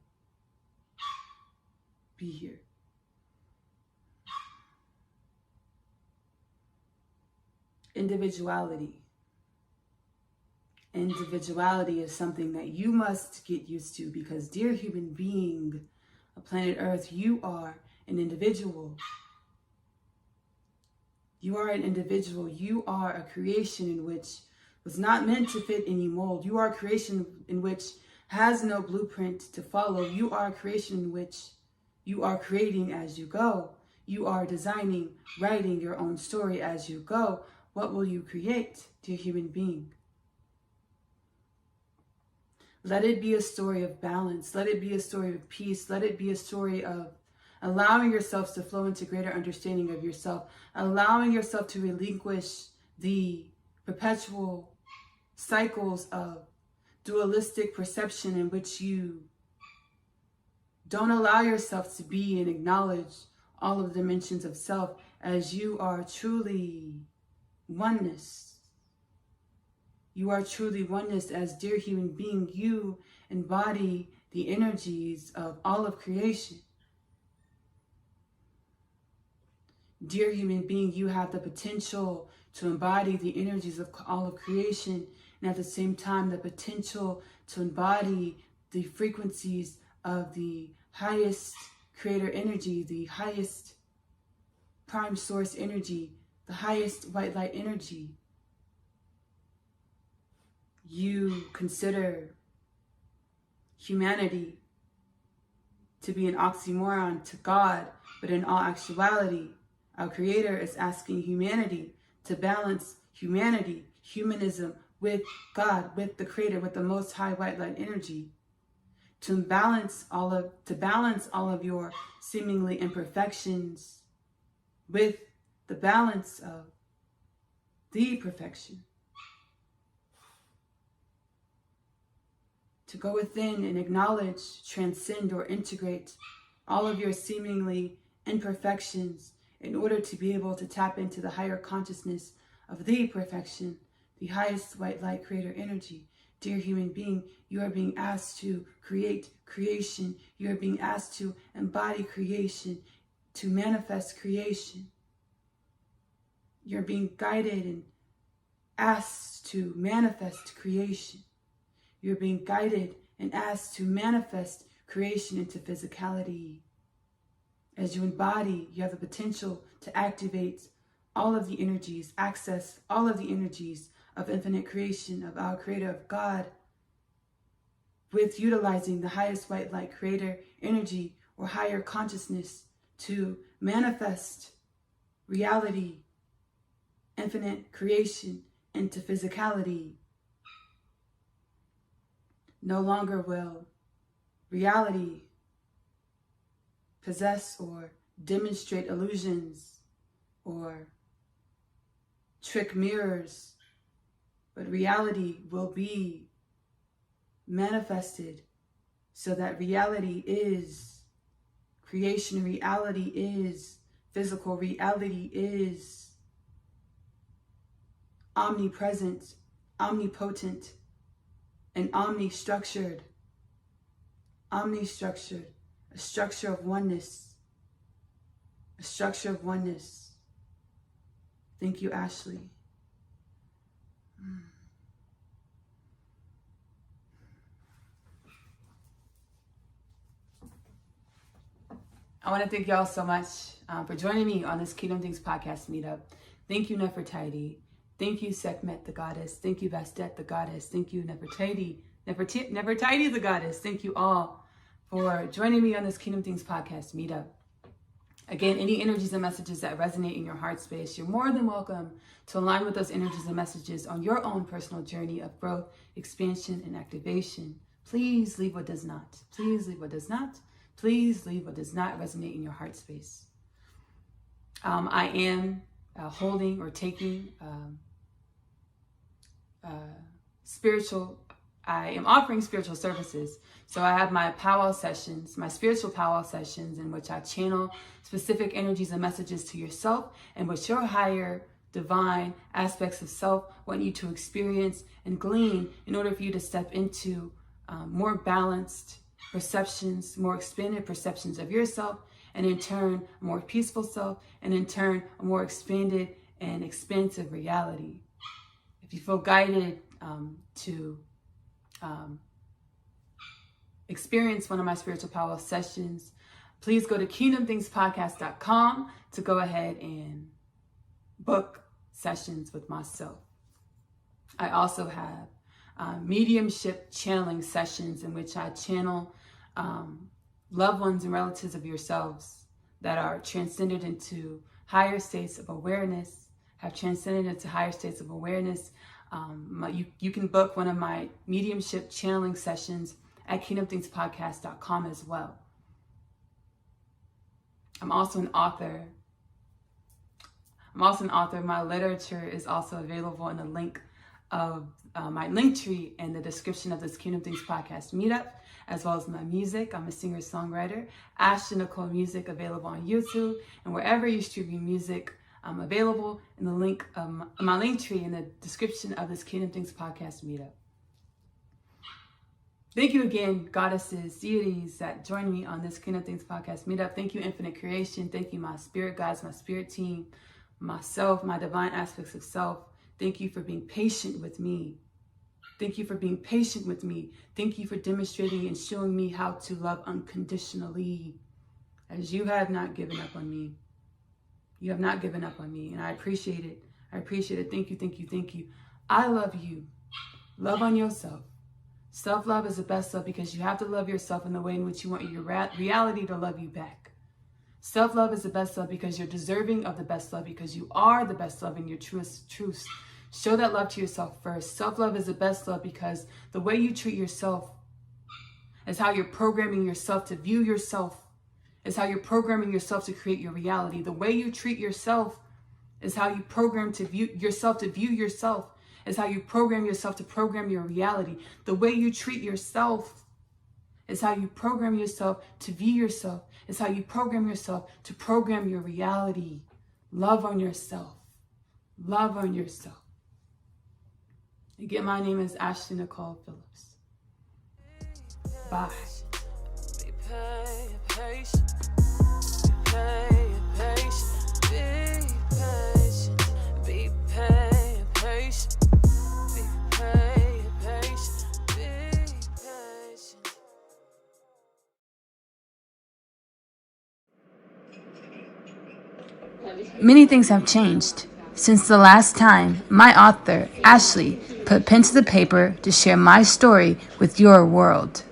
be here. Individuality. Individuality is something that you must get used to because, dear human being of planet Earth, you are an individual. You are an individual. You are a creation in which was not meant to fit any mold. You are a creation in which has no blueprint to follow. You are a creation in which you are creating as you go. You are designing, writing your own story as you go. What will you create, dear human being? Let it be a story of balance. Let it be a story of peace. Let it be a story of allowing yourselves to flow into greater understanding of yourself, allowing yourself to relinquish the perpetual cycles of dualistic perception in which you don't allow yourself to be and acknowledge all of the dimensions of self as you are truly oneness. You are truly oneness as, dear human being, you embody the energies of all of creation. Dear human being, you have the potential to embody the energies of all of creation, and at the same time, the potential to embody the frequencies of the highest creator energy, the highest prime source energy, the highest white light energy. You consider humanity to be an oxymoron to God, but in all actuality, our Creator is asking humanity to balance humanity, humanism, with God, with the Creator, with the Most High White Light energy, to balance all of your seemingly imperfections with the balance of the perfection. to go within and acknowledge, transcend, or integrate all of your seemingly imperfections in order to be able to tap into the higher consciousness of the perfection, the highest white light creator energy. Dear human being, you are being asked to create creation. You are being asked to embody creation, to manifest creation. You're being guided and asked to manifest creation. You're being guided and asked to manifest creation into physicality. As you embody, you have the potential to activate all of the energies, access all of the energies of infinite creation, of our creator, of God, with utilizing the highest white light creator energy or higher consciousness to manifest reality, infinite creation into physicality. No longer will reality possess or demonstrate illusions or trick mirrors, but reality will be manifested so that reality is creation, reality is physical, reality is omnipresent, omnipotent, and omni-structured, a structure of oneness, a structure of oneness. Thank you, Ashley. I want to thank y'all so much for joining me on this Kingdom Things podcast meetup. Thank you, Nefertiti. Thank you, Sekhmet, the goddess. Thank you, Bastet, the goddess. Thank you, Nefertiti, the goddess. Thank you all for joining me on this Kingdom Things podcast meetup. Again, any energies and messages that resonate in your heart space, you're more than welcome to align with those energies and messages on your own personal journey of growth, expansion, and activation. Please leave what does not. Please leave what does not. Please leave what does not resonate in your heart space. I am holding or taking I am offering spiritual services. So I have my powwow sessions, my spiritual powwow sessions, in which I channel specific energies and messages to yourself, and which your higher divine aspects of self want you to experience and glean in order for you to step into more balanced perceptions, more expanded perceptions of yourself, and in turn, a more peaceful self, and in turn, a more expanded and expansive reality. If you feel guided to experience one of my spiritual powwow sessions, please go to kingdomthingspodcast.com to go ahead and book sessions with myself. I also have mediumship channeling sessions in which I channel loved ones and relatives of yourselves that are transcended into higher states of awareness, have transcended into higher states of awareness. You can book one of my mediumship channeling sessions at kingdomthingspodcast.com as well. I'm also an author. My literature is also available in the link of my link tree in the description of this Kingdom Things podcast meetup, as well as my music. I'm a singer-songwriter. Ashley-Nicole music available on YouTube and wherever you're streaming music. I'm available in the link, my link tree in the description of this Kingdom Things podcast meetup. Thank you again, goddesses, deities that joined me on this Kingdom Things podcast meetup. Thank you, Infinite Creation. Thank you, my spirit guides, my spirit team, myself, my divine aspects of self. Thank you for being patient with me. Thank you for being patient with me. Thank you for demonstrating and showing me how to love unconditionally, as you have not given up on me. You have not given up on me, and I appreciate it. I appreciate it. Thank you, thank you, thank you. I love you. Love on yourself. Self-love is the best love because you have to love yourself in the way in which you want your reality to love you back. Self-love is the best love because you're deserving of the best love, because you are the best love in your truest truths. Show that love to yourself first. Self-love is the best love because the way you treat yourself is how you're programming yourself to view yourself, is how you're programming yourself to create your reality. The way you treat yourself is how you program to view yourself, is how you program yourself to program your reality. The way you treat yourself is how you program yourself to view yourself. It's how you program yourself to program your reality. Love on yourself. Love on yourself. Again, my name is Ashley-Nicole Phillips. Bye. Be patient. Be patient. Be patient. Many things have changed since the last time my author, Ashley, put pen to the paper to share my story with your world.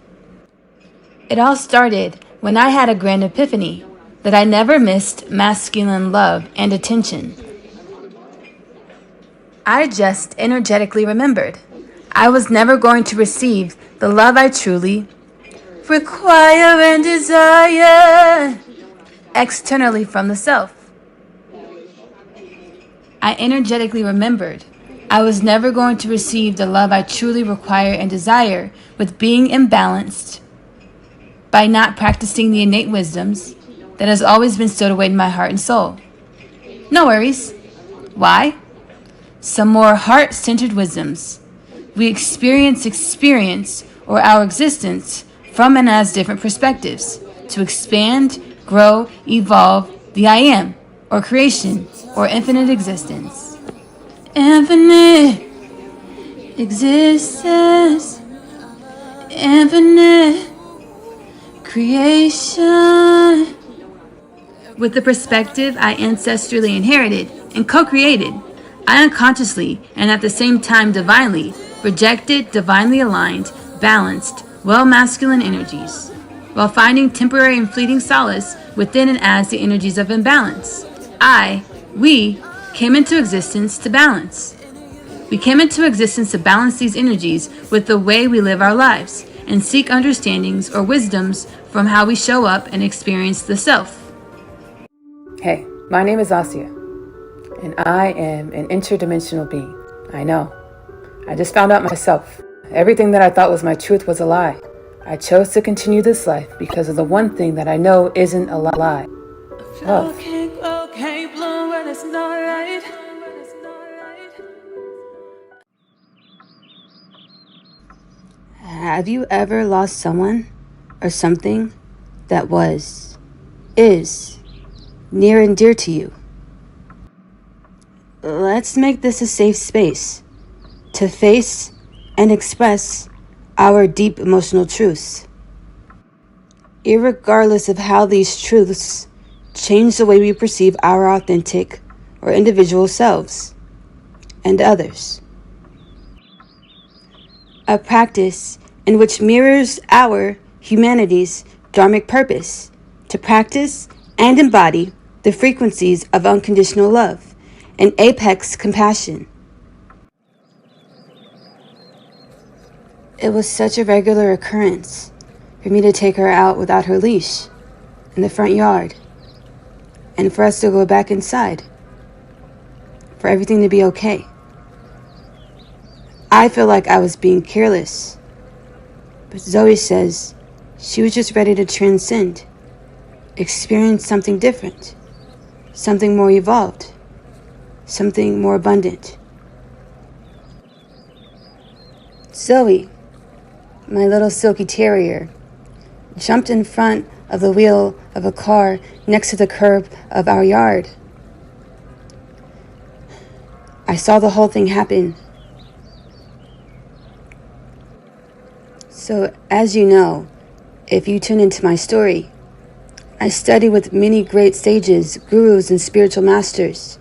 It all started when I had a grand epiphany that I never missed masculine love and attention. I just energetically remembered I was never going to receive the love I truly require and desire externally from the self. I energetically remembered I was never going to receive the love I truly require and desire with being imbalanced by not practicing the innate wisdoms that has always been stowed away in my heart and soul. No worries. Why? Some more heart-centered wisdoms. We experience or our existence from and as different perspectives to expand, grow, evolve the I am, or creation, or infinite existence. Infinite existence. Infinite creation. With the perspective I ancestrally inherited and co-created, I unconsciously and at the same time divinely rejected divinely aligned, balanced, well-masculine energies, while finding temporary and fleeting solace within and as the energies of imbalance. We came into existence to balance. We came into existence to balance these energies with the way we live our lives and seek understandings or wisdoms from how we show up and experience the self. Hey, my name is Asiyah, and I am an interdimensional being. I know. I just found out myself. Everything that I thought was my truth was a lie. I chose to continue this life because of the one thing that I know isn't a lie. Love. Have you ever lost someone or something that is near and dear to you? Let's make this a safe space to face and express our deep emotional truths, irregardless of how these truths change the way we perceive our authentic or individual selves and others. A practice in which mirrors our humanity's dharmic purpose to practice and embody the frequencies of unconditional love and apex compassion. It was such a regular occurrence for me to take her out without her leash in the front yard, and for us to go back inside, for everything to be okay. I feel like I was being careless, but Zoe says she was just ready to transcend, experience something different, something more evolved, something more abundant. Zoe, my little silky terrier, jumped in front of the wheel of a car next to the curb of our yard. I saw the whole thing happen. So, as you know, if you tune into my story, I study with many great sages, gurus, and spiritual masters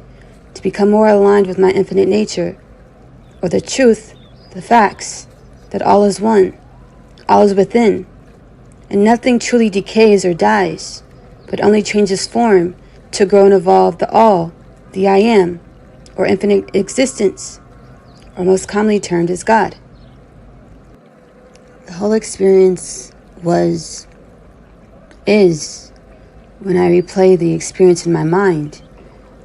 to become more aligned with my infinite nature, or the truth, the facts, that all is one, all is within, and nothing truly decays or dies, but only changes form to grow and evolve the all, the I am, or infinite existence, or most commonly termed as God. The whole experience is, when I replay the experience in my mind,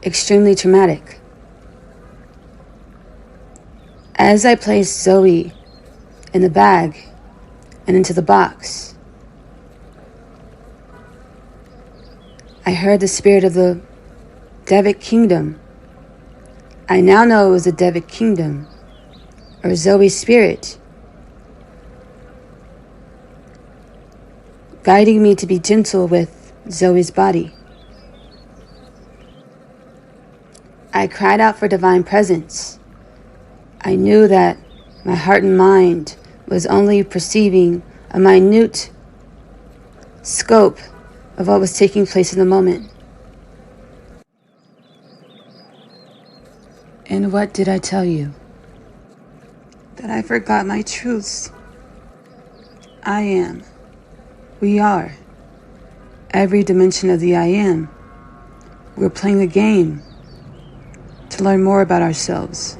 extremely traumatic. As I placed Zoe in the bag and into the box, I heard the spirit of the Devic Kingdom. I now know it was the Devic Kingdom, or Zoe's spirit, guiding me to be gentle with Zoe's body. I cried out for divine presence. I knew that my heart and mind was only perceiving a minute scope of what was taking place in the moment. And what did I tell you? That I forgot my truths. I am. We are. Every dimension of the I am. We're playing a game to learn more about ourselves,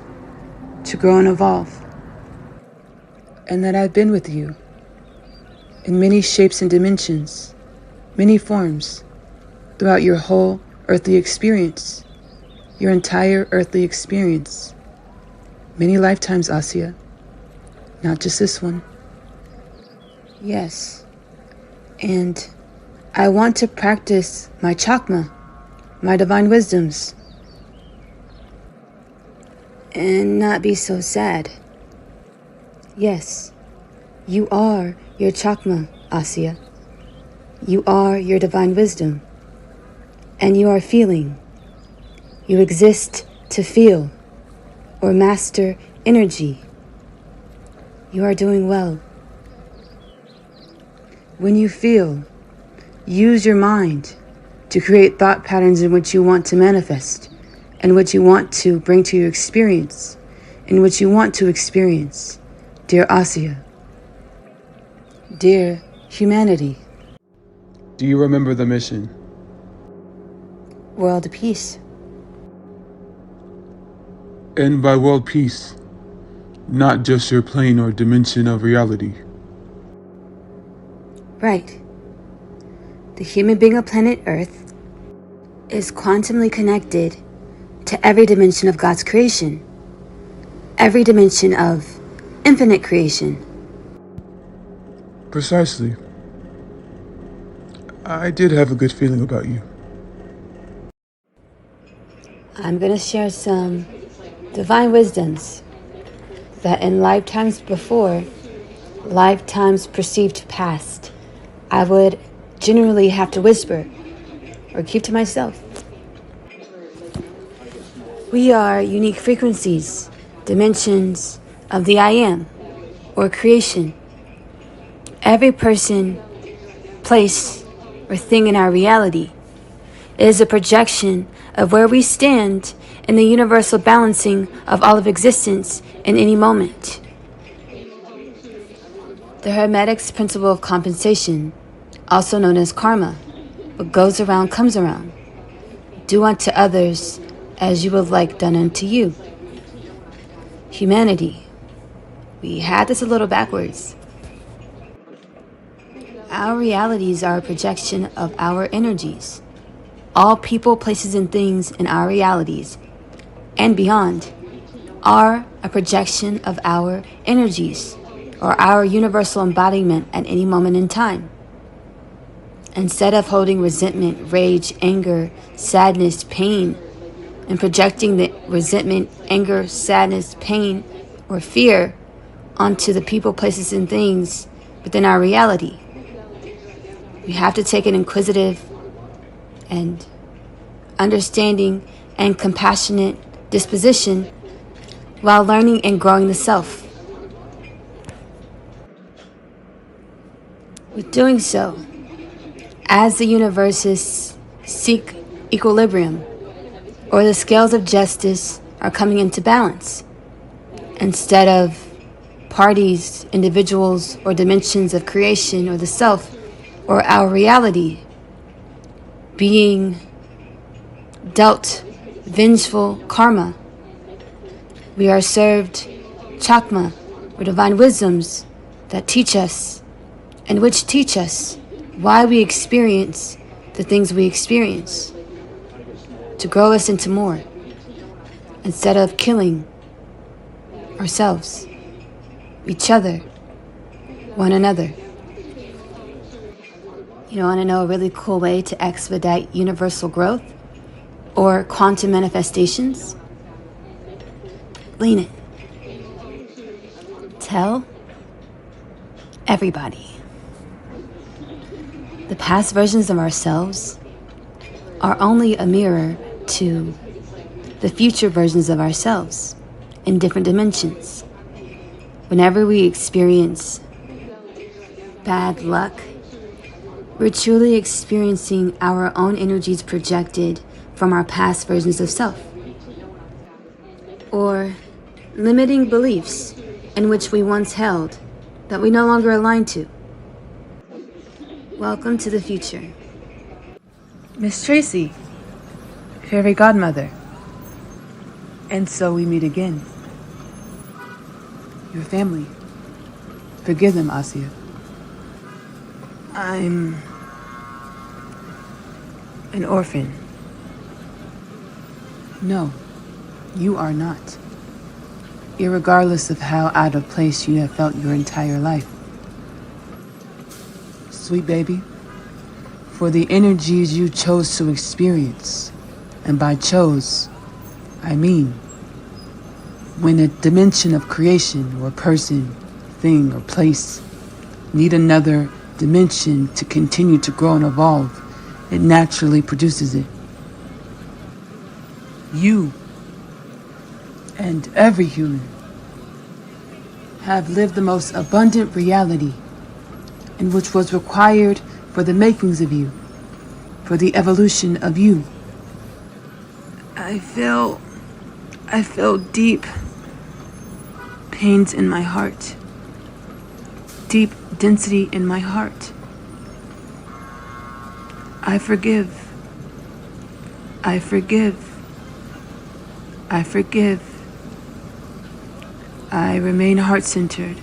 to grow and evolve. And that I've been with you in many shapes and dimensions, many forms, throughout your whole earthly experience, your entire earthly experience. Many lifetimes, Asiyah, not just this one. Yes, and I want to practice my chakma, my divine wisdoms, and not be so sad. Yes, you are your chakma, Asiyah. You are your divine wisdom, and you are feeling. You exist to feel or master energy. You are doing well. When you feel, use your mind to create thought patterns in which you want to manifest, and what you want to bring to your experience, and what you want to experience, dear Asiyah, dear humanity. Do you remember the mission? World peace. And by world peace, not just your plane or dimension of reality. Right. The human being of planet Earth is quantumly connected to every dimension of God's creation, every dimension of infinite creation. Precisely. I did have a good feeling about you. I'm going to share some divine wisdoms that in lifetimes before, lifetimes perceived past, I would generally have to whisper or keep to myself. We are unique frequencies, dimensions of the I am, or creation. Every person, place, or thing in our reality is a projection of where we stand in the universal balancing of all of existence in any moment. The Hermetic's principle of compensation, also known as karma, what goes around comes around. Do unto others as you would like done unto you. Humanity, we had this a little backwards. Our realities are a projection of our energies. All people, places, and things in our realities and beyond are a projection of our energies, or our universal embodiment at any moment in time. Instead of holding resentment, rage, anger, sadness, pain, and projecting the resentment, anger, sadness, pain, or fear onto the people, places, and things within our reality, we have to take an inquisitive and understanding and compassionate disposition while learning and growing the self. With doing so, as the universes seek equilibrium, or the scales of justice are coming into balance, instead of parties, individuals, or dimensions of creation or the self or our reality being dealt vengeful karma, we are served chakma, or divine wisdoms that teach us, and which teach us why we experience the things we experience, to grow us into more, instead of killing ourselves, each other, one another. You want to know a really cool way to expedite universal growth or quantum manifestations? Lean it. Tell everybody. The past versions of ourselves are only a mirror to the future versions of ourselves in different dimensions. Whenever we experience bad luck, we're truly experiencing our own energies projected from our past versions of self. Or limiting beliefs in which we once held that we no longer align to. Welcome to the future. Miss Tracy, fairy godmother. And so we meet again. Your family. Forgive them, Asiyah. I'm an orphan. No, you are not. Irregardless of how out of place you have felt your entire life. Sweet baby, for the energies you chose to experience, and by chose, I mean when a dimension of creation or person, thing, or place need another dimension to continue to grow and evolve, it naturally produces it. You and every human have lived the most abundant reality in which was required for the makings of you, for the evolution of you. I feel deep pains in my heart, deep density in my heart. I forgive. I forgive. I forgive. I remain heart-centered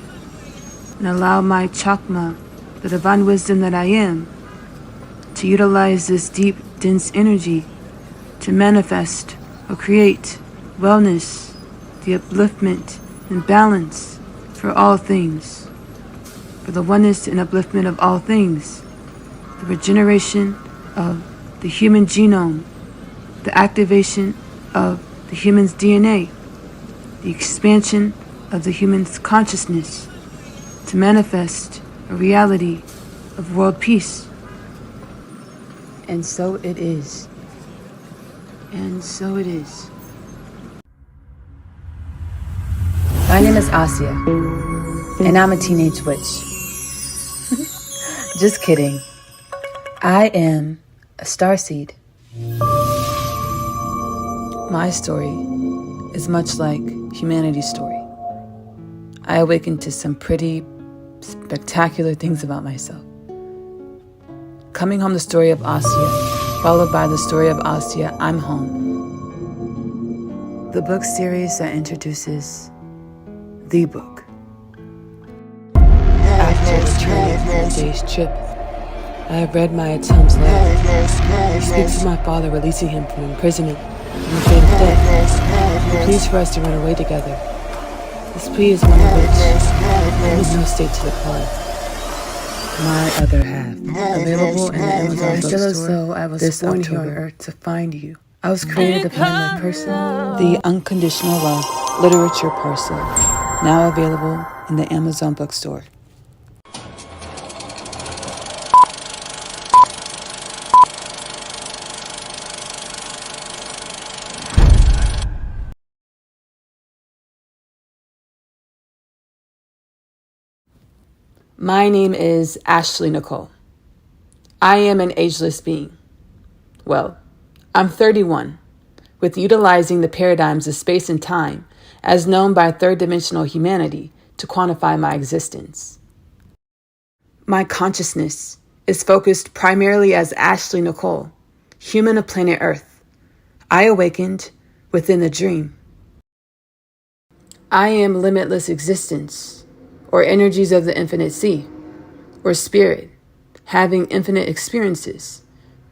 and allow my chakma, the divine wisdom that I am, to utilize this deep, dense energy to manifest or create wellness, the upliftment and balance for all things, for the oneness and upliftment of all things, the regeneration of the human genome, the activation of the human's DNA, the expansion of the human's consciousness to manifest a reality of world peace. And so it is. And so it is. My name is Asiyah, and I'm a teenage witch. Just kidding. I am a starseed. My story is much like humanity's story. I awakened to some pretty spectacular things about myself. Coming home, the story of Asiyah, followed by the story of Asiyah, I'm home. The book series that introduces the book. After returning from a day's trip, I have read my Atom's letter. He speaks of my father releasing him from imprisonment in the fate of death. He pleads for us to run away together. This plea is one of which there is no state to decline. My other half, available in the Amazon bookstore. I feel as though I was born here on earth to find you. I was created to find my person. The Unconditional Love Literature Parcel, now available in the Amazon bookstore. My name is Ashley-Nicole. I am an ageless being. Well, I'm 31, with utilizing the paradigms of space and time as known by third-dimensional humanity to quantify my existence. My consciousness is focused primarily as Ashley-Nicole, human of planet Earth. I awakened within the dream. I am limitless existence, or energies of the infinite sea, or spirit, having infinite experiences,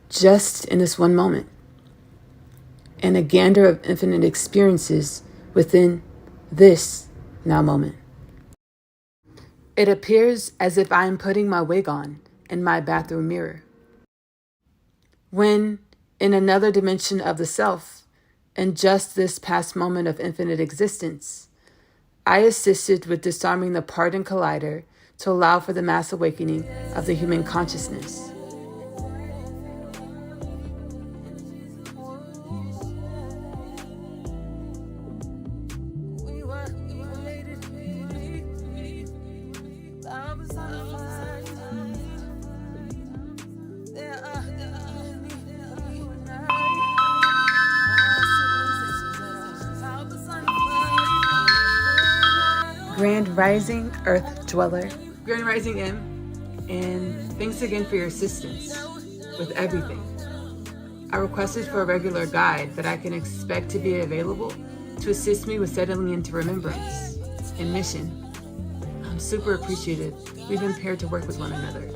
just in this one moment. And a gander of infinite experiences within this Now moment. It appears as if I am putting my wig on in my bathroom mirror. When, in another dimension of the self, in just this past moment of infinite existence, I assisted with disarming the pardon collider to allow for the mass awakening of the human consciousness. Grand Rising Earth Dweller, Grand Rising M, and thanks again for your assistance with everything. I requested for a regular guide that I can expect to be available to assist me with settling into remembrance and mission. I'm super appreciative. We've been paired to work with one another.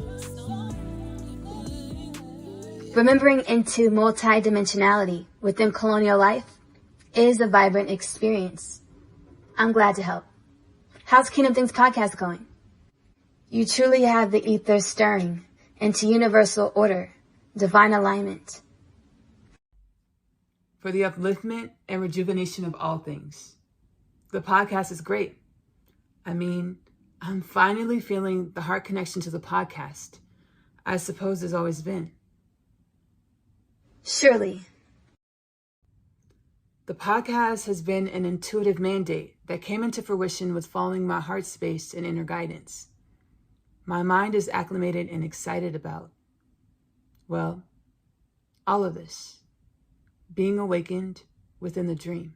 Remembering into multidimensionality within colonial life is a vibrant experience. I'm glad to help. How's Kingdom Things podcast going? You truly have the ether stirring into universal order, divine alignment. For the upliftment and rejuvenation of all things. The podcast is great. I mean, I'm finally feeling the heart connection to the podcast. I suppose there's always been. Surely. The podcast has been an intuitive mandate that came into fruition with following my heart space and inner guidance. My mind is acclimated and excited about, well, all of this, being awakened within the dream.